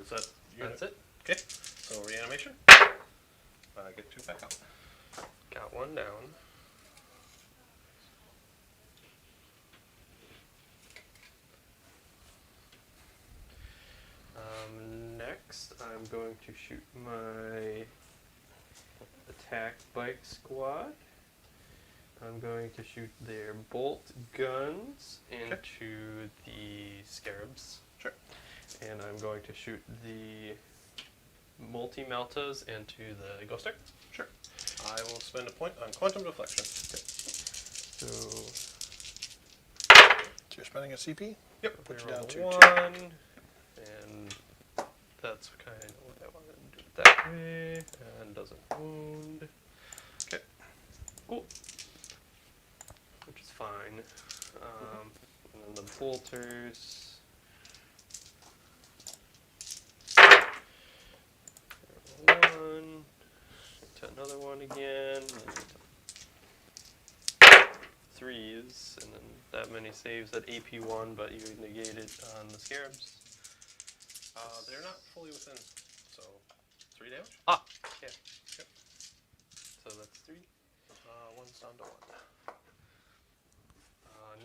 Is that unit? That's it. Okay, so reanimation. Get 2 back out. Got 1 down. Next, I'm going to shoot my attack bike squad. I'm going to shoot their bolt guns into the scarabs. Sure. And I'm going to shoot the multi-meltas into the ghoster. Sure. I will spend a point on quantum deflection. So So you're spending a CP? Yep. Put you we down roll to 1, and that's kind of what I wanted to do it that way, and doesn't wound. Okay. Cool. Which is fine. And then the bolters. One. To another one again. Threes, and then that many saves at AP1, but you negate it on the scarabs. They're not fully within, so 3 damage. Ah, yeah. Yep. So that's 3. One's down to 1.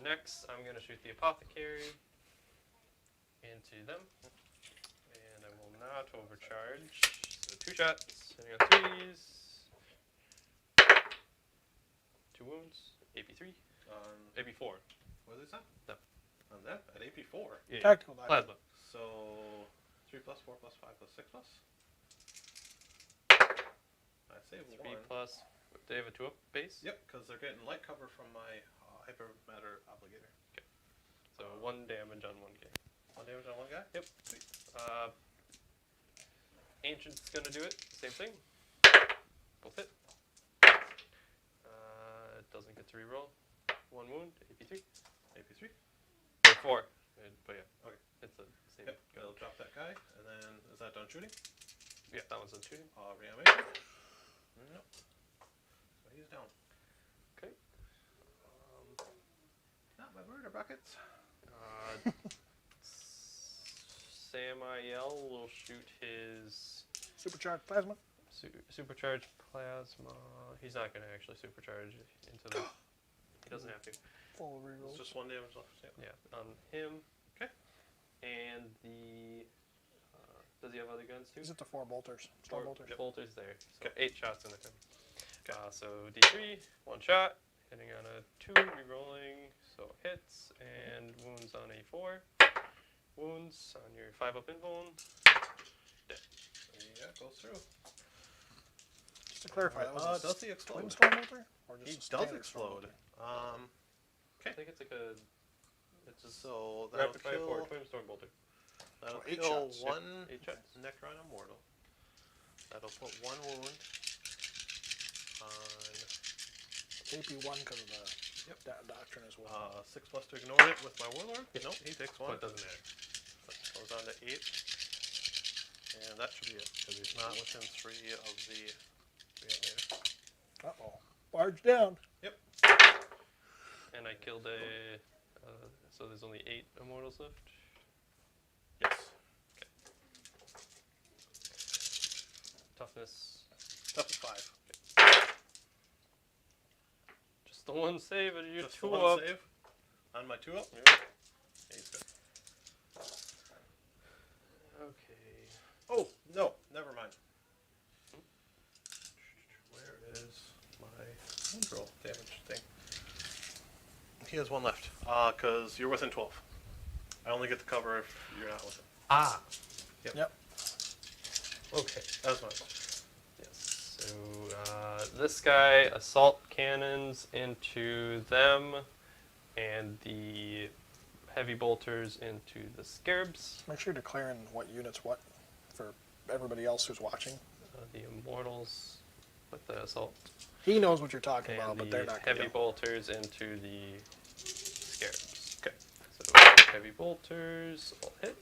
Next, I'm going to shoot the apothecary into them, and I will not overcharge. So 2 shots, hitting on 3s. 2 wounds. AP3. AP4. What is that? No. On that? At AP4? Yeah. Tactical die. Plasma. So 3 plus 4 plus 5 plus 6 plus? I save 3 1. plus. They have a 2-up base? Yep, because they're getting light cover from my hypermatter obligator. So 1 damage on 1 guy. 1 damage on 1 guy? Yep. Sweet. Ancient's gonna do it. Same thing. Both hit. It doesn't get to reroll. 1 wound. AP3. AP3? Or 4. But yeah. Okay. It's the same. Yep, gun. they'll drop that guy, and then is that done shooting? Yeah, that one's done shooting. Reanimation? Nope. So he's down. Okay. Not my murder buckets. Samael will shoot his Supercharged plasma? supercharged plasma. He's not going to actually supercharge into the. He doesn't have to. Full It's rerolls. just 1 damage left. Yep. Yeah, on him. Okay. And the. Does he have other guns too? Is it the 4 bolters? Storm bolters? Bolters there. So Okay. 8 shots into him. So D3, 1 shot, hitting on a 2, rerolling, so hits, and wounds on a 4. Wounds on your 5-up invuln. Dead. Yeah, goes through. Just to clarify, that was a does he explode? twin storm bolter? Or just He a does standard storm explode. bolter? I think it's like a. It's just So that'll rapid fire 4 kill, twin storm bolter. that'll So 8 kill shots. 1 8 shots. Necron immortal. That'll put 1 wound on AP1 because of the doctrine as well. 6 plus to ignore it with my warlord. Yep. Nope, he takes 1. But it doesn't matter. Goes on to 8. And that should be it, because he's not within 3 of the reanimator. Uh-oh. Barge down. Yep. And I killed a. So there's only 8 immortals left. Yes. Toughness. Tough 5. Just the 1 save and you're Just the 2 1 up. save on my 2 up. Yeah. Yeah, he's good. Okay. Oh, no, never mind. Where is my He has one left. Because you're within 12. I only get the cover if you're not within. Ah. Yep. Okay. That was mine. Yes. So this guy, assault cannons into them, and the heavy bolters into the scarabs. Make sure you're declaring what units what for everybody else who's watching. The immortals with the assault. He knows what you're talking And about, but the they're not going heavy to. bolters into the scarabs. Okay. So heavy bolters all hit.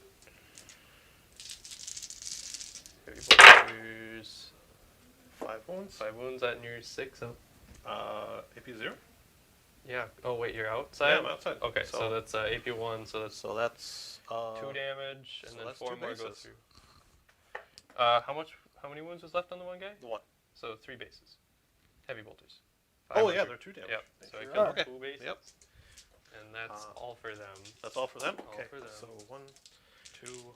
Heavy bolters. 5 wounds. 5 wounds at near 6 up. AP 0. Yeah. Oh wait, you're outside. Yeah, I'm outside. Okay, so that's AP 1. So that's So that's 2 damage, and so then that's 4 two more go bases. through. How many wounds was left on the one guy? the 1. So 3 bases. Heavy bolters. Oh 5 yeah, would they're 2 damage. Yep. Thank So I you. killed Okay. 2 bases. Yep. And that's all for them. That's all for them. All Okay. for them. So 1, 2,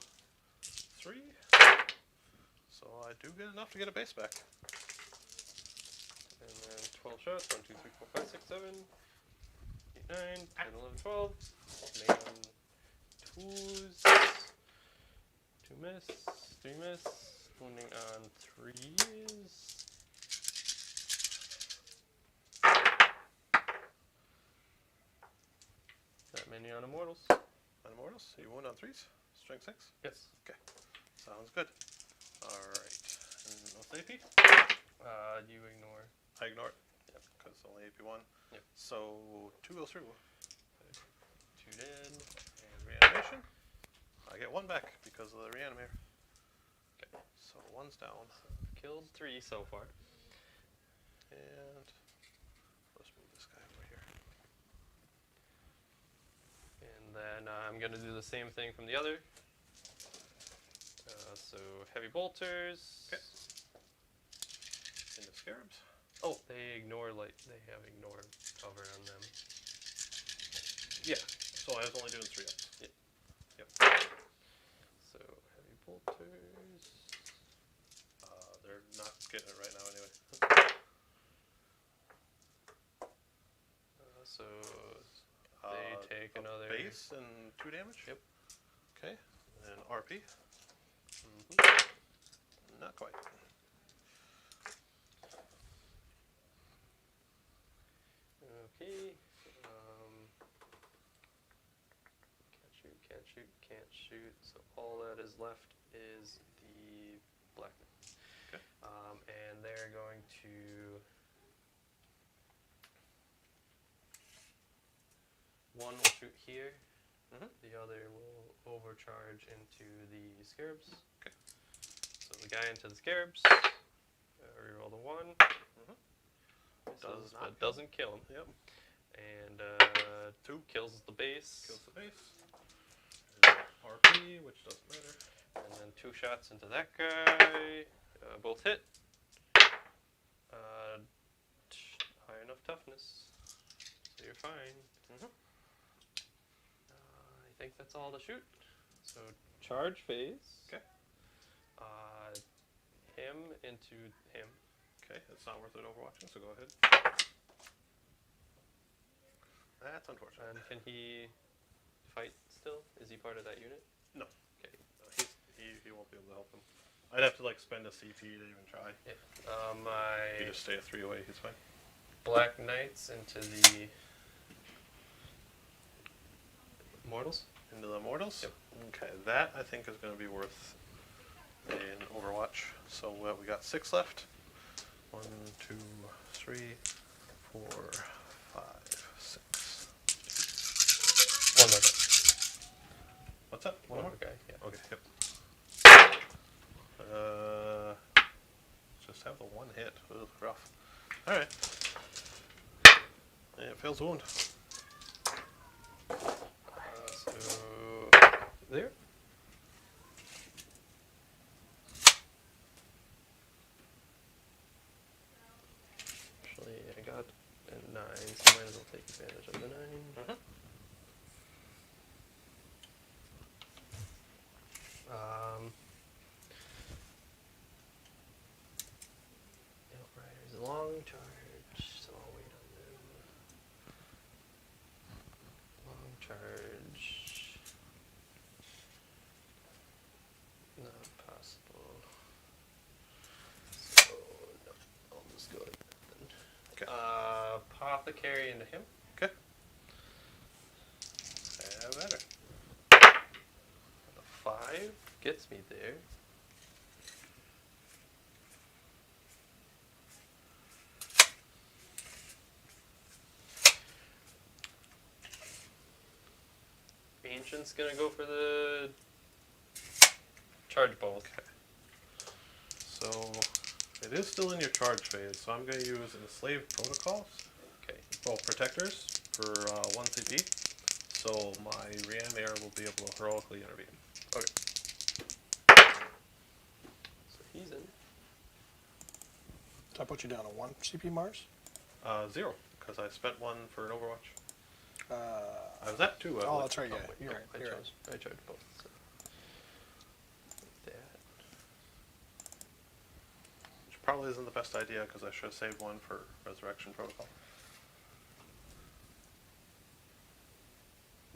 3. So I do get enough to get a base back. And then 12 shots. 1, 2, 3, 4, 5, 6, 7, 8, 9, 10, 11, 12. Man 2s. 2 miss. 3 miss. Wounding on 3s. That many on immortals. On immortals, you wound on 3s. Strength 6. Yes. Okay. Sounds good. All right. And what's AP? You ignore. I ignore it. Yep. Because it's only AP 1. Yep. So 2 goes through. 2 dead. And reanimation. I get 1 back because of the reanimator. Okay. So 1's down. Killed 3 so far. And let's move this guy over here. And then I'm going to do the same thing from the other. So heavy bolters. Okay. Into scarabs. Oh, they ignore they have ignore cover on them. Yeah. So I was only doing 3 ups. Yep. Yep. So heavy bolters. They're not getting it right now anyway. So they take a another base and 2 damage. Yep. Okay. And RP. Not quite. Okay. Can't shoot, can't shoot, can't shoot. So all that is left is the black knight. Okay. And they're going to one will shoot here. The other will overcharge into the scarabs. Okay. So the guy into the scarabs. Reroll the 1. Does not But doesn't kill him. Yep. And 2 kills the base. kills the base. And RP, which doesn't matter. And then 2 shots into that guy. Both hit. High enough toughness. So you're fine. I think that's all to shoot. So charge phase. Okay. Him into him. Okay, it's not worth it overwatching, so go ahead. That's unfortunate. And can he fight still? Is he part of that unit? No. Okay. He won't be able to help him. I'd have to like spend a CP to even try. Yeah. You My just stay a 3 away, he's fine. Black Knights into the Mortals. Into the Mortals? Yep. Okay, that I think is going to be worth in Overwatch. So we got 6 left. 1, 2, 3, 4, 5, 6. One more guy. What's that? One more guy. Yeah. Okay, yep. Just have the 1 hit. Ugh, rough. Alright. Yeah, it fails wound. So there. Actually, I got a 9, so might as well take advantage of the 9. Outriders a long charge, so I'll wait on them. Apothecary into him. Okay. Have at her. A 5 gets me there. Ancient's gonna go for the charge bolt. Okay. So it is still in your charge phase, so I'm going to use Enslaved Protocols. Okay. Both protectors for 1 CP. So my Reanimator will be able to heroically intervene. Okay. So he's in. So I put you down to 1 CP Mars. 0, because I spent 1 for an Overwatch. Uh, I was at 2. I oh, was that's right. Yeah, wait, you're no, right. I You're chose. I charged both. So. Like that. Which probably isn't the best idea, because I should have saved 1 for Resurrection Protocol.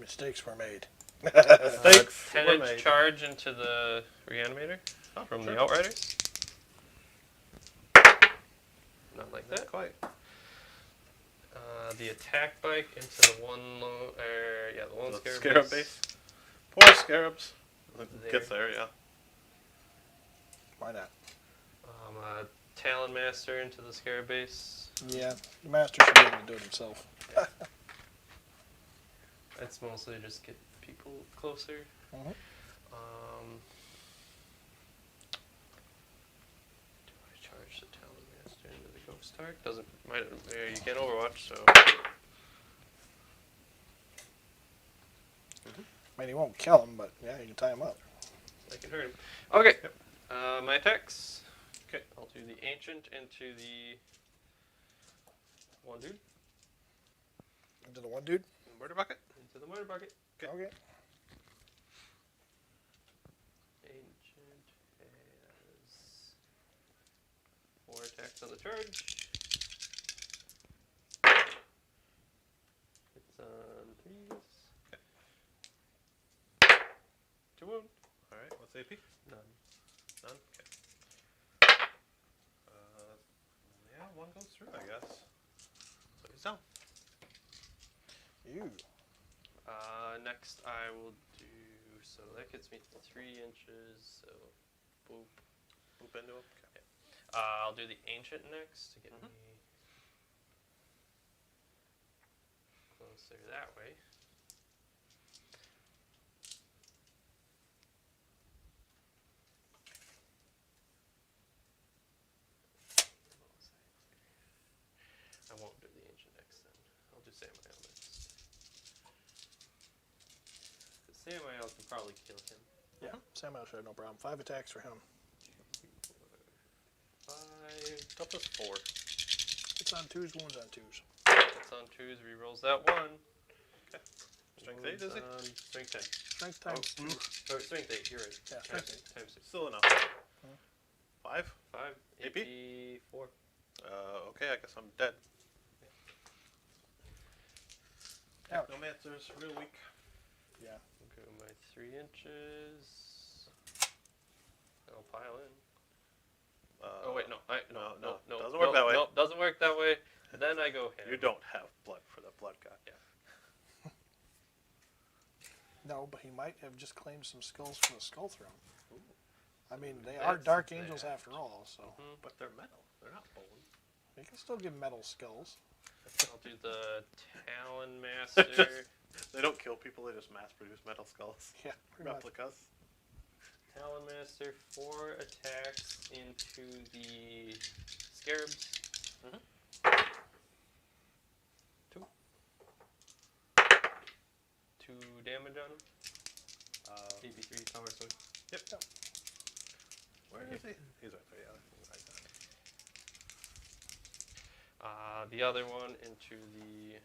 Mistakes were made. Mistakes 10 were inch made. charge into the Reanimator Oh, from sure. the Outriders. Not like Not that. quite. The attack bike into the one the one The scarab, Scarab base. Poor Scarabs. There. Gets there, yeah. Why not? Talon Master into the Scarab base. Yeah, the master should be able to do it himself. That's mostly just get people closer. Mhm. Do I charge the Talon Master into the Ghost Arc? Doesn't you can't Overwatch, so I mean, he won't kill him, but yeah, you can tie him up. I can hurt him. Okay. Yep. My attacks. Okay. I'll do the Ancient into the one dude. Into the one dude. Murder Bucket. Into the murder bucket. Okay. Ancient has 4 attacks on the charge. It's on 3s. 2 wound. Alright, what's AP? None. None? Okay. Yeah, 1 goes through, I guess. So he's down. You. Next I will do, so that gets me 3 inches, so boop. Boop into him. Okay. I'll do the Ancient next to get me closer that way. I won't do the Ancient next then. I'll do Samael next. Samael can probably kill him. Yeah, Samuel should have no problem. 5 attacks for him. 5. Up to 4. It's on 2s, wounds on 2s. It's on 2s, rerolls that 1. Okay. Strength 8, is it? Strength 10. Strength times 2. Oh, strength 8, you're right. Yeah, strength 8. Times 6. Still enough. 5? 5. AP? 4. Okay, I guess I'm dead. Ouch. Technomancer's real weak. Yeah. Go my 3 inches. I'll pile in. Oh wait, no, no, Doesn't work that way. No, doesn't work that way. Then I go ham. You don't have blood for the blood god. Yeah. No, but he might have just claimed some skulls from the Skull Throne. Ooh. I mean, they are That's Dark Angels that. after all, so But they're metal. They're not bone. you can still give metal skulls. I'll do the Talon Master. They don't kill people, they just mass produce metal skulls. Yeah, pretty much. Replicas. Talon Master, 4 attacks into the Scarabs. 2. 2 damage on him. DB3 power sword. Yep. Where is he? He's right there, yeah. Right. The other one into the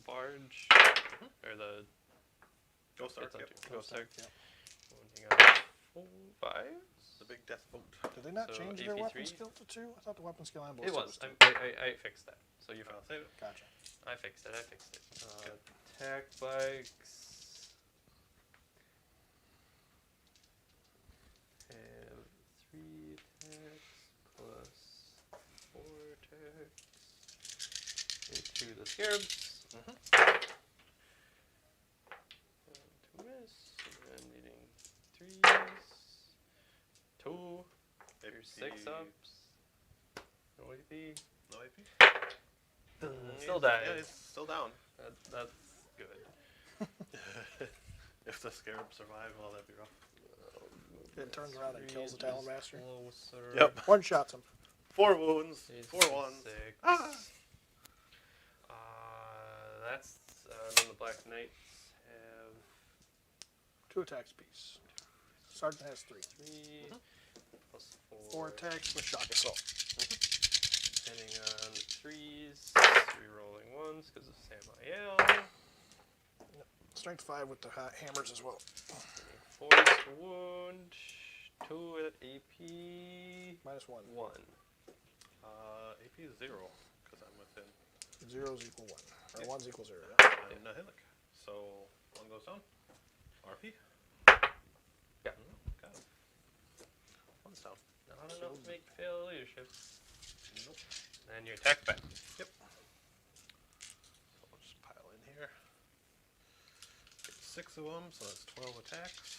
barge, or the Ghost Arc. it's on Yep. 2. Ghost Arc. Yep. One thing on 4, 5. The big death boat. Did they not So change their AP3? weapon skill to 2? I thought the weapon skill on both It sides was. was 2. I fixed that. So you're fine. I'll save it. Gotcha. I fixed it. Attack bikes. Have 3 attacks plus 4 attacks. to the scarabs. Mhm. 2 miss. And needing 3s. 2. Here's 6 ups. No AP. No AP. Still dying. Yeah, he's still down. That's good. If the scarab survive, well, that'd be rough. It turns around and kills the Talon Master. Closer. Yep. One shots him. 4 wounds. He's 4 ones. 6. Ah! That's then the Black Knights have 2 attacks apiece. Sergeant has 3. 3 plus 4 attacks with shock assault. Hitting on 3s, re-rolling 1s because of Samael. Strength 5 with the hammers as well. Force wound, 2 at AP. -1. 1. AP is 0, because I'm within. 0's equal 1. Or Yeah. 1's equal 0. I'm Nihilakh. So, 1 goes down. RP. Yeah. Got him. 1's down. Not enough to make you fail leadership. Nope. And you attack back. Yep. So we'll just pile in here. Get 6 of them, so that's 12 attacks.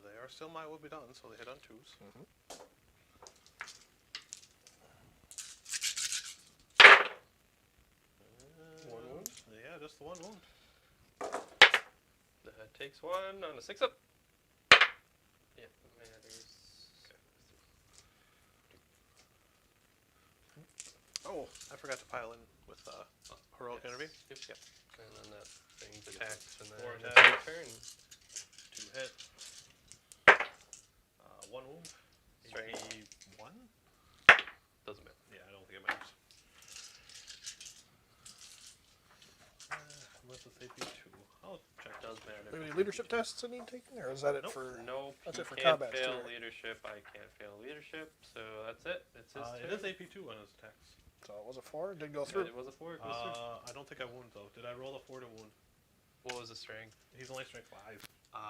They are still my will be done, so they hit on 2s. One wound? Yeah, just the 1 wound. That takes 1 on a 6 up. Yeah, matters. Oh, I forgot to pile in with heroic Yes. intervene. Yep. Yep. And then that thing's attacks, and then 4 it's your attacks. turn. 2 hit. 1 wound. Strength. AP 1? Doesn't matter. Yeah, I don't think it matters. Unless it's AP 2. I'll check. Does matter. Any leadership tests that need taking, or is that it Nope. for? Nope. That's He it for can't combat, fail too, right? leadership. I can't fail leadership. So that's it. It's his turn. It is AP 2 on his attacks. So it was a 4. It did go Yeah, through. it was a 4. It goes through. I don't think I wound though. Did I roll a 4 to wound? What was the strength? He's only strength 5.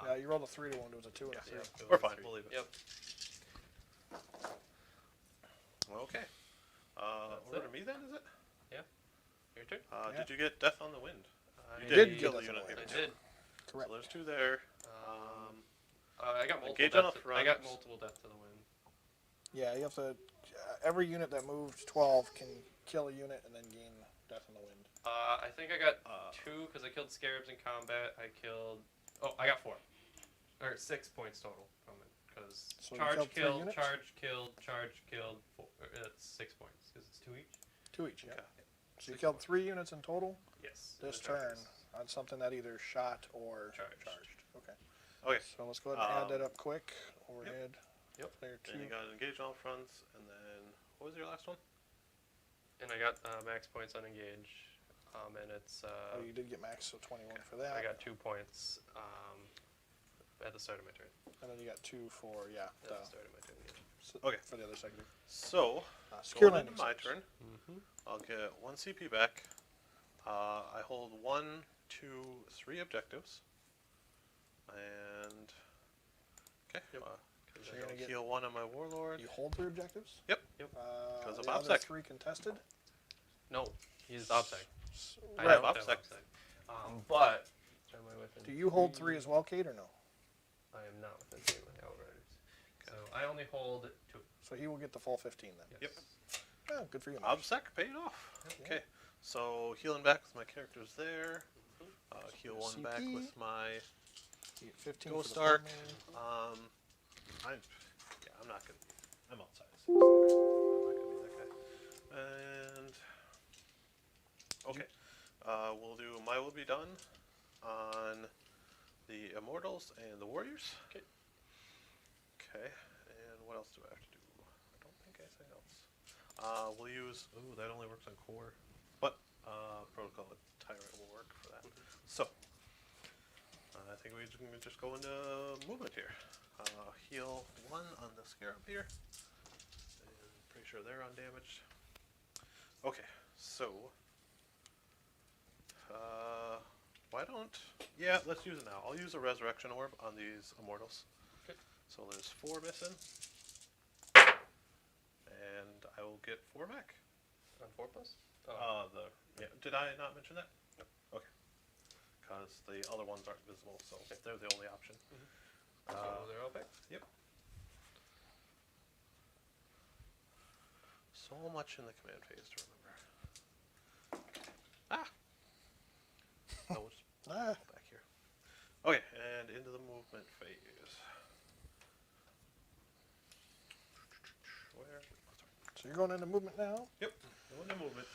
Yeah, you rolled a 3 to 1. It was a 2 and a 3. It We're was fine. 3. We'll leave it. Yep. Okay. That's Over it. to me then, is it? Your turn. Yeah. Did you get Death on the Wind? I You did kill get the Death on unit the here. I Wind. did. Correct. So there's 2 there. I got multiple Engage on death. the front. I got multiple death to the wind. Yeah, you have to. Every unit that moved 12 can kill a unit and then gain death on the wind. I think I got Uh, 2 because I killed scarabs in combat. I killed. Oh, I got 4. Or 6 points total from it because So you charge killed 3 killed, units? charge killed. That's 6 points because it's 2 each. 2 each. Yeah. Okay. So you 6 killed points. 3 units in total Yes. this the charges. turn on something that either shot or Charged. Okay. Okay. So let's go ahead and add that Um, up quick. Overhead. Yep. Player And you 2. got engage on all fronts, and then what was your last one? And I got max points on engage. And it's Oh, you did get max, so 21 for that. I got 2 points at the start of my turn. And then you got 2 for At the start of my turn. Yeah. Okay. for the other secondary. So, Secure going into landing my zones. turn, Mm-hmm. I'll get 1 CP back. I hold 1, 2, 3 objectives. And okay, Yep. So you're gonna get- heal 1 on my warlord. You hold 3 objectives. Yep. Yep. Because of the other OPSEC. 3 contested. No, he's OPSEC. So, I Right. don't have OPSEC. OPSEC. But am I within do you hold 3? 3 as well, Kate, or no? I am not within 3 of my Outriders. So I only hold 2. So he will get the full 15 then. Yes. Yep. Oh, good for you. Mike. OBSEC paid off. Yeah. Okay, so healing back with my characters there. Heal 1 back CP. with my. You get 15 Go for the Stark. full main. I'm not gonna. I'm outside. I'm not gonna be that guy. And okay, we'll do my will be done on the Immortals and the Warriors. Okay. Okay, and what else do I have to do? I don't think anything else. We'll use. Ooh, that only works on core, but Protocol Tyrant will work for that. So I think we can just go into movement here. Heal 1 on the Scarab here. And pretty sure they're undamaged. Okay, so why don't? Yeah, let's use it now. I'll use a Resurrection Orb on these Immortals. Okay. So there's 4 missing. get 4 mech. On 4+? Oh. Did I not mention that? No. Okay. Because the other ones aren't visible, so they're the only option. So they're all picked? Yep. So much in the command phase to remember. Ah! That was back here. Okay, and into the movement phase. Where? So you're going into movement now? Yep, going to movement.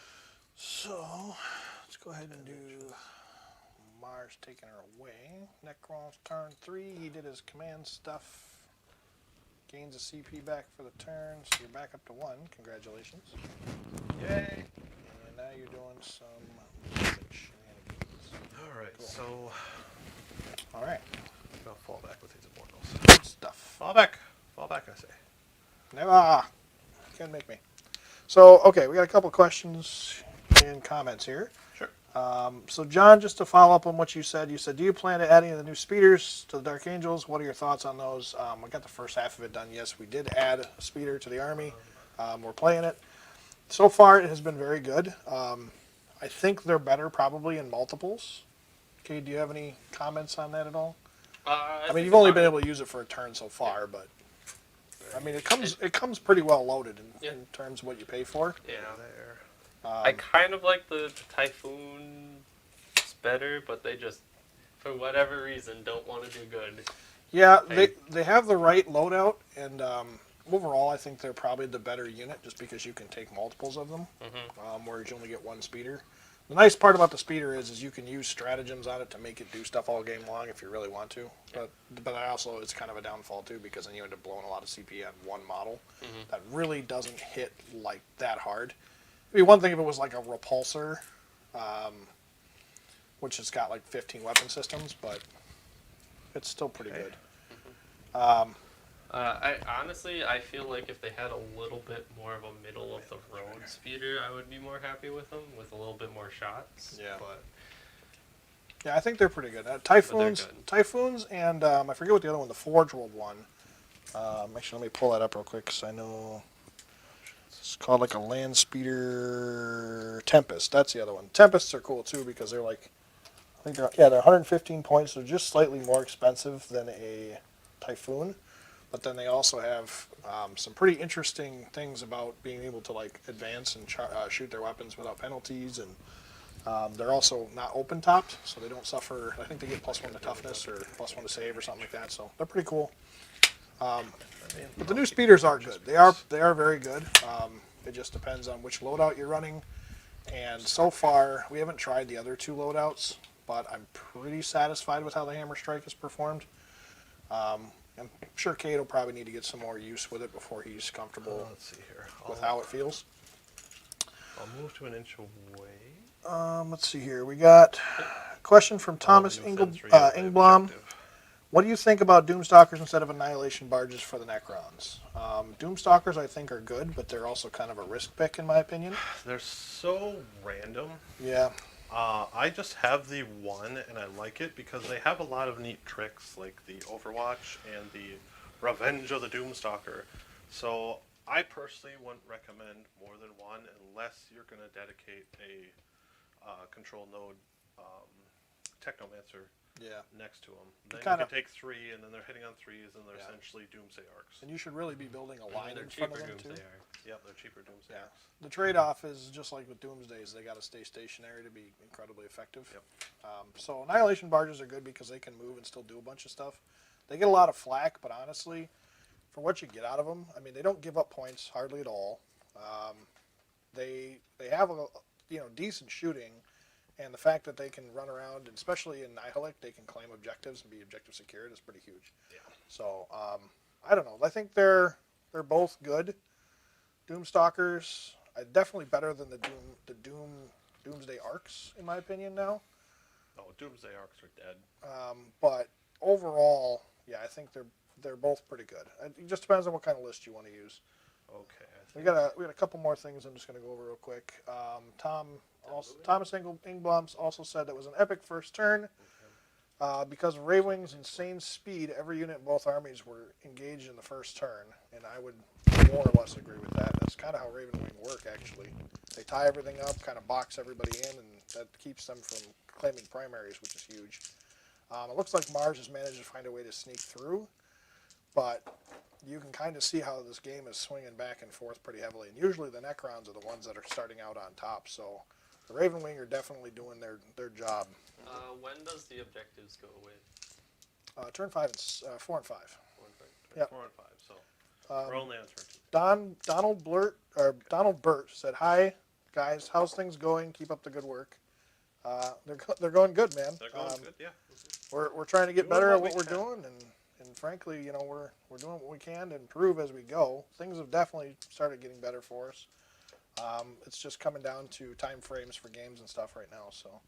So let's go ahead and do Mars taking her away. Necrons turn 3. He did his command stuff. Gains a CP back for the turn, so you're back up to 1. Congratulations. Yay! And now you're doing some movement shenanigans. Alright, Cool. so All right. I'm going to fall back with these immortals. Good stuff. Fall back, I say. Never. Can't make me. So, okay, we got a couple questions and comments here. Sure. So, John, just to follow up on what you said, do you plan to add any of the new speeders to the Dark Angels? What are your thoughts on those? I got the first half of it done. Yes, we did add a speeder to the army. We're playing it. So far, it has been very good. I think they're better probably in multiples. Okay, do you have any comments on that at all? I mean, you've only been able to use it for a turn so far, but I mean, it comes pretty well loaded in terms of what you pay for. Yeah. There. I kind of like the Typhoon better, but they just, for whatever reason, don't want to do good. Yeah, they have the right loadout, and overall, I think they're probably the better unit just because you can take multiples of them, whereas you only get one speeder. The nice part about the speeder is you can use stratagems on it to make it do stuff all game long if you really want to. But also, it's kind of a downfall too because then you end up blowing a lot of CP on one model that really doesn't hit like that hard. It'd be one thing if it was like a repulsor, which has got like 15 weapon systems, but it's still pretty good. I honestly feel like if they had a little bit more of a middle of the road speeder, I would be more happy with them with a little bit more shots. Yeah. But Yeah, I think they're pretty good. Typhoons, good. and I forget what the other one, the Forge World one. Actually, let me pull that up real quick because I know it's called like a land speeder Tempest. That's the other one. Tempests are cool too because they're like, I think they're 115 points. They're just slightly more expensive than a Typhoon, but then they also have some pretty interesting things about being able to like advance and shoot their weapons without penalties, and they're also not open topped, so they don't suffer. I think they get +1 to toughness or +1 to save or something like that. So they're pretty cool. But the new speeders are good. They are very good. It just depends on which loadout you're running. And so far, we haven't tried the other two loadouts, but I'm pretty satisfied with how the Hammer Strike has performed. I'm sure Cade will probably need to get some more use with it before he's comfortable Let's see here. with how it feels. I'll move to an inch away. Let's see here. We got a question from Thomas Ingblom. What do you think about Doomstalkers instead of Annihilation Barges for the Necrons? Doomstalkers, I think, are good, but they're also kind of a risk pick, in my opinion. They're so random. Yeah. I just have the one, and I like it because they have a lot of neat tricks, like the Overwatch and the Revenge of the Doomstalker. So I personally wouldn't recommend more than one unless you're going to dedicate a control node Technomancer next to them. Then you can take 3, and then they're hitting on 3s, and they're essentially Doomsday Arcs. And you should really be building a line in front cheaper of them, too. Doomsday Arcs. Yep, they're cheaper Doomsday Yeah. Arcs. The trade-off is just like with Doomsdays, they got to stay stationary to be incredibly effective. Yep. So Annihilation Barges are good because they can move and still do a bunch of stuff. They get a lot of flack, but honestly, for what you get out of them, I mean, they don't give up points hardly at all. They have a decent shooting, and the fact that they can run around, and especially in Nihilakh, they can claim objectives and be objective secured is pretty huge. Yeah. So I don't know. I think they're both good. Doomstalkers, definitely better than the Doomsday Arcs, in my opinion. Now. Oh, Doomsday Arcs are dead. But overall, yeah, I think they're both pretty good. It just depends on what kind of list you want to use. Okay. We got a couple more things I'm just going to go over real quick. Thomas Ingblom also said that was an epic first turn. Because of Ravenwing's insane speed, every unit in both armies were engaged in the first turn, and I would more or less agree with that. That's kind of how Ravenwing actually. They tie everything up, kind of box everybody in, and that keeps them from claiming primaries, which is huge. It looks like Mars has managed to find a way to sneak through, but you can kind of see how this game is swinging back and forth pretty heavily. And usually the Necrons are the ones that are starting out on top, so the Ravenwing are definitely doing their job. When does the objectives go away? Turn 5 and 4 and 5. 4 and 5. Yep. 4 and 5, so we're only on turn 2. Donald Burt said, "Hi guys, how's things going? Keep up the good work." They're going good, man. They're going good, yeah. We're trying to get Doing better at what what we we're doing, and frankly, you know, we're doing what we can to improve as we go. Things have definitely started getting better for us. It's just coming down to time frames for games and stuff right now. So,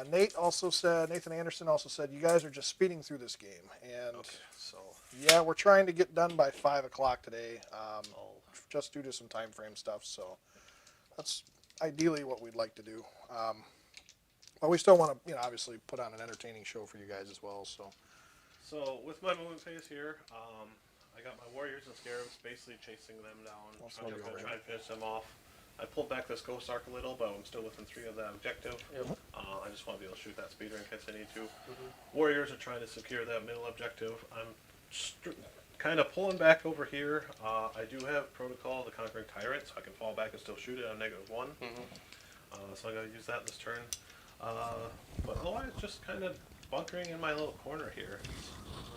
Nathan Anderson also said, "You guys are just speeding through this game," and Okay, so yeah, we're trying to get done by 5 o'clock today, just due to some time frame stuff. So that's ideally what we'd like to do. But we still want to, you know, obviously put on an entertaining show for you guys as well. So with my movement phase here, I got my warriors and scarabs basically chasing them down. I'm just going to try and finish them off. I pulled back this ghost arc a little, but I'm still within 3 of that objective. Yep. I just want to be able to shoot that speeder in case I need to. Warriors are trying to secure that middle objective. I'm kind of pulling back over here. I do have Protocol, the Conquering Tyrant, so I can fall back and still shoot it on -1. So I'm going to use that this turn. But otherwise, just kind of bunkering in my little corner here.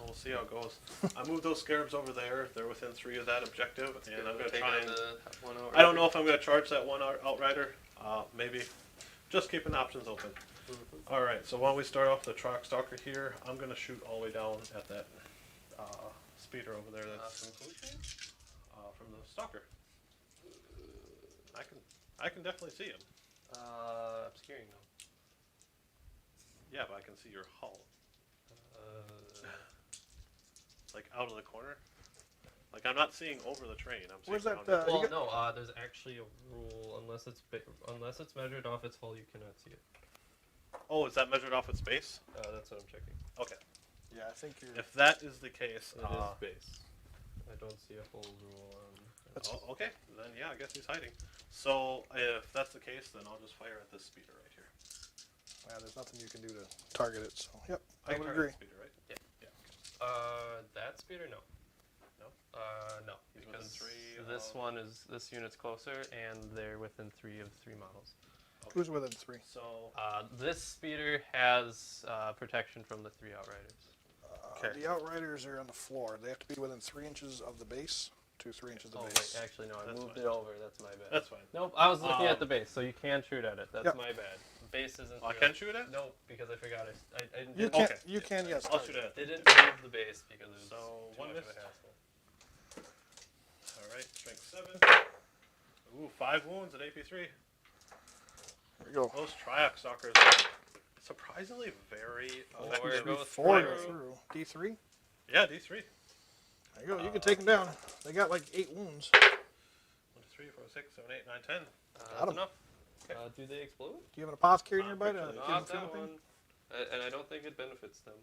We'll see how it goes. I moved those scarabs over there. They're within 3 of that objective, and I'm going to try and... I don't know if I'm going to charge that one outrider. Maybe. Just keeping options open. Alright, so why don't we start off the Troc Stalker here. I'm going to shoot all the way down at that speeder over there. That's from the Stalker. I can definitely see him. Obscuring though. Yeah, but I can see your hull. Like out of the corner. Like I'm not seeing over the train. I'm seeing Where's that, down here. Well, no. There's actually a rule. Unless it's measured off its hull, you cannot see it. Oh, is that measured off its base? That's what I'm checking. Okay. Yeah, I think you're. If that is the case, It is base. I don't see a full rule on. Oh, okay, then yeah, I guess he's hiding. So if that's the case, then I'll just fire at this speeder right here. Yeah, there's nothing you can do to target it. So, yep, I can would target agree. the speeder, right? Yeah. Yeah. That speeder, no. No? No, He's within because 3 this unit's closer, and they're within 3 of 3 models. Okay. Who's within 3? So This speeder has protection from the 3 outriders. Okay. The outriders are on the floor. They have to be within 3 inches of the base to 3 inches of the Oh base. wait, actually no, I That's moved fine. it over. That's my bad. that's fine. Nope, I was looking at the base, so you can shoot at it. That's Yep. my bad. Base isn't. I can shoot it? No, because I forgot. I didn't. You do- can, Okay. you can, yes. I'll target. shoot it. Didn't move the base because it was So, too one much of miss. a hassle. Alright, strength 7. Ooh, 5 wounds at AP3. There you go. Those Triac Stalkers are surprisingly very Or effective. go 4 through. go through. D3? Yeah, D3. There you go. You can take them down. They got like 8 wounds. 1, 2, 3, 4, 6, 7, 8, 9, 10. That's 'em. enough. Do they explode? Do you have an apothecary nearby to Not give them Not fuel that thing? one. And I don't think it benefits them.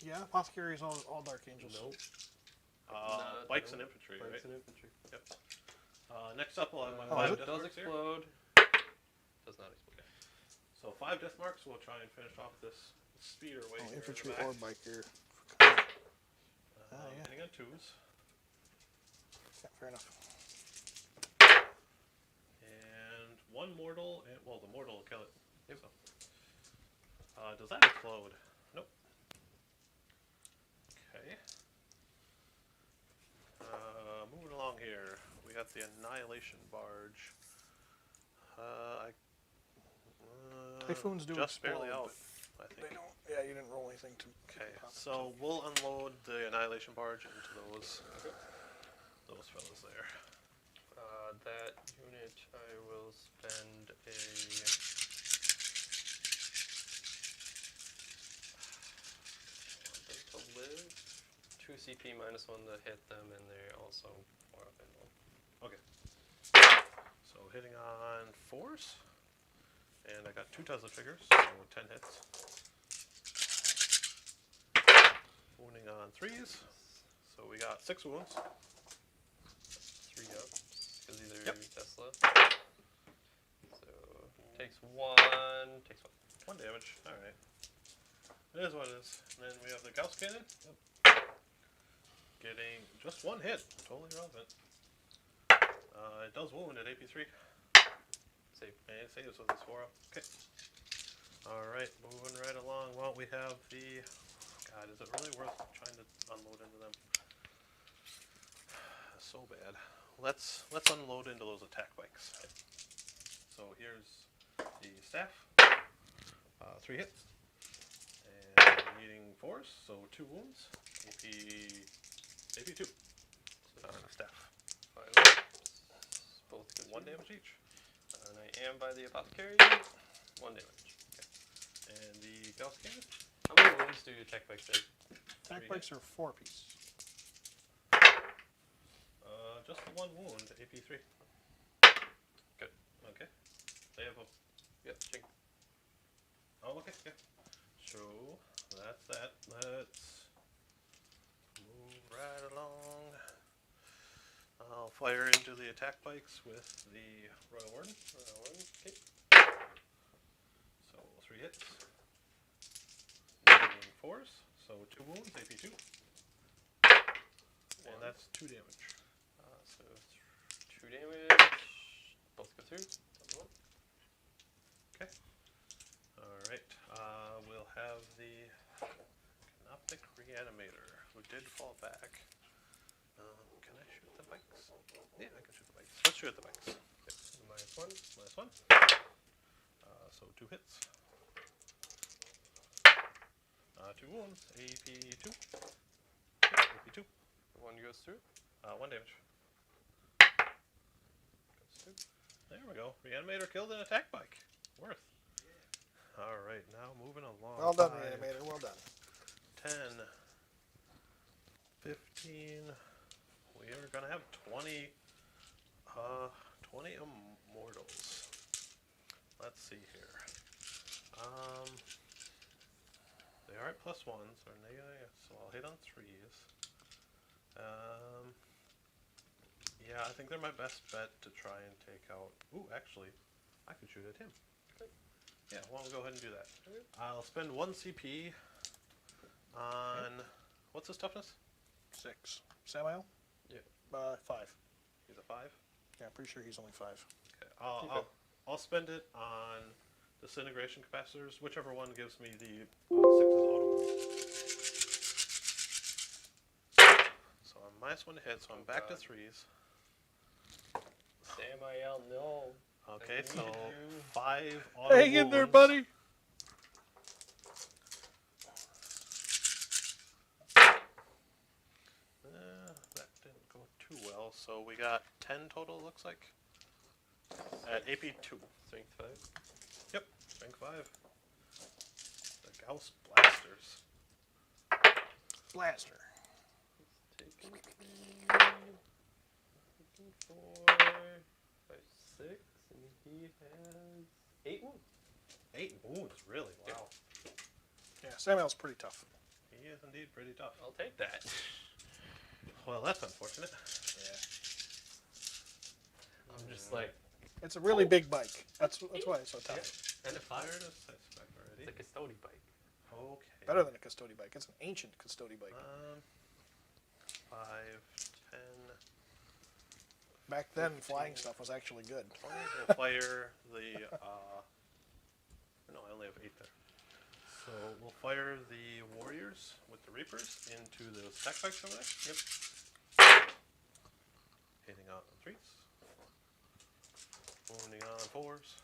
Yeah, apothecary is all Dark Angels. Nope. Bikes no. and infantry, Bikes right? and infantry. Next up, we'll have my Oh, 5 is death Does marks here. explode. Does not explode. So 5 death marks. We'll try and finish off this speeder way here in the Infantry back. or biker. yeah. Hitting on 2s. Yeah, fair enough. And 1 mortal, and well, the mortal will kill it. Yep. So, does that explode? Nope. Okay. Moving along here, we got the Annihilation Barge. Typhoons do just barely explode, out, I They think. don't. Yeah, you didn't roll anything to. Okay, so we'll unload the Annihilation Barge into those fellas there. That unit, I will spend a. Want them to live. 2 CP minus 1 to hit them, and they're also 4 up and 1. Okay. So hitting on 4s, and I got 2 Tesla figures, so 10 hits. Wounding on 3s, so we got 6 wounds. 3 ups. Alpha. So takes one. Takes one. 1 damage. Alright. It is what it is. And then we have the Gauss Cannon. Getting just 1 hit. Totally irrelevant. It does wound at AP3. Save. And it saves with this 4-up. Okay. Alright, moving right along. Well, we have the... God, is it really worth trying to unload into them? So bad. Let's unload into those attack bikes. So here's the staff. 3 hits. And needing 4s, so 2 wounds. AP 2. Staff. 5 wounds. Both get 1 damage each. And I am by the apothecary. 1 damage. And the Gauss Cannon. How many wounds do attack bikes take? Attack bikes are 4-piece. Just the 1 wound, AP3. Good. Okay. They have a... Yep, chink. Oh, okay, yeah. So, that's that. Let's move right along. I'll fire into the attack bikes with the Royal Warden. Royal Warden, okay. So, 3 hits. Needing 4s, so 2 wounds, AP2. And that's 2 damage. So 2 damage. Both go through. Okay. Alright. We'll have the Canoptic Reanimator, who did fall back. Can I shoot the bikes? Yeah, I can shoot the bikes. Let's shoot the bikes. Yep. -1. So 2 hits. 2 wounds. AP2. AP2. 1 goes through. 1 damage. Goes through. There we go. Reanimator killed an attack bike. Worth. Alright, now moving along. Well done, 5, Reanimator. Well done. 10, 15. We are gonna have 20 immortals. Let's see here. They are at +1s or negative, so I'll hit on 3s. Yeah, I think they're my best bet to try and take out. Ooh, actually, I could shoot at him. Yeah, well, we'll go ahead and do that. I'll spend 1 CP on what's his toughness? 6. Samael? Yeah. 5. He's a 5. Yeah, I'm pretty sure he's only 5. Okay, I'll spend it on disintegration capacitors, whichever one gives me the 6's auto move. So I'm -1 to hit, so I'm back to 3s. Samael, no. Okay, I so need you. 5 auto Hang in there, wounds. buddy. That didn't go too well, so we got 10 total, looks like. At AP2. Strength 5. Yep, strength 5. The Gauss Blasters. Blaster. Taking 4, 5, 6, and he has 8 wounds. 8 wounds, really? Wow. Yeah, Samael's pretty tough. He is indeed pretty tough. I'll take that. Well, that's unfortunate. Yeah. I'm just like, It's a really big bike. That's why it's so tough. yeah. And a Fired 5. a suspect already. It's a custody bike. Okay. Better than a custody bike. It's an ancient custody bike. 5, 10, Back then, flying stuff was actually good. 20. We'll fire the. No, I only have 8 there. So we'll fire the warriors with the reapers into the stack bikes over there. Yep. Hitting on 3s. Wounding on 4s.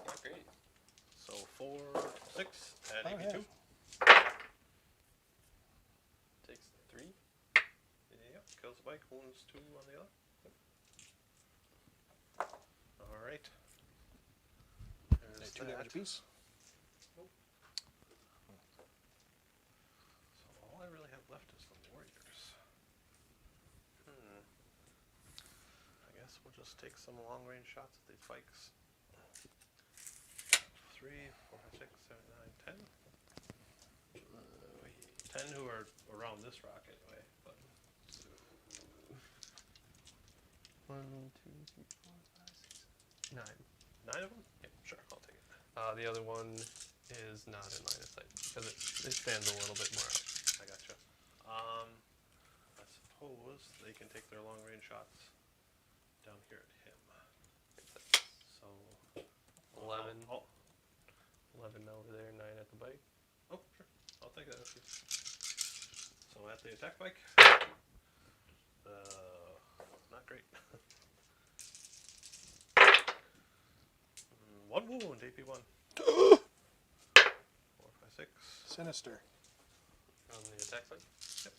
Not great. So 4, 6 at Oh, AP2. Takes 3. Yep, kills the bike, wounds 2 on the other. Yep. Alright. There's 2 damage apiece. So all I really have left is the warriors. I guess we'll just take some long range shots at these bikes. 3, 4, 6, 7, 9, 10. 10 who are around this rock anyway, but 1, 2, 3, 4, 5, 6, 9. 9 of them? Yeah, sure, I'll take it. The other one is not in line of sight because it stands a little bit more out. I gotcha. I suppose they can take their long range shots down here at him. So 11. Oh, 11 over there, 9 at the bike. oh, sure. I'll take that. So at the attack bike. Not great. 1 wound, AP1. 4, 5, 6. Sinister. On the attack side. Yep.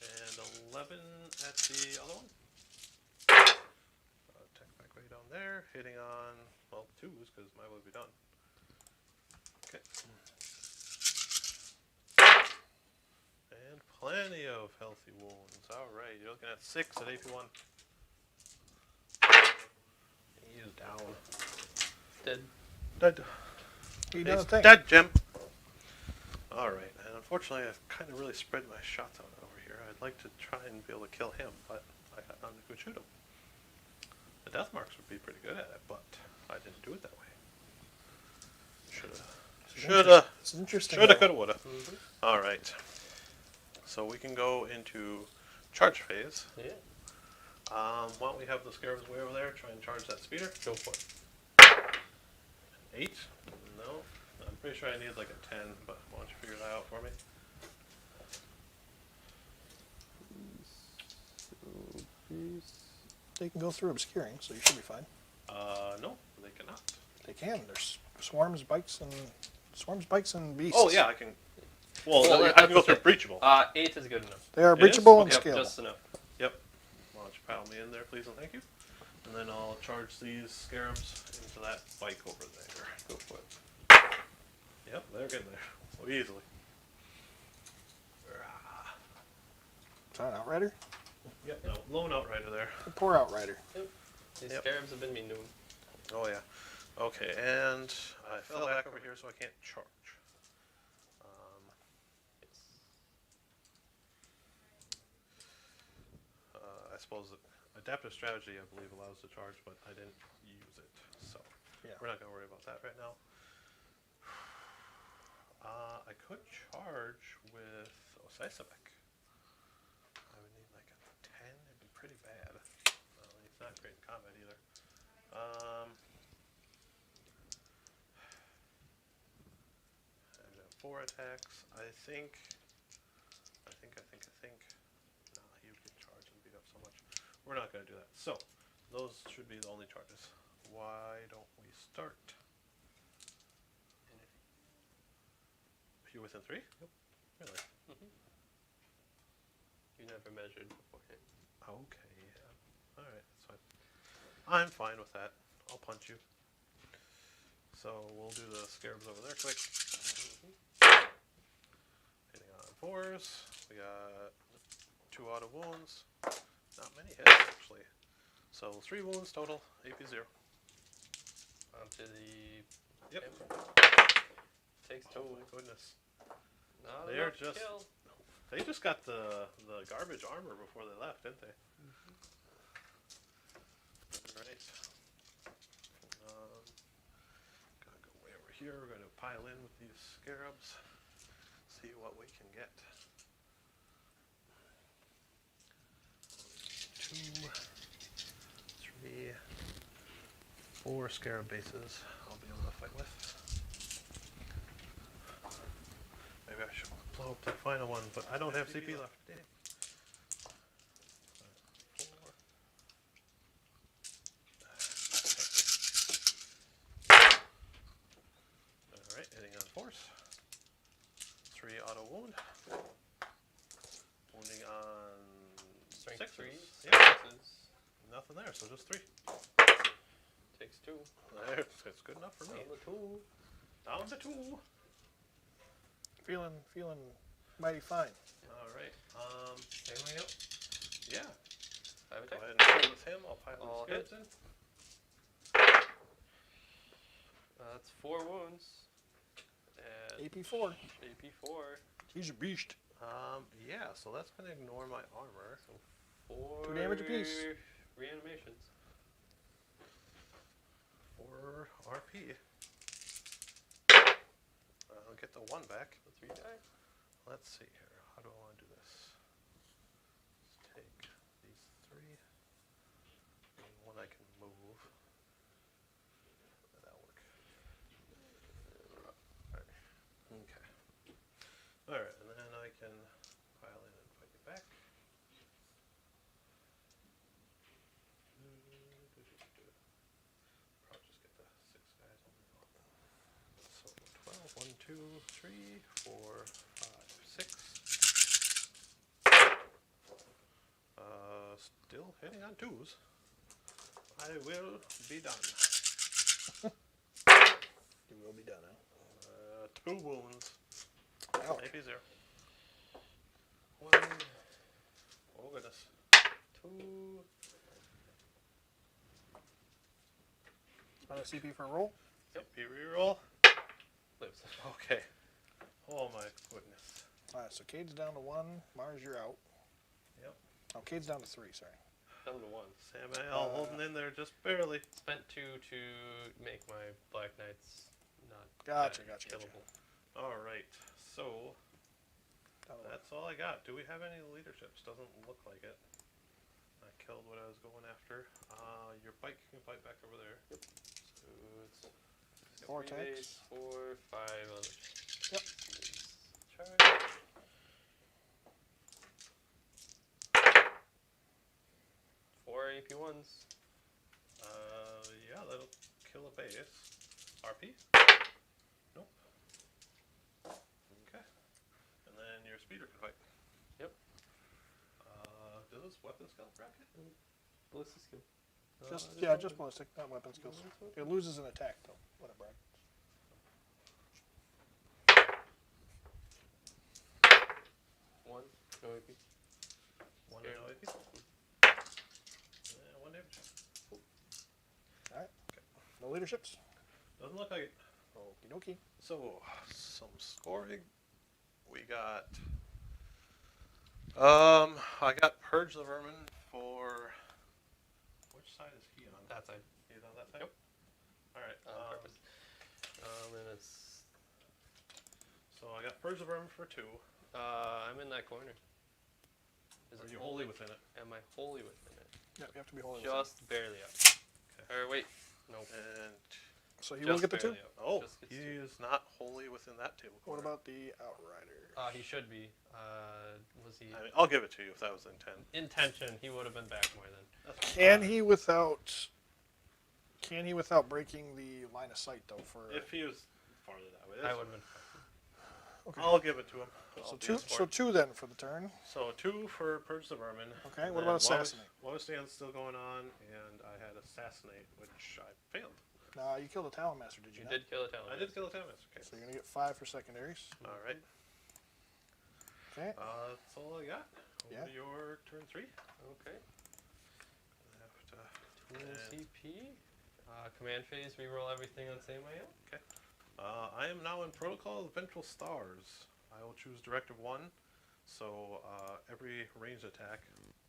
And 11 at the other one. Attack back way down there, hitting on, well, 2s, because my would be done. Okay. And plenty of healthy wounds. Alright, you're looking at 6 at AP1. He is down. Dead. Dead. You done a thing. Dead, Jim. Alright, and unfortunately I've kind of really spread my shots out over here. I'd like to try and be able to kill him, but I got none who could shoot him. The death marks would be pretty good at it, but I didn't do it that way. Shoulda. It's interesting. Shoulda, though. coulda, woulda. Alright. So we can go into charge phase. Yeah. Why don't we have the scarabs way over there, try and charge that speeder? Go for it. 8? No. I'm pretty sure I need like a 10, but why don't you figure that out for me? They can go through obscuring, so you should be fine. No, they cannot. They can. There's swarms, bikes, and beasts. Oh yeah, I can. Well, Well, I can go that's through it. breachable. 8 is good enough. They are It is? breachable and Yep, scalable. just enough. Yep. Why don't you pile me in there, please, and thank you. And then I'll charge these scarabs into that bike over there. Go for it. Yep, they're getting there. So easily. Is that an outrider? Yep, no, lone outrider there. A poor outrider. These Yep. scarabs have been mean to him. Oh yeah. Okay, and I fell back over here so I can't charge. Yes. I suppose that adaptive strategy, I believe, allows to charge, but I didn't use it, so Yeah. we're not going to worry about that right now. I could charge with Osisabek. I would need like a 10. It'd be pretty bad. Well, he's not great in combat either. I'd have 4 attacks. I think. Nah, he would get charged and beat up so much. We're not going to do that. So, those should be the only charges. Why don't we start? You're within 3? Yep. Really? You never measured beforehand. Okay, yeah. Alright, that's fine. I'm fine with that. I'll punch you. So we'll do the scarabs over there quick. Hitting on 4s. We got 2 auto wounds. Not many hits, actually. So 3 wounds total, AP0. Onto the... Yep. Takes 2. Oh my goodness. Not They're enough to just... kill. They just got the garbage armor before they left, didn't they? Alright. Gonna go way over here. We're gonna pile in with these scarabs. See what we can get. 2, 3, 4 scarab bases I'll be able to fight with. Maybe I should blow up that final one, but I don't have CP left. Damn. 4. Alright, hitting on 4s. 3 auto wound. Wounding on Strength 6s. 3s. Yeah, 6s. nothing there, so just 3. Takes 2. There, that's good enough for me. Down to 2. Down to 2. Feeling mighty fine. Alright, Anything else? yeah. 5 Go attack. ahead and start with him. I'll pile All his scarabs hit. in. That's 4 wounds. And AP4. AP4. He's a beast. Yeah, so that's going to ignore my armor. So 4 2 damage apiece. reanimations. 4 RP. I'll get the 1 back. The 3 die. Let's see here. How do I want to do this? Let's take these 3. And 1 I can move. That'll work. Alright. Okay. Alright, and then I can pile in and fight you back. Probably just get the 6 guys on the off. So 12, 1, 2, 3, 4, 5, 6. Still hitting on 2s. I will be done. You will be done, huh? 2 wounds. Ouch. Maybe 0. 1. Oh goodness. 2. Spend a CP for a roll. CP reroll. Lives. Okay. Oh my goodness. Alright, so Cade's down to 1. Mars, you're out. Yep. Oh, Cade's down to 3, sorry. Down to 1. Samael holding in there just barely. Spent 2 to make my Black Knights not Gotcha. killable. Alright, so Down to 1. that's all I got. Do we have any leaderships? Doesn't look like it. I killed what I was going after. Your bike can fight back over there. So it's 4 3 attacks. base, 4, 5 on the Yep. charge. 4 AP1s. Yeah, that'll kill a base. RP? Nope. Okay. And then your speeder can fight. Yep. Does this weapon skill bracket? Ballistic skill. Just ballistic, not weapon skills. It loses an attack, though. Whatever. 1. No AP. 1 Scared. no AP. 1 damage. Alright. No leaderships? Doesn't look like it. Okie dokie. So, some scoring. We got... I got Purge the Vermin for... Which side is he on? That side. He's on that side? Yep. Alright. On purpose. And it's. So I got Purge the Vermin for 2. I'm in that corner. Is Are it you wholly within it? Am I wholly within it? Yep, you have to be holding. Just barely up. Okay. Or wait. Nope. And... So he will Just get the 2? barely up. Oh, Just gets he 2. is not wholly within that table What corner. about the Outrider? He should be. Was he? I mean, I'll give it to you if that was the intent. Intention. He would have been back more than. Can he without breaking the line of sight, though, for... If he was farther that way. I that's would have been. Okay. I'll give it to him. So I'll be 2, a sport. 2 then for the turn. So 2 for Purge the Vermin. Okay, And what then about Assassinate? Woe Stand's still going on, and I had Assassinate, which I failed. Nah, you killed a Talon Master, did you You not? did kill a talent. I did kill a Tamas. Okay. So you're going to get 5 for secondaries. Alright. Okay. That's all I got. Over Yeah. to your turn 3. Okay. I have to... 2 and, CP. Command phase. Reroll everything on Samael. okay. I am now in Protocol of Ventral Stars. I will choose Directive 1. So every ranged attack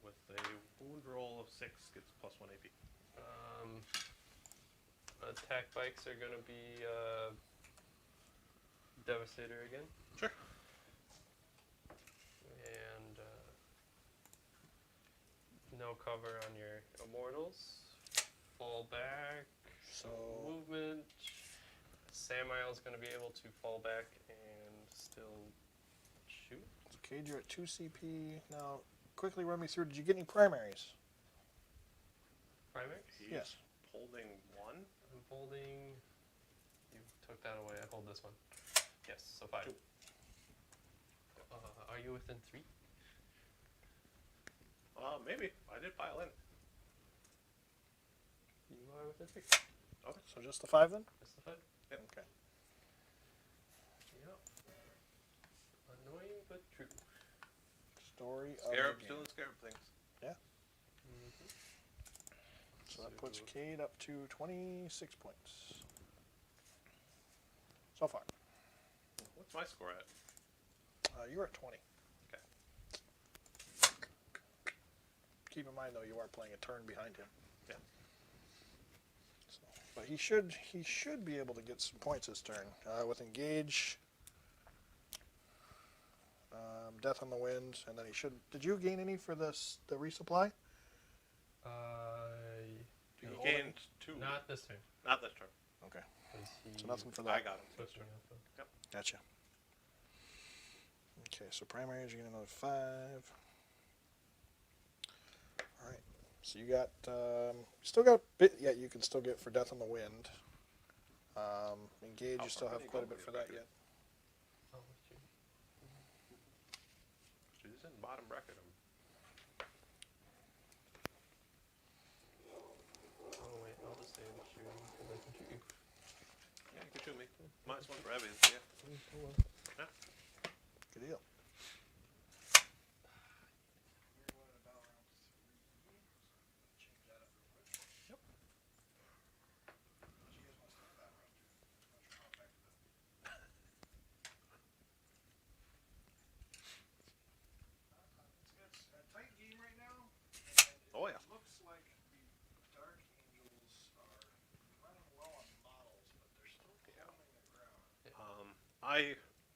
with a wound roll of 6 gets +1 AP. Attack bikes are gonna be Devastator again. Sure. And no cover on your Immortals. Fall back. So Movement. Samael's gonna be able to fall back and still shoot. Cade, you're at 2 CP. Now, quickly run me through. Did you get any primaries? Primary. He's Yes. holding 1. I'm holding. You took that away. I hold this one. Yes, so 5. 2. Are you within 3? Maybe. I did pile in. You are within 3. Okay. So just the 5 then? Just the 5. Yep. Okay. Yep. Annoying but true. Story Scarab, of the still game. in Scarab things. So that puts Cade up to 26 points. So far. What's my score at? You're at 20. Okay. keep in mind though, you are playing a turn behind him. Yeah. So, but he should be able to get some points this turn with engage, death on the wind, and then he should. Did you gain any for the resupply? He You hold gained 2. Not this turn. Not this turn. Okay, 'Cause he so nothing for that. I got him. switched me up, though. Gotcha. Okay, so primaries, you get another 5. All right, so you got still got bit. Yeah, you can still get for death on the wind. Engage, How you still far have did he quite a go bit with for your that yet. Oh, what's your- He's in bottom bracket. Oh wait, I'll just stay in shooting because I can shoot you. Yeah, you can shoot me. -1 for heavy. Yeah. Oh well. Good deal. Oh yeah. Looks like the Dark Angels are running well on models, but they're still holding their ground.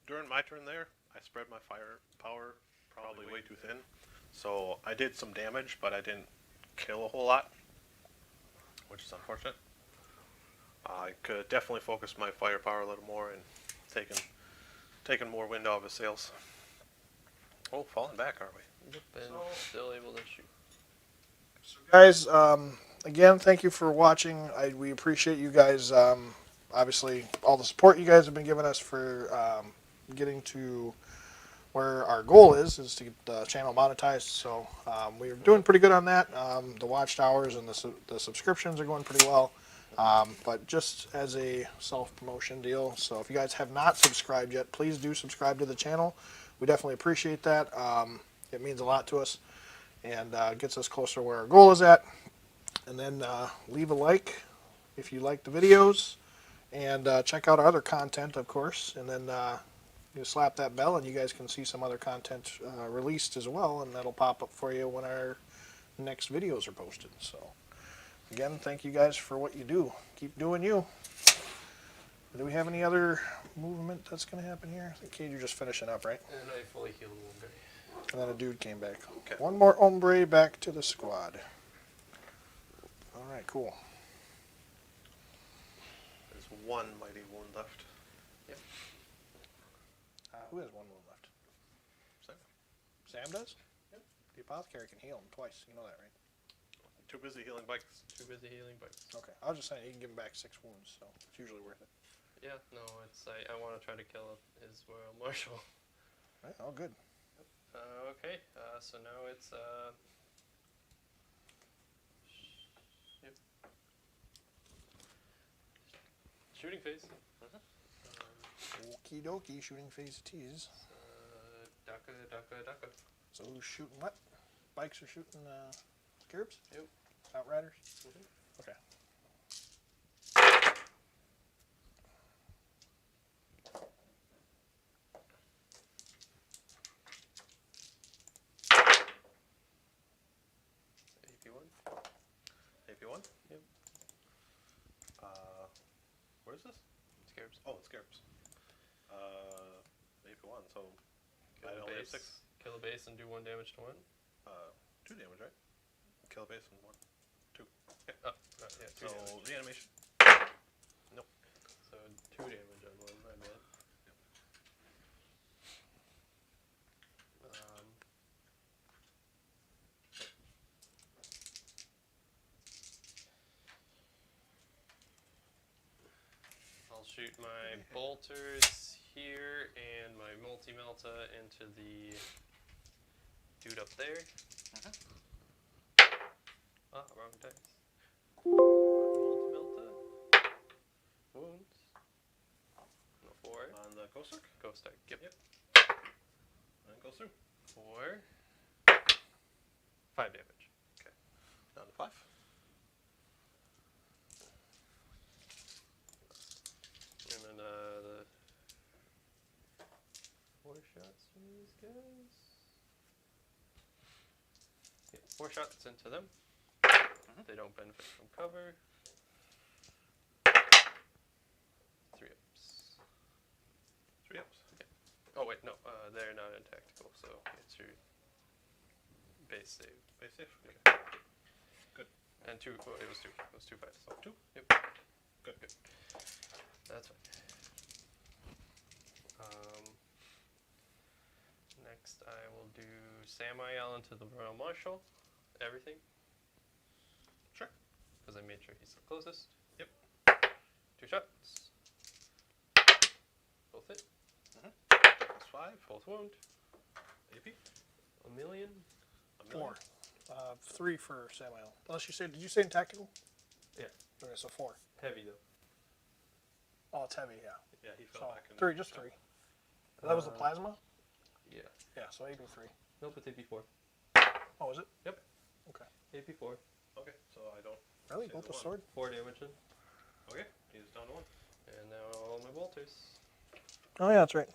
During my turn there, I spread my firepower probably way too thin. So I did some damage, but I didn't kill a whole lot, which is unfortunate. I could definitely focus my firepower a little more and taken more wind out of his sails. Oh, falling back, are we? Yep, and So- still able to shoot. So guys, again, thank you for watching. We appreciate you guys. Obviously, all the support you guys have been giving us for getting to where our goal is to get the channel monetized. So we're doing pretty good on that. The watch hours and the subscriptions are going pretty well. But just as a self-promotion deal, so if you guys have not subscribed yet, please do subscribe to the channel. We definitely appreciate that. It means a lot to us and gets us closer where our goal is at. And then leave a like if you like the videos, and check out our other content, of course. And then you slap that bell, and you guys can see some other content released as well, and that'll pop up for you when our next videos are posted. So again, thank you guys for what you do. Keep doing you. Do we have any other movement that's going to happen here? I think, Cade, you're just finishing up, right? And I fully healed one guy. And then a dude came back. Okay. One more hombre back to the squad. All right, cool. There's one mighty wound left. Yep. Who has one wound left? Sam. Sam does? Yep. The apothecary can heal him twice. You know that, right? Too busy healing bikes. Too busy healing bites. Okay. I was just saying he can give him back 6 wounds, so it's usually worth it. Yeah, no, it's I want to try to kill his Royal Marshal. Right? Oh, good. Okay, so now it's yep. Shooting phase. Okie dokie, shooting phase it is. Ducka. So who's shooting what? Bikes are shooting scarabs? Yep. Outriders? Mhm. Okay. AP1. AP1? Yep. Where is this? Scarabs. Oh, it's Scarabs. AP1, so Kill I a only have base. 6. Kill a base and do 1 damage to one. 2 damage, right? Kill a base and 1. 2. Yeah. Oh, yeah, 2 So damage. reanimation. Nope. So 2 damage on one, my bad. I'll shoot my bolters here and my multi-melta into the dude up there. Ah, wrong dice. Multi-melta. Wounds. No, 4. On the Ghost Arc? Ghost Arc. Yep. And goes through. 4. 5 damage. Down to 5. And then the 4 shots from these guys. Yep. 4 shots into them. They don't benefit from cover. 3 ups. 3 ups. Oh wait, no, they're not in tactical, so it's your base save. Base safe. Okay. Good. And 2. Oh, it was 2. It was 2 5s. Oh, 2. Yep. Good. Good. That's fine. Next, I will do Samael into the Royal Marshal. Everything. Sure. Because I made sure he's the closest. Yep. 2 shots. Both hit. Plus 5. Both wound. AP. A million. 4. 3 for Samuel. Unless you say, did you say in tactical? Yeah. Okay, so 4. Heavy though. Oh, it's heavy, yeah. Yeah, he fell So back. 3, just 3. That was the plasma? Yeah. Yeah, so AP 3. Nope, it's AP4. Oh, is it? Yep. Okay. AP4. Okay, so I don't. Really? Say Both the the one. sword? 4 damage in. Okay, he's down to 1. And now all my bolters. Oh, yeah, that's right.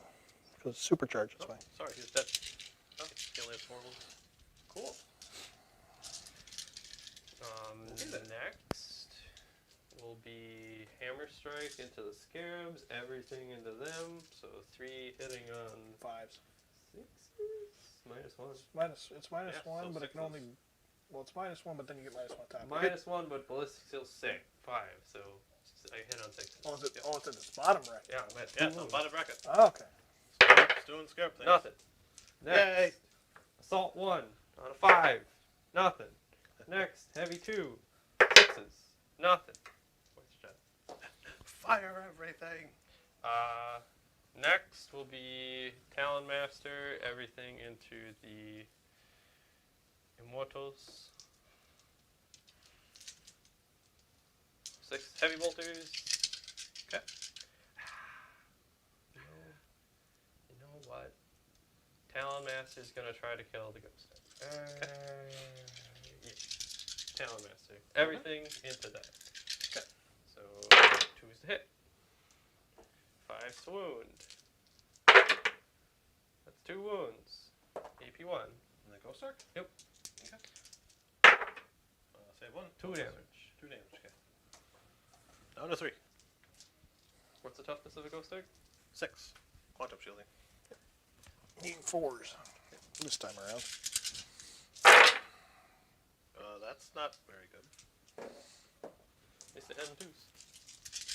Because it's supercharged, that's Oh, why. sorry, he's dead. Oh, he only has 4 wounds. Cool. Okay, then. Next will be Hammer Strike into the Scarabs, everything into them. So 3 hitting on 5s. 6s? -1. It's minus Yeah, 1, so but it can 6s. only. Well, it's minus 1, but then you get minus 1 top. -1, but ballistic still 6. 5. So I hit on 6. Oh, is it? Yep. Oh, it's at this bottom right. Yeah, I'm at Yeah, 2 it's on wounds. bottom bracket. Oh, okay. Just doing scarab things. Nothing. Next, Yay! Assault 1 on a 5. Nothing. Next, Heavy 2. 6s. Nothing. Where's the shot? Fire everything! Next will be Talon Master, everything into the Immortals. 6 heavy bolters. Okay. You know what? Talon Master's gonna try to kill the ghost. Yeah. Talon Master. Everything into that. Okay. So 2s to hit. 5s to wound. That's 2 wounds. AP1. And then Ghost Arc? Yep. Okay. Save 1. 2 damage. 2 damage, okay. Down to 3. What's the toughness of a ghost egg? 6. Quantum shielding. Needing 4s this time around. That's not very good. At least it has 2s.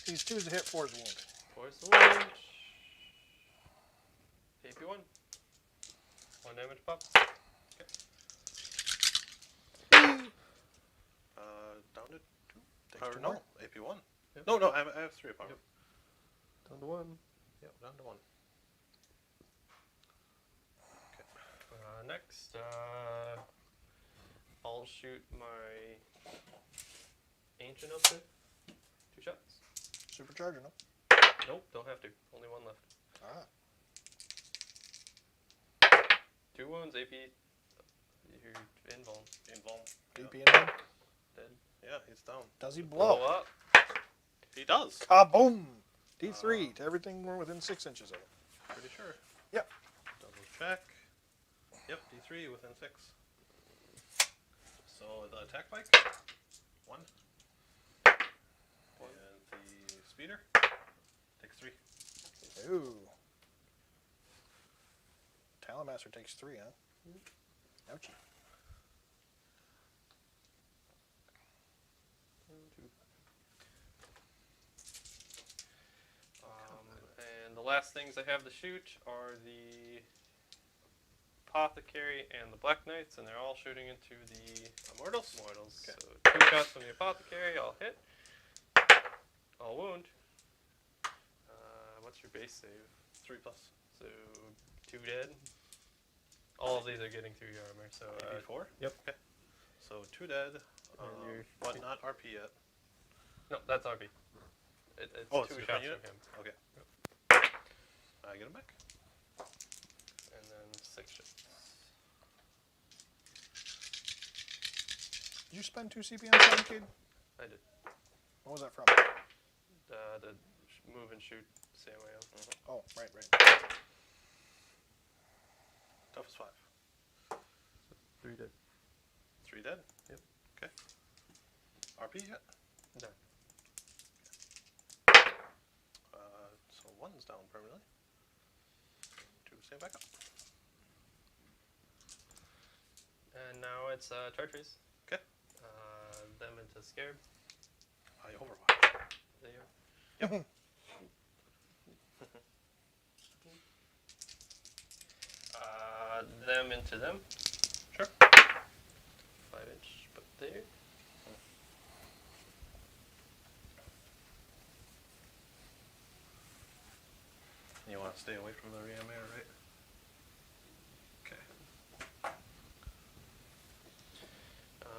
These 2s to hit, 4s wound. 4's the wound. AP1. 1 damage pops. Down to 2. Takes Or 2 no, more. AP1. Yep. No, I have 3 power. Yep. Down to 1. Yep, down to 1. Next, I'll shoot my Ancient up there. 2 shots. Supercharger, no? Nope, don't have to. Only 1 left. Ah. 2 wounds, AP. You're invuln. Invuln. DP in him. Dead. Yeah, he's down. Does he Blow blow? up. He does. Kaboom! D3 to everything we're within 6 inches of it. Pretty sure. Yep. Double check. Yep, D3 within 6. So the attack bike. 1. And the speeder takes 3. Ooh. Talon Master takes 3, huh? Ouchie. And the last things I have to shoot are the Apothecary and the Black Knights, and they're all shooting into the Immortals? Mortals. Okay. So 2 shots from the Apothecary, I'll hit. I'll wound. What's your base save? 3 plus. So 2 dead. All of these are getting through your armor. So AP4? Yep. Okay. So 2 dead, you're- but not RP yet. no, that's RP. It's Oh, 2 it's shots unit? from him, Okay. I get him back. and then 6 shots. Did you spend 2 CP on the kid? I did. What was that from? The move and shoot Samuel. Oh, right. Toughest 5. 3 dead. 3 dead? Yep. Okay. RP yet? No. So one's down permanently. Two stand back up. And now it's Chartreuse. Okay. Them into Scarab. I overwatch. There you are. Yep. Them into them. Sure. 5-inch, but there. You want to stay away from the reanimator, right? Okay.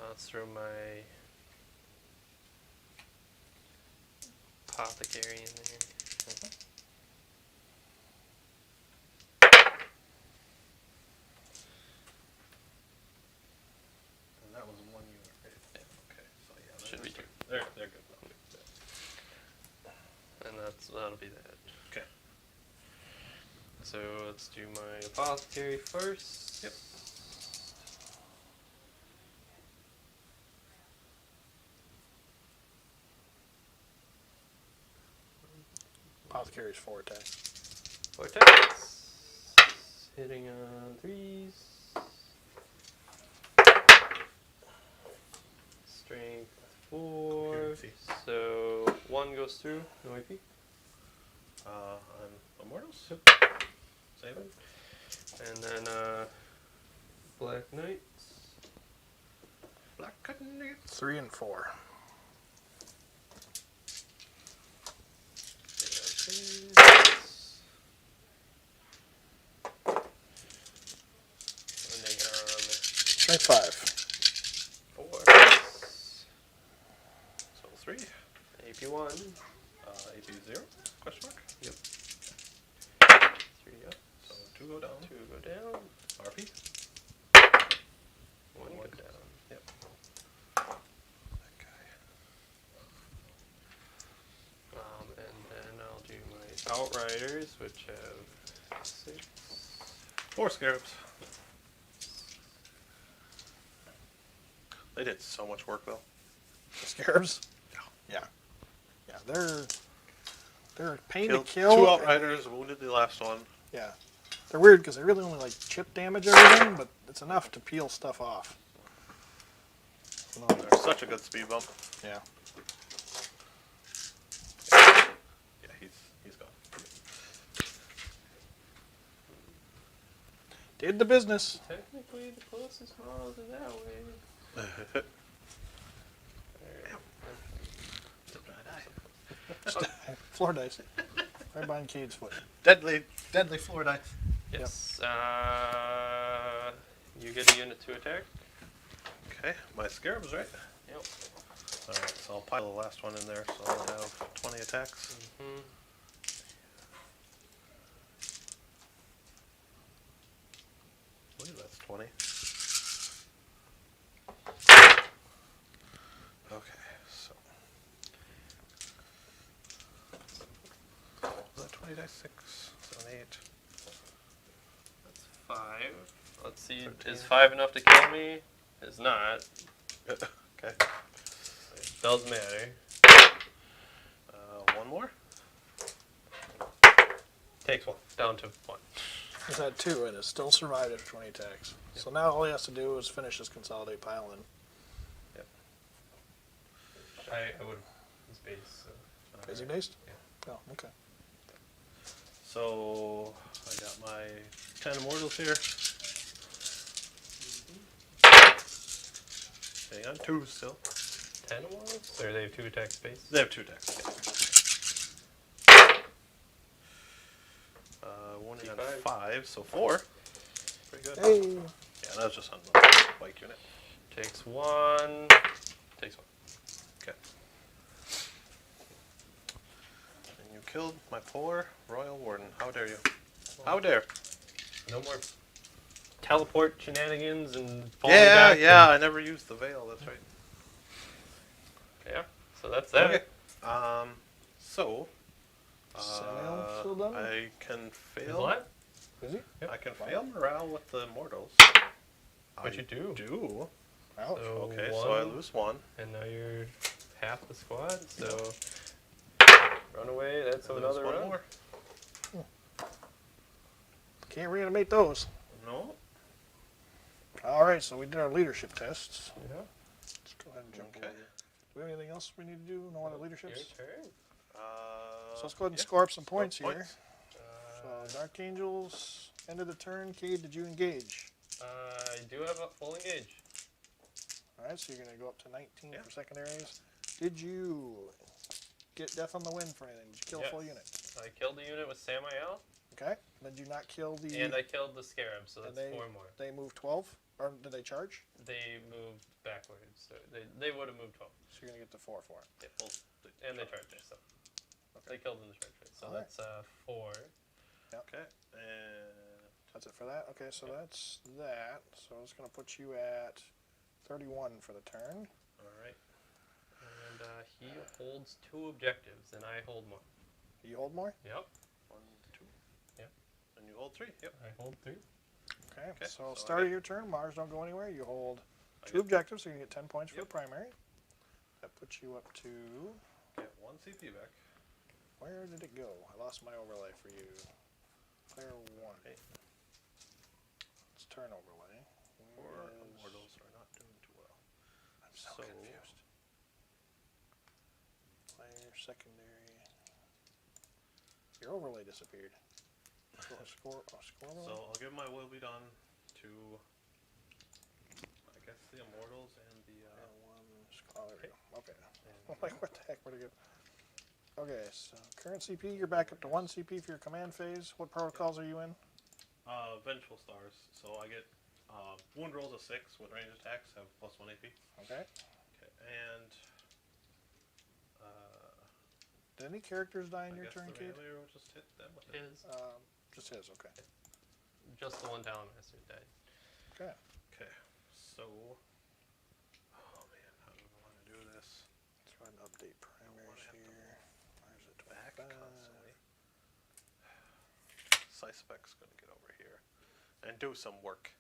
Let's throw my apothecary in there. And that was one unit, right? Yeah. Okay. So yeah, that Should be is- two. They're good. And that'll be that. Okay. So let's do my apothecary first. Yep. Apothecary's 4 attack. 4 attacks. Hitting on 3s. Strength 4. Accuracy. So 1 goes through. No AP. On Immortals? Yep. Save it. And then Black Knights. Black Knight. 3 and 4. Ending on Strength 5. 4. So 3. AP 1. AP 0? Question mark? Yep. 3 up. So 2 go down. 2 go down. RP? 1 go One. down. Yep. That guy. And then I'll do my Outriders, which have 6. 4 scarabs. They did so much work though. The Scarabs? Yeah. Yeah, they're a pain Killed to kill. 2 outriders, wounded the last one. Yeah. They're weird because they really only like chip damage everything, but it's enough to peel stuff off. Oh, they're such a good speed bump. Yeah. Yeah, he's gone. Did the business. Technically, the closest models are that way. Floor dice. Right behind Cade's foot. Deadly floor dice. Yes. You get a unit to attack. Okay, my scarabs, right? Yep. Alright, so I'll pile the last one in there, so I'll have 20 attacks. Mm-hmm. I believe that's 20. Okay, so. Was that 20 dice? 6, 7, 8. That's 5. Let's see. 13. Is 5 enough to kill me? Is not. Okay. It does matter. One more? Takes 1. Down to 1. He's had 2 and has still survived after 20 attacks. So now all he has to do is finish his consolidate pile in. Yep. I would. His base. So. Is he based? Yeah. Oh, okay. So, I got my 10 immortals here. Hang on, 2 still. 10 walls? Or they have 2 attack space? They have 2 attacks. Yeah. 1 and T5. 5, so 4. Pretty good. Hey. Yeah, that was just on the bike unit. Takes 1. Takes 1. Okay. And you killed my poor Royal Warden. How dare you? How dare? No more teleport shenanigans and falling Yeah, back. yeah, I never used the veil, that's right. Yeah, so that's that. Okay. So, Samuel still done? I can Is fail. what? Is he? Yep. I can fail morale with the mortals. What you do? Do. Ouch. So Okay, one, so I lose one. and now you're half the squad. So run away. That's I lose another one round. more. Can't reanimate those. No. All right, so we did our leadership tests. Yeah. Let's go ahead and jump Okay. over here. Do we have anything else we need to do? No other leaderships? Your turn. So let's go ahead and yeah. score up some Score points here. points. So Dark Angels, end of the turn. Cade, did you engage? I do have a full engage. All right, so you're going to go up to 19 Yeah. for secondaries. Did you get Death on the Wind for anything? Did you kill a full Yes. unit? I killed the unit with Samael, Okay. Did you not kill the... and I killed the Scarab, so and that's 4 more. They moved 12? Or did they charge? They moved backwards. So they would have moved 12. So you're going to get the 4 for it. Yeah, well, And they charged it, so. They killed in the charge rate. So Alright. that's 4. Okay. And That's it for that? Okay, so that's that. So it's going to put you at 31 for the turn. all right. And he holds 2 objectives, and I hold 1. You hold more? Yep. 1, 2. Yep. And you hold 3. Yep. I hold 3. Okay, Okay, so so start I of your turn, Mars don't go anywhere. You hold I 2 get- objectives, so you can get 10 points for Yep. the primary. That puts you up to... Get 1 CP back. Where did it go? I lost my overlay for you. Player 1. Hey. It's turn overlay. Or Where is- Immortals are not doing too well. I'm so confused. Player secondary. Your overlay disappeared. Score So overlay? I'll give my will be done to, I guess, the Immortals and the. Oh, there we go. Okay. and- I'm like, what the heck? Where'd it go? Okay, so current CP, you're back up to 1 CP for your command phase. What protocols are you in? Vengeful Stars. So I get wound rolls of 6 with range attacks have +1 AP. Okay. Okay, and Did any characters die in I your guess turn, the Cade? Reanimator will just hit them with it. His, Just his, okay. just the one Talon Master died. Okay. Okay, so oh man, how do I want to do this? Let's go ahead and update primaries have to here. Where's it? Back 25. constantly. Spec's gonna get over here and do some work.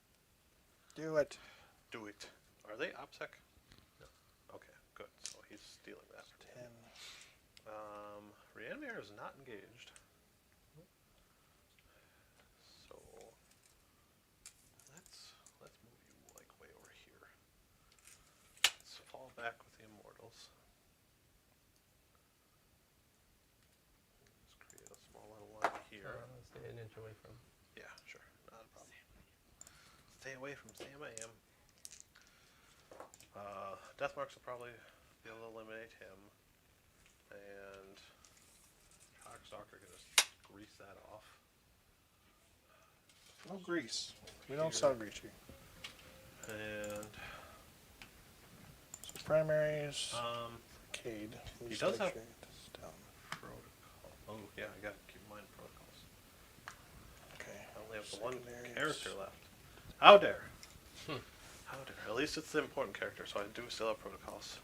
Do it. Do it. Are they OPSEC? No. Okay, good. So he's stealing that. 10. Reanimator is not engaged. So let's move you like way over here. Let's fall back with the Immortals. Let's create a small little line here. Stay an inch away from. Yeah, sure. Not a problem. Stay away from Sam I am. Deathmarks will probably be able to eliminate him. And Shockstalker can just grease that off. No grease. We don't sell grease here. And So primaries. Cade. he Just does make have- sure you get this down. protocol. Oh yeah, I gotta keep in mind protocols. Okay. I only have the one Secondaries. character left. How dare! How dare! At least it's the important character, so I do still have protocols.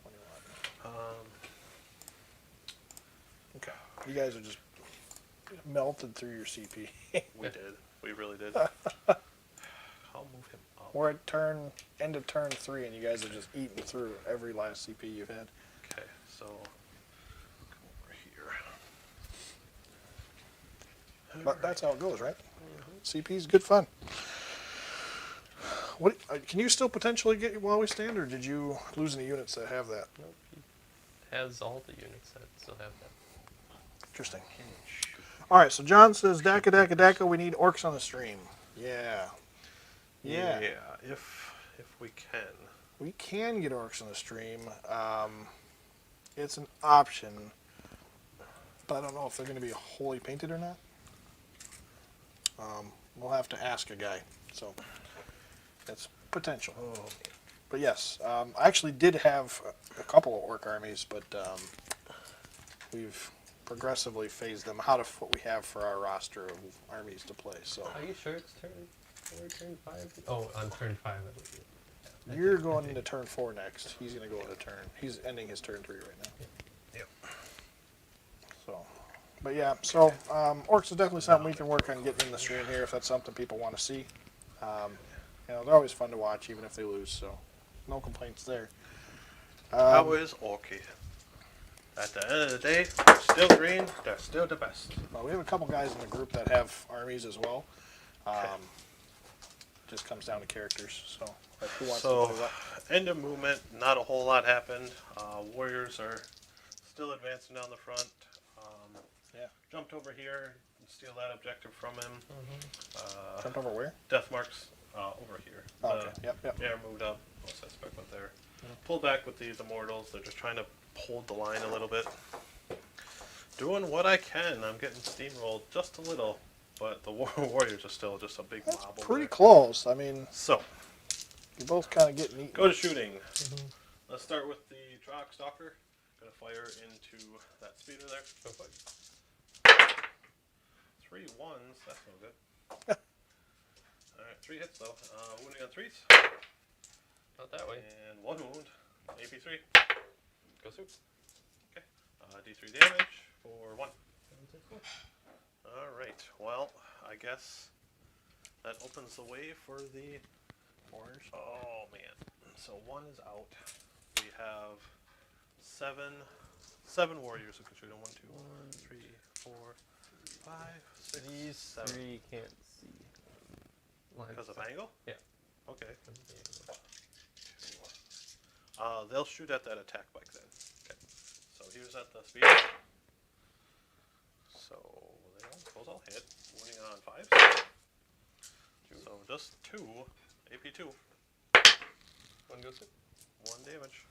21. Um, Okay. You guys are just melted through your CP. we did. We really did. I'll move him up. We're at end of turn 3, and you guys are just eating through every last CP you've had. Okay, so come over here. But that's how it goes, right? CP is good fun. What can you still potentially get while we stand, or did you lose any units that have that? Nope. He has all the units that still have that. Interesting. All right, so John says, Daka, Daka, Daka, we need orcs on the stream. Yeah. Yeah. If we can. We can get orcs on the stream. It's an option, but I don't know if they're going to be wholly painted or not. We'll have to ask a guy. So that's potential. But yes, I actually did have a couple of orc armies, but we've progressively phased them out of what we have for our roster of armies to play. So Are you sure it's turn 4, turn 5? Oh, on turn 5 it would be. you're going into turn 4 next. He's going to go into turn. He's ending his turn 3 right now. Yep. So, but yeah, so orcs is definitely something we can work on getting in the stream here if that's something people want to see. You know, they're always fun to watch, even if they lose. So, no complaints there. How is Orchid? At the end of the day, they're still green. They're still the best. Well, we have a couple guys in the group that have armies as well. Okay. Just comes down to characters. So, like, who wants So, to do what? end of movement. Not a whole lot happened. Warriors are still advancing down the front. Yeah. Jumped over here and steal that objective from him. Jumped over where? Death marks over here. Oh, okay. Yep. Air moved up. No suspect went there. Pulled back with these immortals. They're just trying to hold the line a little bit. Doing what I can. I'm getting steamrolled just a little, but the warriors are still just a big That's mob over pretty there. close. I mean, So, you're both kind of getting eaten. go to shooting. Let's start with the Troc Stalker. Gonna fire into that speeder there. Go fight. 3 ones. That's no good. Alright, 3 hits though. Wounding on 3s. Not that way. And 1 wound. AP3. Go soup. Okay. D3 damage for 1. Alright, well, I guess that opens the way for the Warriors. Oh man. So 1 is out. We have 7 warriors who can shoot him. 1, 2, 3, 4, 5, 6, These 7. 3 can't see. Because of angle? Yeah. Okay. They'll shoot at that attack bike then. Okay. So here's at the speed. So those all hit. Wounding on 5s. So just 2. AP2. 1 goes soup. 1 damage.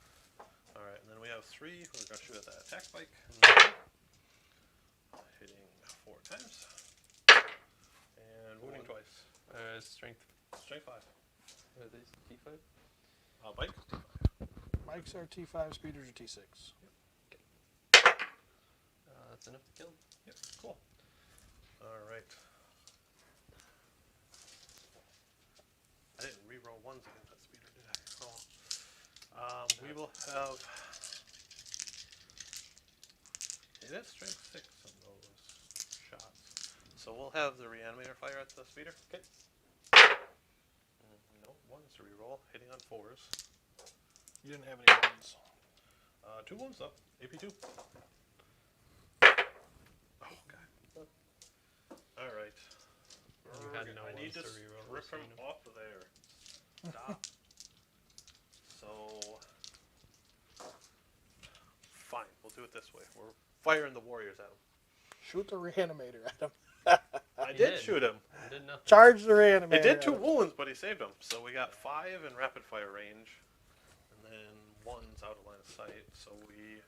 Alright, and then we have 3 who are going to shoot at that attack bike. Hitting 4 times. And wounding twice. Strength. Strength 5. Are these T5? Bike. Mikes are T5, speeders are T6. That's enough to kill him. Yep, cool. Alright. I didn't re-roll 1s against that speeder, did I? Oh. We will have... It is strength 6 on those shots. So we'll have the reanimator fire at the speeder. Okay. No, 1s to re-roll, hitting on 4s. You didn't have any ones. 2 wounds though, AP2. Oh god. Alright. You had no I need ones to to re-roll, rip so him you know. off of there. Stop. So fine, we'll do it this way. We're firing the warriors at him. Shoot the reanimator at him. I He did did. shoot him. Did nothing. Charge the reanimator. It did 2 at him. wounds, but he saved them. So we got 5 in rapid fire range, and then 1's out of line of sight. So we,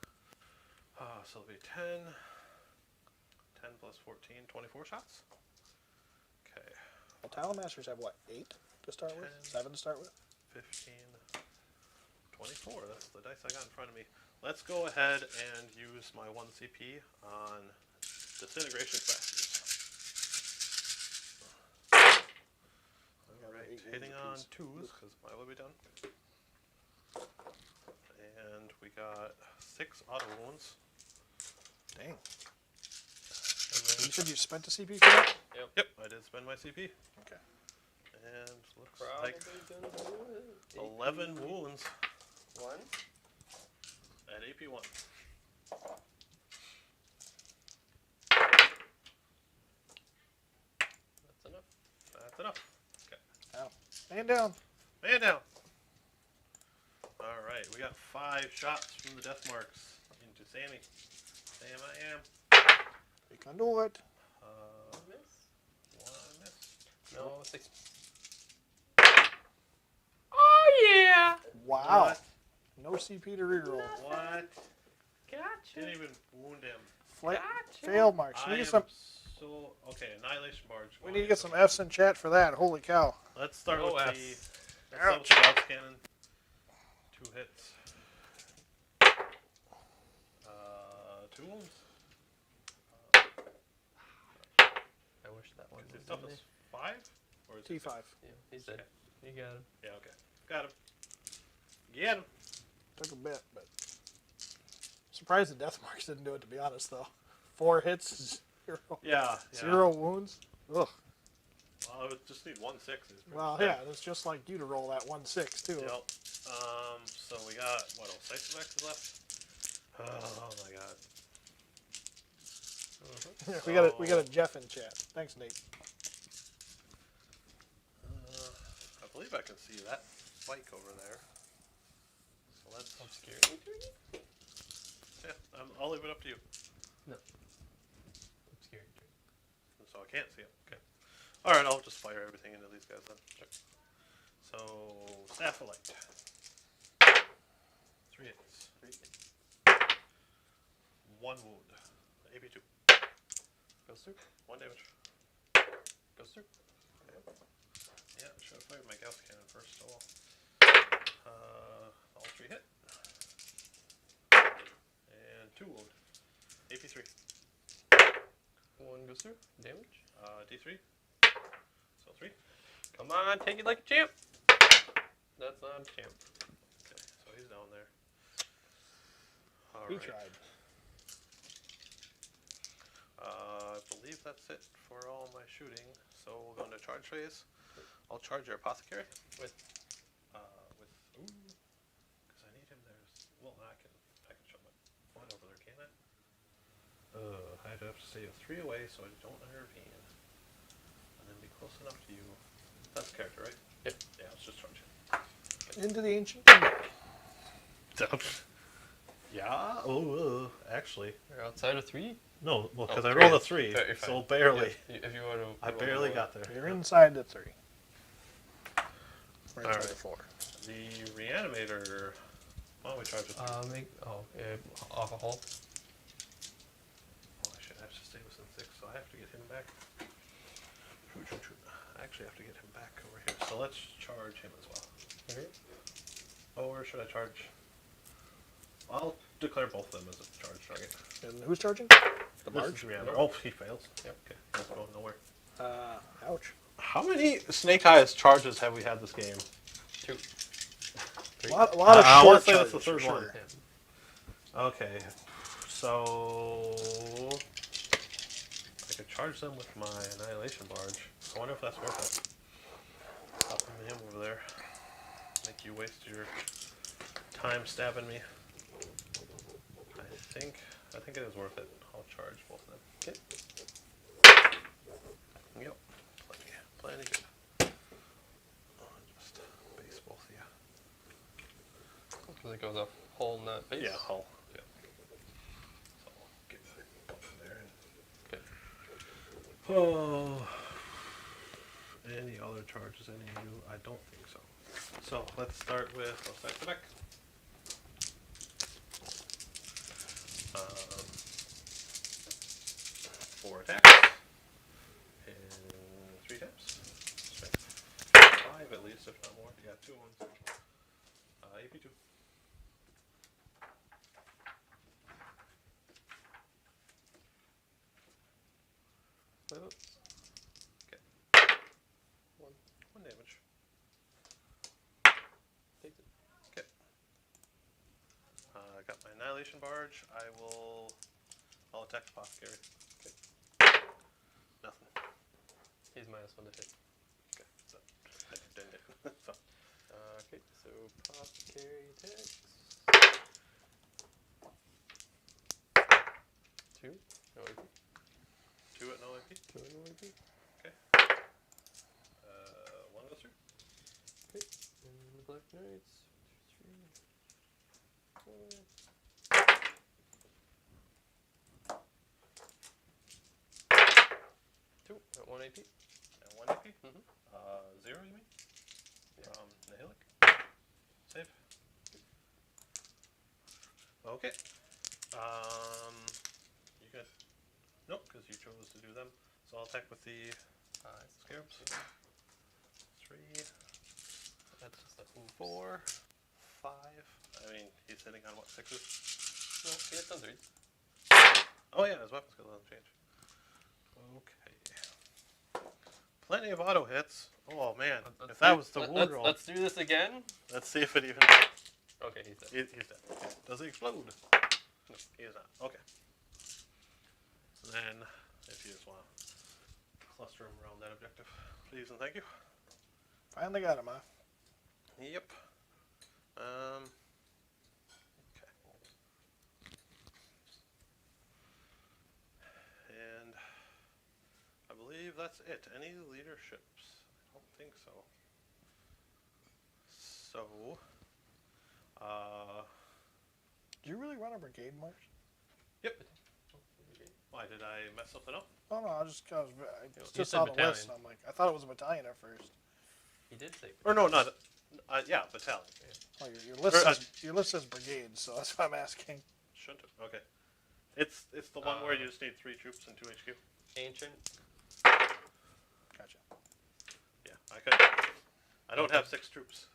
so it'll be 10 plus 14, 24 shots. Okay, Well, Talamasters have what, 8 to start with? 10. 7 to start with? 15, 24. That's the dice I got in front of me. Let's go ahead and use my 1 CP on disintegration factors. Alright, Eight hitting on wounds 2s, because mine will be done. And we got 6 auto wounds. Dang. And then You said you spent a CP for that? Yep, I did spend my CP. Okay. And looks probably like gonna do it. 11 wounds 1. at AP1. That's enough. That's enough. Ow. Man down. Man down. Alright, we got 5 shots from the death marks into Sammy. Sam, I am. You can do it. Miss? 1 miss. No, 6. Wow. What? No CP to reroll. What? Gotcha. Didn't even wound him. Fail marks. We I need, am to get some, so... Okay, Annihilation Barge. we need to get some Fs in chat for that. Holy cow. Let's start No with Fs. the... Let's start with the bounce cannon. 2 hits. 2 wounds. I wish that one Is was his toughness in 5? Or is it T5. there. Yeah, he's dead. You got him. Yeah, okay. Got him. Get him. Took a bit, but surprised the death marks didn't do it, to be honest, though. 4 hits, 0, Yeah. 0 wounds. Ugh. Well, I would just need 1 6. Well, yeah, it's just like you to roll that 1-6 too. Yep. So we got what else? Cybermax left. Oh my god. We got a Jeff in chat. Thanks, Nate. I believe I can see that spike over there. So let's Obscure. yeah, I'll leave it up to you. No. Obscure. So I can't see it. Okay. All right, I'll just fire everything into these guys then. Sure. So staff of light. 3 hits. 1 wound. AP2. Goes through. 1 damage. Goes through. Yeah, should have fired my Gauss cannon first. Oh well. All 3 hit. And 2 wound. AP3. 1 goes through. Damage. D3. So 3. Come on, take it like a champ. That's not a champ. Okay, so he's down there. All He right. tried. I believe that's it for all my shooting. So we'll go into charge phase. I'll charge your apothecary With ooh, because I need him there. Well, I can show my one over there, can I? I'd have to stay a 3 away so I don't intervene, and then be close enough to you. That's the character, right? Yep. Yeah, let's just charge him. Into the ancient. Yeah. Oh, actually, you're outside of 3. no. Well, because Oh, I 3 rolled a hits. 3, You're so fine. barely. Yeah, if you want to. I barely got there. You're inside the 3. We're inside Alright. the 4. The reanimator. Why don't we charge it? Alcohol. Oh, I should have to stay within 6, so I have to get him back. I actually have to get him back over here. So let's charge him as well. Okay. Or should I charge? I'll declare both of them as a charge target. And who's charging? The This March? is reanimator. Oh, he fails. Yep. Okay, that's going nowhere. Ouch. How many Snake Eyes charges have we had this game? 2. A lot of I wanna short say that's the charges, third for one. sure. Yeah. Okay, so I could charge them with my Annihilation Barge. I wonder if that's worth it. Popping him over there. Make you waste your time stabbing me. I think it is worth it. I'll charge both of them. Okay. Yep. Plenty good. I'll just base both of you. Because it goes off whole, not base. Yeah, hull. Yeah. So I'll get that button there. Okay. Oh. Any other charges? Any of you? I don't think so. So let's start with Osaka. 4 attacks and 3 taps. 5 at least, if not more. Yeah, 2 ones. AP2. Okay. 1 damage. Takes it. Okay. I got my Annihilation Barge. I'll attack the Apothecary. Okay. Nothing. He's -1 to hit. Okay. So, I didn't do it. So, Okay, so Apothecary attacks. 2. No AP. 2 at no AP. 2 no AP. Okay. 1 goes through. Okay. And the Black Knights. 2, 3, 4. 2 at 1 AP. And 1 AP. Mm-hmm. 0, you mean? Yeah. From Nihilakh. Save. Okay. You good? Nope, because you chose to do them. So I'll attack with the Scarabs. 3, That's just a 4, 5. I mean, he's hitting on what, 6s? No, he hits on 3s. Oh yeah, his weapon skill doesn't change. Okay. Plenty of auto hits. Oh man, if that was the wound roll. Let's do this again. Let's see if it even. Okay, he's dead. He's dead. Okay. Does he explode? No, he is not. Okay. And then, if you just want to cluster him around that objective, please and thank you. Finally got him, huh? Yep. Okay. And I believe that's it. Any leaderships? I don't think so. So, Do you really run a brigade march? yep. Why, did I mess something up? Oh no, I just You just said saw the battalion. list. And I'm like, I thought it was a battalion at first. He did say. Or no, not. Yeah, battalion. Oh, your list Or, says your list says brigade, so that's why I'm asking. Shouldn't have. Okay. It's the one where you just need 3 troops and 2 HQ. Ancient. Gotcha. Yeah, I don't have 6 troops.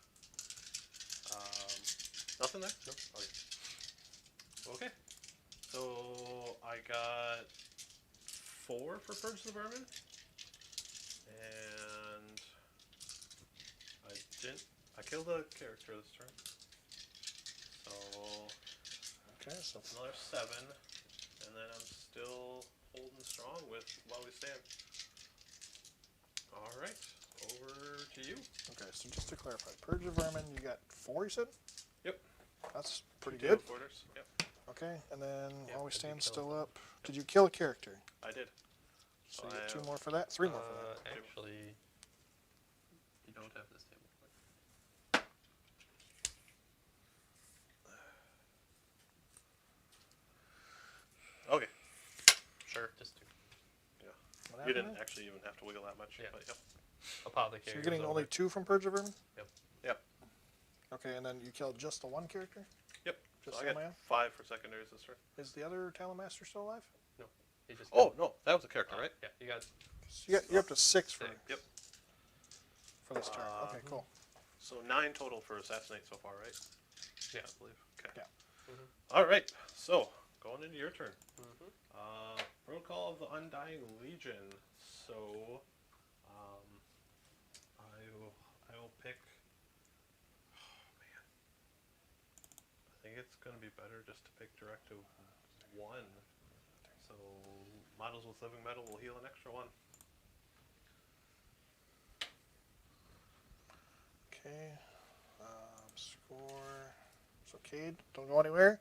Nothing there? Nope. Okay. So I got 4 for Purge the Vermin. And I killed a character this turn. So Okay, so another 7. And then I'm still holding strong with while we stand. Alright, over to you. okay, so just to clarify, Purge of Vermin, you got 4, you said? Yep. That's pretty 2 good. Quarters. Yep, Okay, and then Yeah, while we did you stand kill still it? up, did you kill a character? I did. So So you I get 2 have- more for that? 3 more for that. Actually, you don't have this table. Okay. Sure. Just 2. What You happened didn't there? actually even have to wiggle that much. Yeah. But yep. Apothecary. So you're getting goes only over. 2 from Purge of Vermin? Yep. Okay, and then you killed just the 1 character? Yep. Just So I the got man? 5 for secondaries this turn. Is the other Talonmaster still alive? He just Oh no, that was a character, right? Yeah, you got So you're up to 6 for, 6. Yep. for this turn. Okay, cool. So 9 total for assassinate so far, right? Yeah. I believe. Okay. Yeah. All right. So going into your turn. Mm-hmm. Protocol of the Undying Legion. So, I will pick. Oh man, I think it's gonna be better just to pick directive 1. So models with living metal will heal an extra 1. Okay. Score. So Cade, don't go anywhere.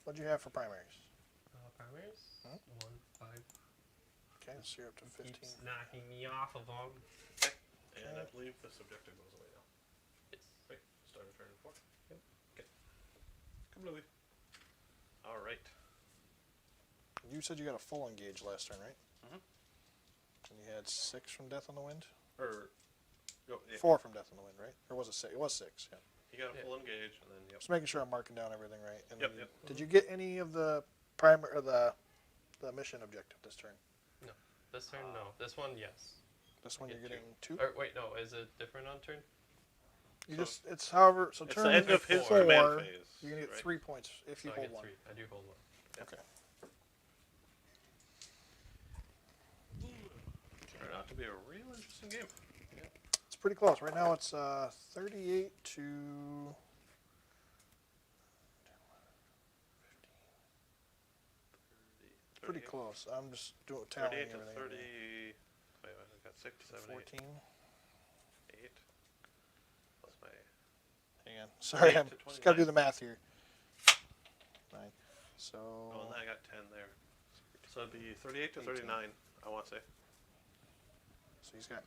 What'd you have for primaries? Primaries. Huh? 1, 5. Okay, so you're up to 15. Keeps knocking me off of them. And I believe this objective goes away now. Yes. Right, start a turn in 4. Yep. Okay. Come Louis. All right. You said you got a full engage last turn, right? Mhm. And you had 6 from Death on the Wind? Or, no, yeah, 4 from Death on the Wind, right? Or was it 6? It was 6, yeah. you got a Yeah. full engage, and then yep. Just making sure I'm marking down everything right. And Yep, then yep. Did you get any of the primary or the mission objective this turn? This turn, no. This one, yes. This one Get you're getting 2? Or wait, no. Is it different on turn? You So- just it's however so It's turn the end of his 4, command phase. you're gonna get right? 3 points if you So I hold get 1. 3. I do hold 1. Okay. Turned out to be a real interesting game. It's pretty close. Right now it's 38 to pretty 38 close. I'm just doing tallying 38 to everything. 30. Wait, I got 6, 7, 14. 8. Plus my. Hang on. Sorry, 8 I'm to just gotta do 29. the math here. 9. So Oh, and then I got 10 there. So it'd be 38 to 39, I want to say. So he's got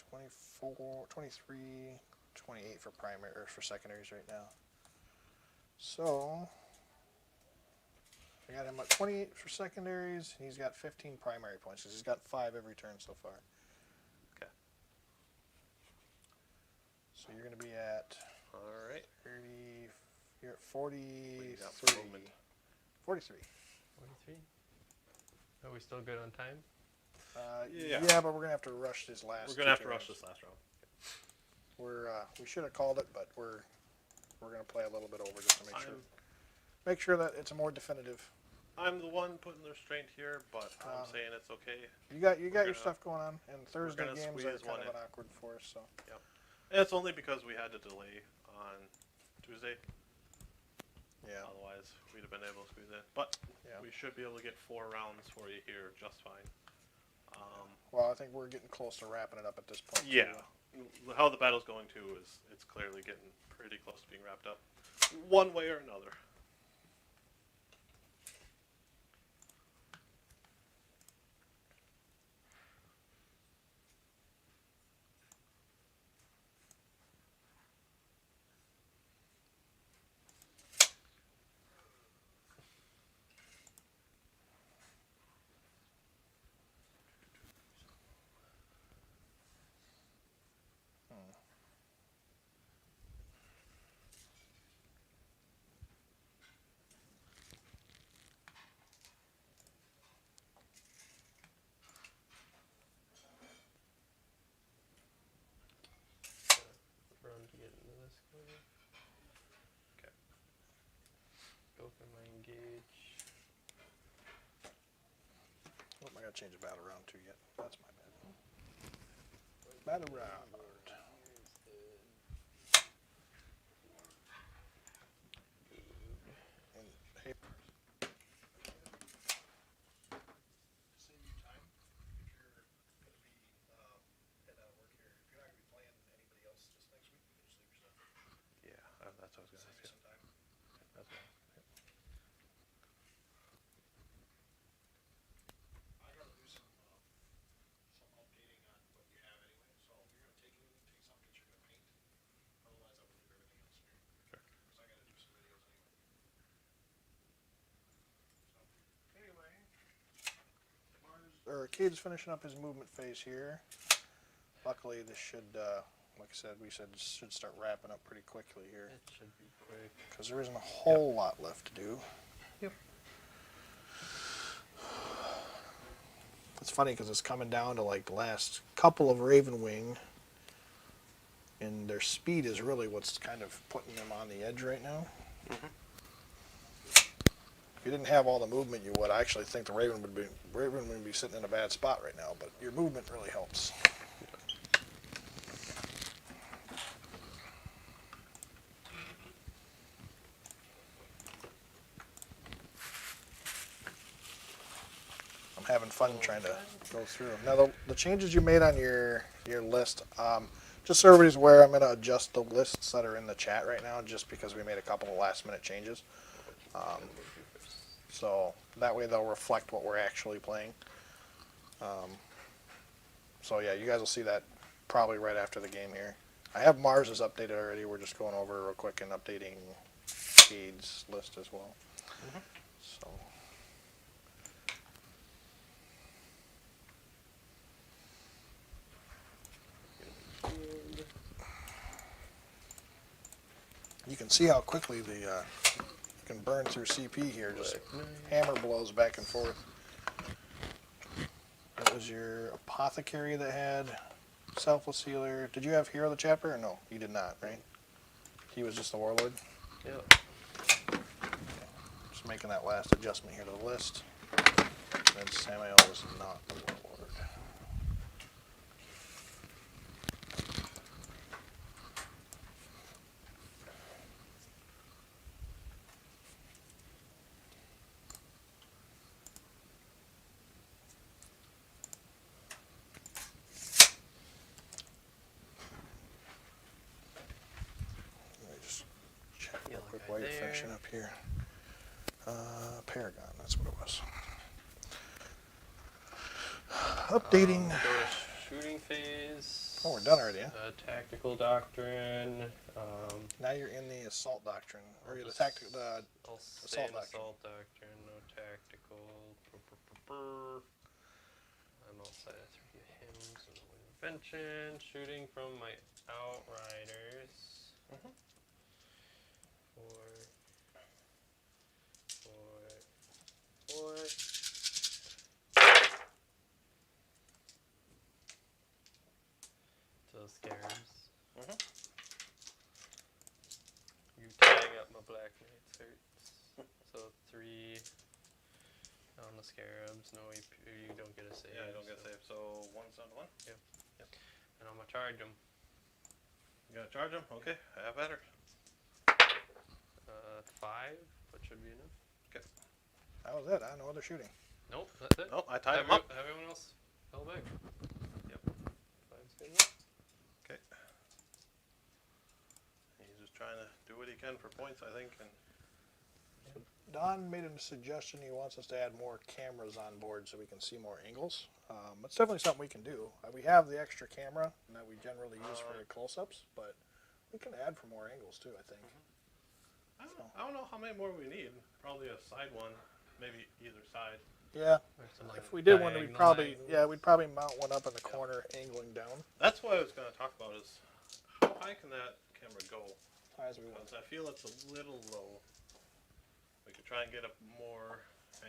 24, 23, 28 for primary or for secondaries right now. So I got him at 28 for secondaries. He's got 15 primary points because he's got 5 every turn so far. Okay. So you're going to be at All right. 30. You're at 43. got for a moment. 43. 43. Are we still good on time? Yeah. Yeah, but we're gonna have to rush this last. We're gonna have to two rush turns. this last round. We should have called it, but we're gonna play a little bit over just to make sure that it's a more definitive. I'm the one putting the restraint here, but I'm Um, saying it's okay. You got your gonna- stuff going on, and Thursday gonna games are squeeze kind one of in. awkward for us. So And it's only because we had to delay on Tuesday. yeah, Otherwise, we'd have been able to squeeze in. But yeah. we should be able to get 4 rounds for you here just fine. Well, I think we're getting close to wrapping it up at this point. Yeah. how the battle's going to is it's clearly getting pretty close to being wrapped up, one way or another. Run to get into this corner. Okay. Go for my engage. Oh, I gotta change the battle round too yet. That's my bad. Battle round. And hey, save you time if you're going to be heading out of work here. If you're not going to be playing anybody else this next week, you can just leave your stuff. Yeah, that's what I was gonna Save you ask you. some time. That's what I was- I gotta do some updating on what you have anyway. So if you're gonna take anything, take something that you're gonna paint. Otherwise, I would do everything else here. Sure. Because I gotta do some videos anyway. So anyway, Cade's finishing up his movement phase here. Luckily, this should, like I said, we said should start wrapping up pretty quickly here. It should be quick. Because there isn't a whole lot left to do. Yep. It's funny because it's coming down to like the last couple of Ravenwing, and their speed is really what's kind of putting them on the edge right now. If you didn't have all the movement you would, I actually think the Raven would be sitting in a bad spot right now, but your movement really helps. I'm having fun trying to go through them. Now, the changes you made on your list, just so everybody's aware, I'm going to adjust the lists that are in the chat right now just because we made a couple of last-minute changes. So that way they'll reflect what we're actually playing. So yeah, you guys will see that probably right after the game here. I have Mars's updated already. We're just going over real quick and updating Cade's list as well. So. You can see how quickly the you can burn through CP here. Just hammer blows back and forth. It was your apothecary that had selfless healer. Did you have hero of the chapter or no? You did not, right? He was just the warlord. Yep. Just making that last adjustment here to the list. And Samael was not the warlord. Let me just check real quick while you're finishing up here. Paragon, that's what it was. Updating. Go to shooting phase. Oh, we're done already, yeah? Tactical doctrine. Now you're in the assault doctrine, or I'll the just- tactical. I'll assault stay in doctrine. assault doctrine, no tactical. I'm outside of 3 hymns and no intervention. Shooting from my outriders. Four. To the scarabs. You tying up my black knight's hurts. So 3 on the scarabs. No, you don't get a save. Yeah, I don't get saved. So 1's down to 1. And I'm gonna charge him. You gotta charge him? Okay, have at her. 5, but should be enough. Okay. That was it. No other shooting. Nope, that's it. Nope, I tied him up. Everyone else held back. Yep. 5's good enough. Okay. trying to do what he can for points, I think. And Don made a suggestion. He wants us to add more cameras on board so we can see more angles. It's definitely something we can do. We have the extra camera that we generally use for close-ups, but we can add for more angles too, I think. I don't know how many more we need. Probably a side one, maybe either side. Yeah. If we did one, we'd probably mount one up in the corner, angling down. That's what I was going to talk about is how high can that camera go? As high as we want. Because I feel it's a little low. We could try and get up more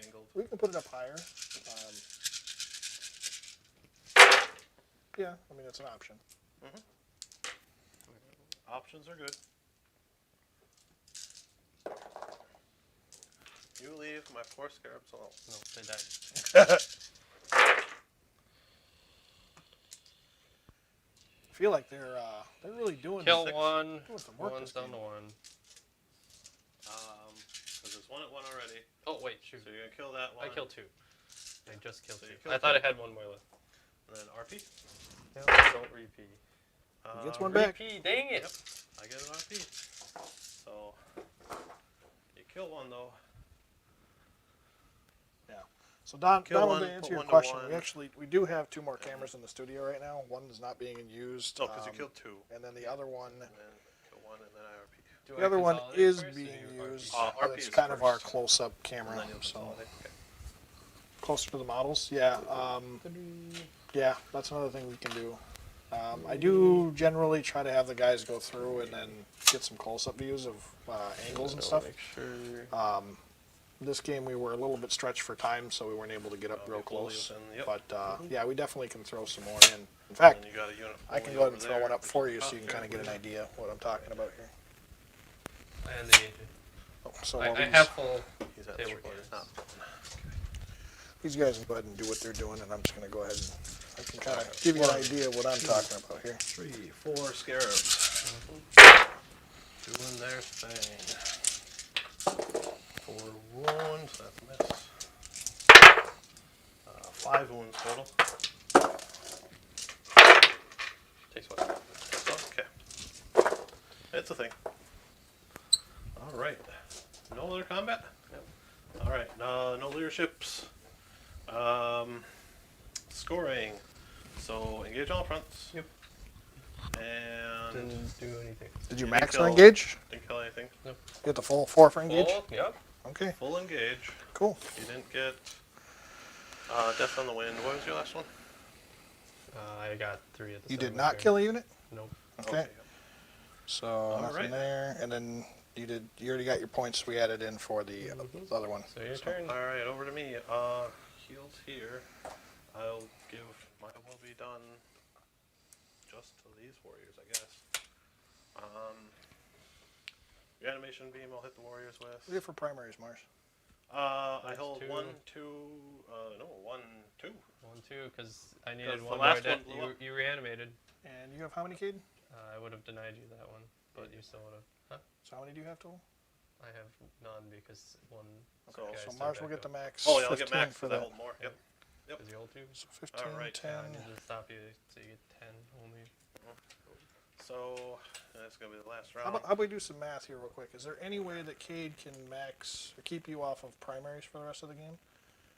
angled. We can put it up higher. Yeah, I mean, it's an option. Options are good. You leave my poor scarabs alone. No, they died. I feel like they're really doing Kill six. one. doing some work One's this down game. to one. Because there's one at one already. Oh wait, shoot. So you're going to kill that one. I killed two. I just killed So you two. killed I thought two. I had one more left. And then RP. No, don't repeat. He gets one back. Repeat, dang it! Yep, I get an RP. So you kill one though. Yeah. So Don, Kill Donald, one, to answer put your one to question, one. we do have two more cameras in the studio right now. One is not being used. No, because you killed two. And then the other one, And then kill one and then I RP. Do the I other one consolidate is first, or being do you used. RP? RP It's is kind of our first. close-up And camera, then you'll so consolidate. Okay. closer to the models. Yeah. Yeah, that's another thing we can do. I do generally try to have the guys go through and then get some close-up views of angles and stuff. Make sure. This game we were a little bit stretched for time, so we weren't able to get up real Get fully close. within, yep. But yeah, we definitely can throw some more in. In And fact, then you got a unit I can fully go ahead over and throw there, one up which for is you so you can tough kind of get an here. idea what I'm talking about here. And the agent. Oh, so I while have full. He's at Table 3. cars. It's not. these guys can go ahead and do what they're doing, and I'm just going to go ahead and I can kind of give you an idea of what I'm talking about here. 3, 4 scarabs. Doing their thing. 4 wounds, that's a miss. 5 wounds total. Takes one. Okay. It's a thing. Alright. No other combat? Yep. Alright, no leaderships. Scoring. So engage all fronts. Yep. And Didn't do anything. Did you You max kill- or engage? didn't kill anything. You get the full 4 for engage? Full, yep. Okay, Full engage. cool. You didn't get Death on the Wind. What was your last one? I got 3 at the You start did of my not turn. kill a unit? Nope. Okay. So nothing right. there, and then you already got your points we added in for the other one. So your turn. Alright, over to me. Heals here. I'll give my will be done just to these warriors, I guess. Reanimation beam I'll hit the warriors What do you with. have for primaries, Mars? I That's hold 2. 1, 2, no, 1, 2. 1, 2, because I 'Cause needed the one more. last one blew up. You reanimated. And you have how many, Cade? I would have denied you that one, but you still would have. Huh? So how many do you have total? I have none because one. So- guy So still Mars will back get the up. max. Oh, yeah, I'll get 15 max for because I that. hold more. Yep. Yep. Because you hold 2. So 15, Alright, 10. I need to stop you so you get 10 only. So that's gonna be the last How round. about we do some math here real quick? Is there any way that Cade can max or keep you off of primaries for the rest of the game?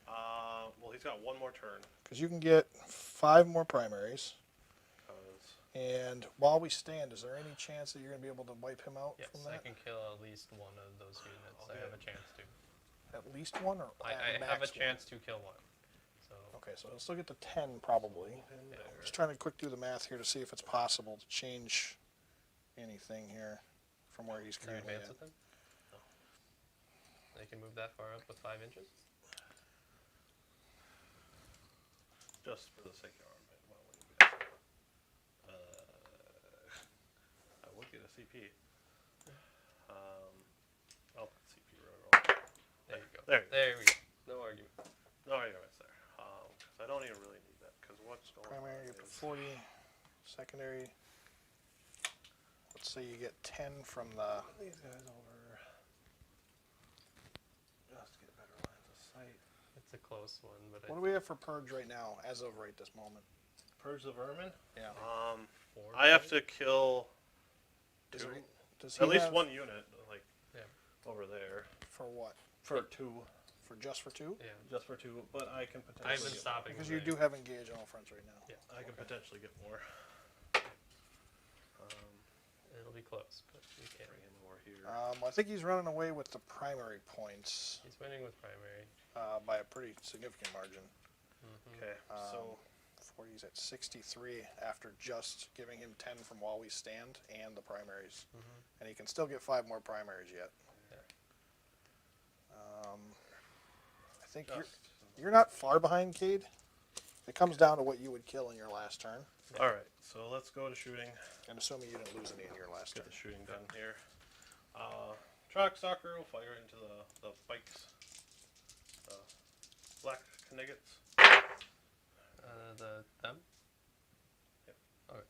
Well, he's got one more turn. Because you can get 5 more primaries. 'Cause And while we stand, is there any chance that you're going to be able to wipe him out Yes, from I that? can kill at least one of those units. I have a chance to. At least one, or I at have a max chance to kill one. So one? Okay, so he'll still get to 10 probably. Just trying to quick do the math here to see if it's possible to change anything here from where he's can you currently advance at. with them? No. They can move that far up with 5 inches. just for the sake of argument, why wouldn't you guys go? I would get a CP. Oh, CP roll. There you go. There we go. No argument. No arguments there. 'Cause I don't even really need that. Because what's going Primary, you on get is 40. Secondary, let's say you get 10 from the. these guys over. Just get better lines of sight. It's a close one, but What do we have for purge right now, as of right this moment? Purge the vermin. Yeah. four I have points? to kill Is two. there Does he At least have- one unit, like Yeah. over there. For what? For two. Just for two? Yeah. Just for two, but I can potentially I've been get stopping. Because the you do have engage on all fronts right now. Yeah. more. I can potentially get more. It'll be close, but you can't. Bring him over here. I think he's running away with the primary points He's winning with primary. by a pretty significant margin. Okay, so 40's at 63 after just giving him 10 from while we stand and the primaries. And he can still get 5 more primaries yet. I think you're not far behind, Cade. It comes down to what you would kill in your last turn. all right, so let's go to shooting. And assuming you didn't lose any in your last Get turn. the shooting done here. Track soccer will fire into the spikes. Black Knegets. Them? Yep. Okay.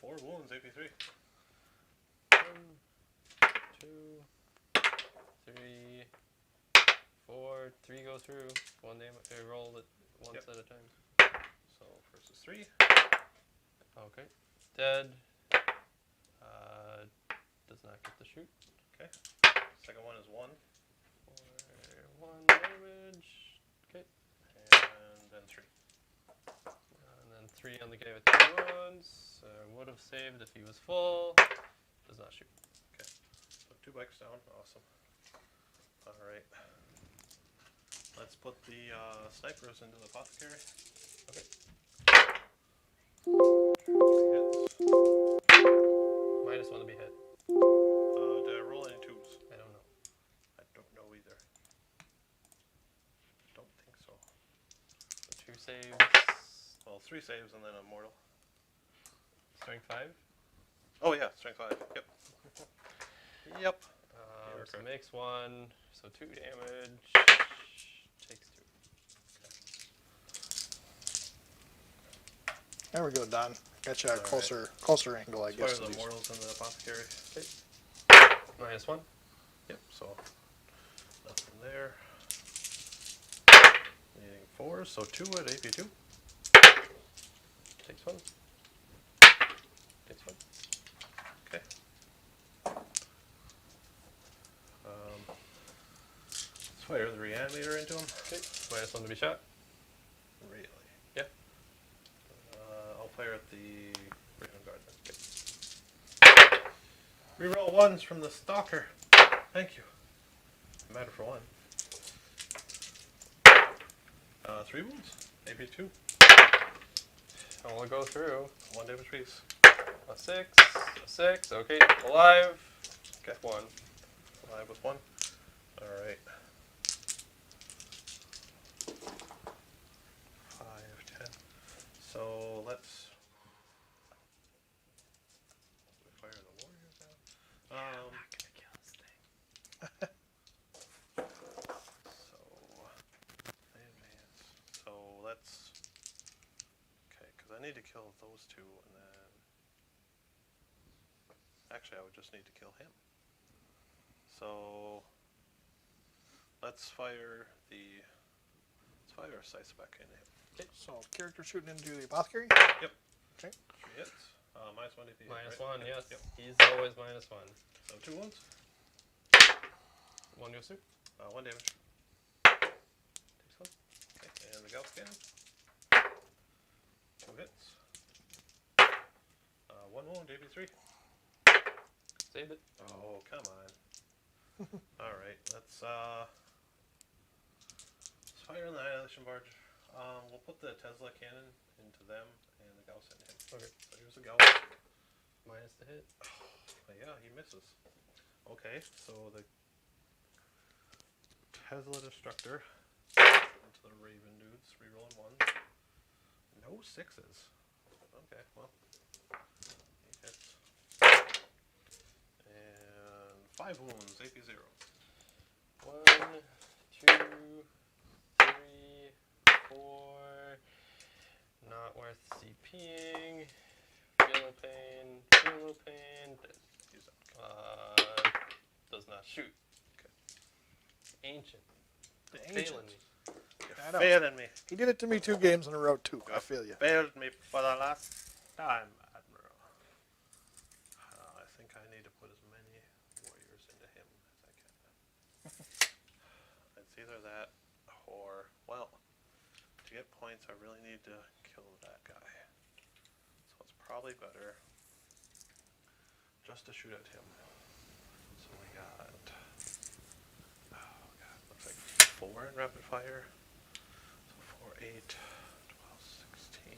4 wounds, AP3. 1, 2, 3, 4. 3 go through. 1 damage. Roll it once Yep. at a time. So first is 3. Okay. Dead. Does not get the shoot. Okay. Second one is 1. For 1 damage. Okay. And then 3. And then 3 on the guy with 2 wounds. Would have saved if he was full. Does not shoot. Okay. So 2 bikes down. Awesome. Alright. Let's put the snipers into the apothecary. Okay. 3 hits. -1 to be hit. Did I roll any 2s? I don't know. I don't know either. Don't think so. 2 saves. Well, 3 saves and then a mortal. Strength 5. Oh yeah, strength 5. Yep. Yep. You're So correct. makes 1. So 2 damage. Takes 2. There we go, Don. Got you a Alright. closer angle, I As far guess. as to the these. mortals in the apothecary. -1. Yep, so nothing there. Needing 4, so 2 at AP2. Takes 1. Takes 1. Okay. Let's fire the reanimator into him. Okay. -1 to be shot. Really? Yeah. I'll fire at the Raven Guard then. Okay. Reroll 1s from the Stalker. Thank you. Matter for 1. 3 wounds. AP2. I will go through. 1 damage piece. A 6. A 6. Okay. Alive. Okay. 1. Alive with 1. Alright. 5, 10. So let's fire the warriors out. I'm not gonna kill this thing. So they advance. So let's. Okay, because I need to kill those 2 and then. Actually, I would just need to kill him. So let's fire the. Let's fire a sice back into him. So, character shooting into the apothecary? Yep. Okay. 3 hits. -1 AP. -1. Right? Yes. Yep. He's always -1. So 2 wounds. 1 goes through. 1 damage. Takes 1. Okay, and the Gauss cannon. 2 hits. 1 wound, AP3. Saved it. Oh, come on. Alright, let's fire the Annihilation Barge. We'll put the Tesla cannon into them and the Gauss into him. Okay. So here's the Gauss. Minus the hit. But yeah, he misses. Okay, so the Tesla Destructor into the Raven dudes, rerolling 1. No 6s. Okay, well. 8 hits. And 5 wounds, AP0. 1, 2, 3, 4. Not worth CPing. Feel no pain. Feel no pain. He's out. Does not shoot. Okay. Ancient. The Failing ancient. me. I know. Failing me. He did it to me 2 games in a row, too. I feel you. Failed me for the last I'm Admiral. I think I need to put as many warriors into him as I can. It's either that or, well, to get points, I really need to kill that guy. So it's probably better just to shoot at him. So we got, oh god, looks like 4 in rapid fire. So 4, 8, 12, 16.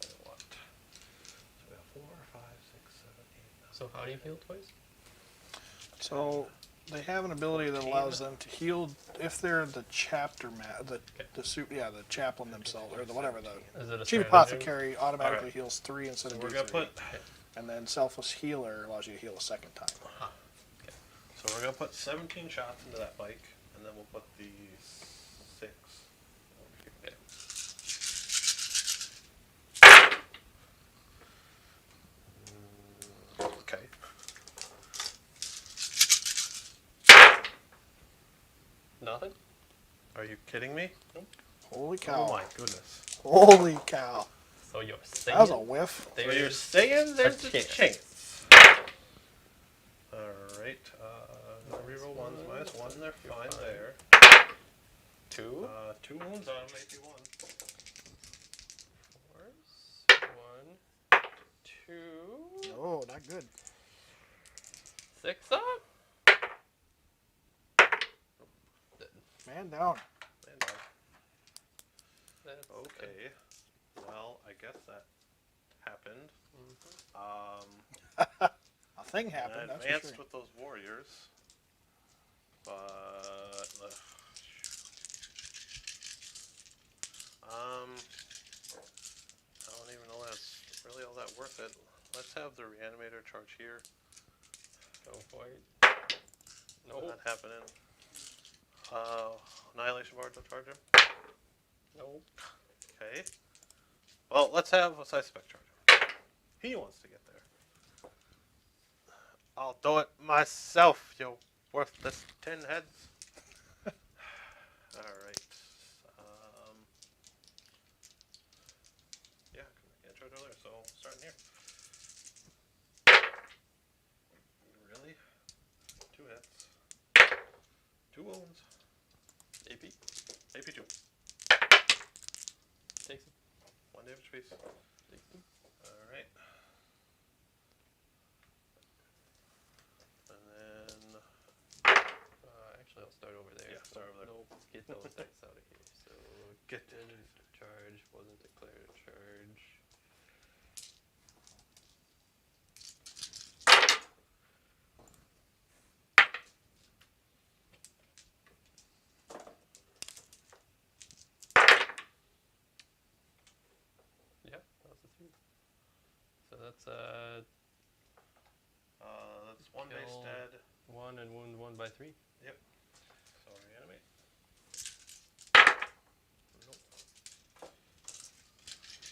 Tell you what. So we have 4, 5, 6, 7, 8, 9. So how do you heal twice? So they have an ability that allows them to heal if they're the chapter the chaplain themselves or the whatever Is it the a chief stratagem? apothecary automatically Alright. heals 3 instead So of we're D3. gonna put. And then selfless healer allows you to heal a second time. So we're gonna put 17 shots into that bike, and then we'll put the 6 over here. Okay. Nothing? Are you kidding me? Holy cow! Oh my goodness. Holy cow! So you're saying That was a whiff. So you're saying there's a chance. chance. Alright, reroll ones minus 1, they're fine there. 2 2 wounds on him, maybe 1. force, 1, 2, Oh, not good. 6 up. Man down. And down. That's Okay. Well, I guess that happened. A thing happened. I That's for advanced sure. with those warriors, but I don't even know that's really all that worth it. Let's have the reanimator charge here. Go for it. Nope. Nope. Not happening. Annihilation Bard will charge him. Nope. Okay. Well, let's have a Side Spec charge him. He wants to get there. I'll do it myself, you worthless tin heads. Alright. Yeah, I can't charge over there, so starting here. Really? 2 hits. 2 wounds. AP. AP 2. Takes it. 1 damage piece. Takes it. Alright. And then Actually, I'll start over there. Yeah, start over there. Nope. Let's get those dice out of here. So Get didn't charge, wasn't declared a charge. Yep, that was a 3. So that's that's 1 base Kill. dead. 1 and wound 1 by 3. Yep. So reanimate. Nope.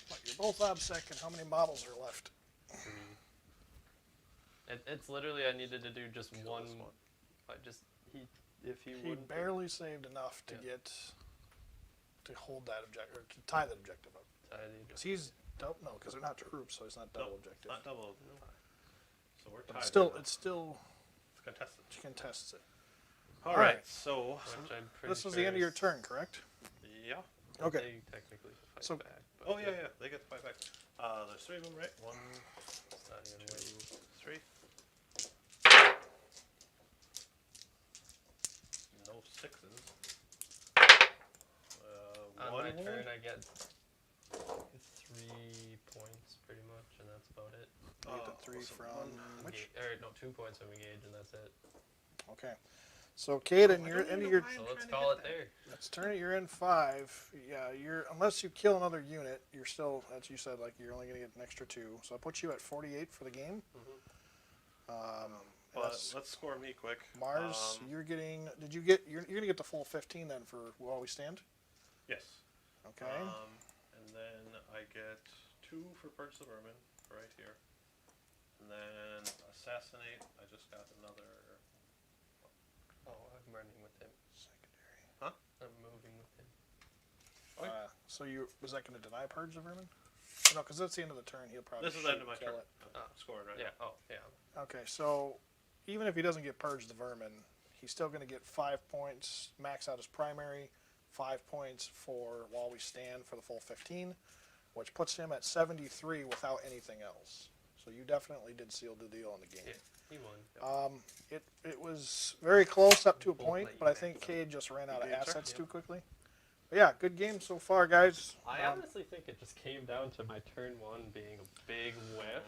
But you're both obsec, and how many models are left? 3. It's literally I needed to do just Kill one. this one. If he He wouldn't barely saved enough to Yeah. hold that objective, or to tie that objective up. Because he's because they're not troops, so it's not double Nope, objective. Not double. So we're But tied. it's still, right now. it's still It's contested. contests it. Alright, so which I'm pretty This was sure the end of your is- turn, correct? yeah. Okay. They technically fight So- back. But Oh yeah, they get to fight back. There's 3 of them, right? 1, It's not even 2, waiting. 3. No 6s. On 1 my wound. turn, I get 3 points pretty much, and that's about it. You get the 3 so from 1. which? Or no, 2 points from engage, and that's it. Okay. So, Caden, I you're don't end even of your know why So I'm let's trying to call get it that. there. Let's turn it. You're in 5. Yeah, unless you kill another unit, you're still, as you said, like you're only going to get an extra 2. So I put you at 48 for the game. But that's let's score me quick. Mars. You're getting. Did you get? You're going to get the full 15 then for while we stand. Yes. Okay. And then I get 2 for Purge the Vermin right here. And then Assassinate, I just got another. Oh, I'm running with him. Secondary. Huh? I'm moving with him. So was that going to deny purge the vermin? No, because that's the end of the turn. He'll probably This is the end of my kill turn. it. I'm scoring right Yeah. now. Oh, yeah. Okay, so even if he doesn't get purged the vermin, he's still going to get 5 points, max out his primary, 5 points for while we stand for the full 15, which puts him at 73 without anything else. So you definitely did seal the deal in the game. Yeah, he won. Yep. It was very close up to a Both point, let you but I max think out. Cade just ran out of Good game, sir. assets Yep. too quickly. But yeah, good game so far, guys. I honestly think it just came down to my turn one being a big whiff.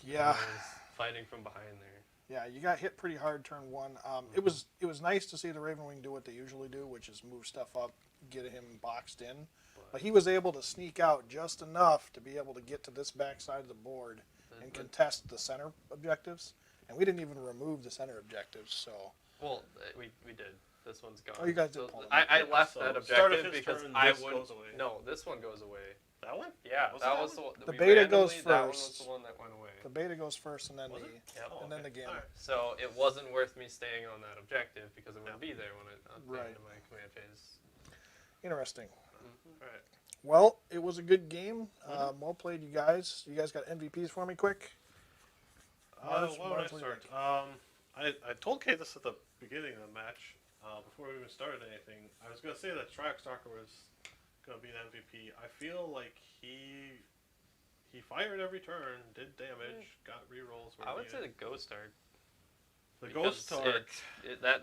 Yeah. I was fighting from behind there. Yeah, you got hit pretty hard turn one. It was nice to see the Ravenwing do what they usually do, which is move stuff up, get him boxed in. But he was able to sneak out just enough to be able to get to this back side of the board and contest the center objectives. And we didn't even remove the center objectives, so. Well, we did. This one's gone. Oh, you guys did pull them I up. left So, that start of objective his because turn, I this wouldn't. goes away. No, this one goes away. That one? Yeah, Was that it was that the one? one. The beta goes That one was first. the one that went away. The beta goes first, and then Was the it? Yep. Oh, and then okay. the gamma. Alright. So it wasn't worth me staying on that objective because it wouldn't be there when it at the Right. end of my command phase. Interesting. Alright. Well, it was a good game. Well played, you guys. You guys got MVPs for me, quick. Mars, What would I what do you start? think? I told Kate this at the beginning of the match, before we even started anything. I was going to say that Trackstalker was going to be an MVP. I feel like he fired every turn, did damage, got rerolls. I would say the Ghost Arc. the because Ghost Arc.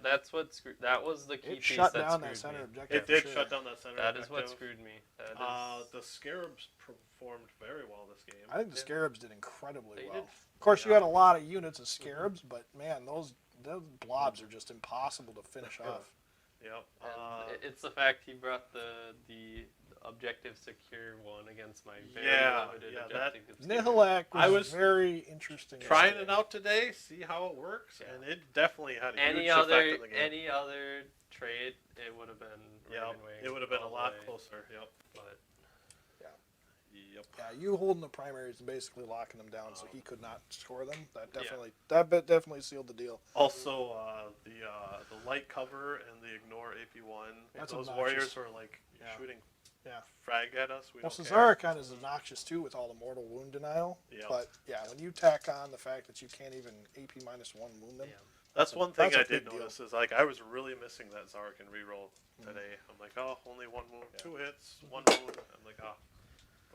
That's what screwed. That was the key It piece shut that down screwed that center me. objective. It did for shut sure. down that center. That is what objective. screwed me. That is. The Scarabs performed very well this game. I think the Yeah. Scarabs did incredibly They well. did. Of course, you Yeah. had a lot of units of Scarabs, but man, those blobs are just impossible to finish off. Yep. And it's the fact he brought the objective secure one against my very Yeah, limited yeah, objective. Nihilakh was, I was very interesting. trying yesterday. it out today, see how it works, Yeah. and it definitely had a Any huge other effect on the game. any other trade, it would have been. Yep, Ravenwing it would have been a all the lot way, closer. Yep. But Yep. Yeah, you holding the primaries and basically locking them down so he could not score them. That Yeah. definitely sealed the deal. Also, the light cover and the ignore AP1. If That's those obnoxious. warriors were like Yeah. shooting Yeah. frag at us, we Well, don't Cesara care. kind of is obnoxious too with all the mortal wound denial. Yep. But yeah, when you tack on the fact that you can't even AP -1 wound them, yeah. That's one thing that's a I did big deal. notice is like I was really missing that Zarkin reroll today. I'm like, oh, only one wound, 2 hits, 1 wound. I'm like, oh.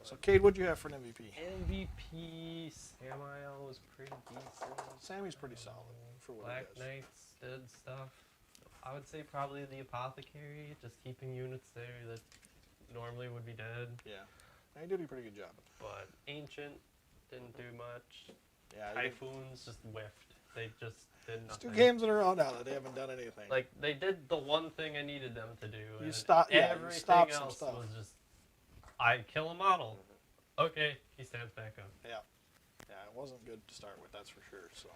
So Cade, what'd you have for an MVP? MVP Samael was pretty decent. Sammy's pretty solid for what Black he does. Knights did stuff. I would say probably the Apothecary, just keeping units there that normally would be dead. Yeah, he did a pretty good job. But Ancient didn't do much. Yeah, he did- Typhoons just whiffed. They just did it's nothing. 2 games in a row now that they haven't done anything. Like they did the one thing I needed them to do. You and stop- yeah, you Everything stop some else stuff. was just, I kill a model. Okay, he stands back up. yeah, it wasn't good to start with, that's for sure. So,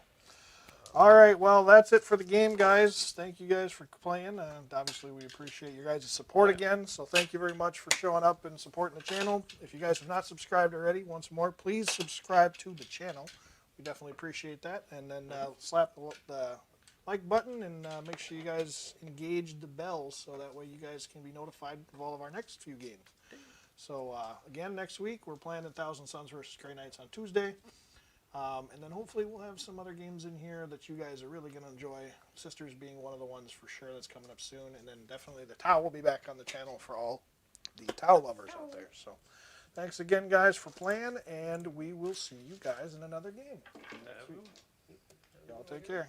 all right, well, that's it for the game, guys. Thank you guys for playing, and obviously we appreciate your guys' support again. So thank you very much for showing up and supporting the channel. If you guys have not subscribed already, once more, please subscribe to the channel. We definitely appreciate that, and then slap the like button and make sure you guys engage the bell so that way you guys can be notified of all of our next few games. So again, next week we're playing 1,000 Suns versus Grey Knights on Tuesday, and then hopefully we'll have some other games in here that you guys are really going to enjoy. Sisters being one of the ones for sure that's coming up soon, and then definitely the Tau will be back on the channel for all the Tau lovers out there. So thanks again, guys, for playing, and we will see you guys in another game. Y'all take care.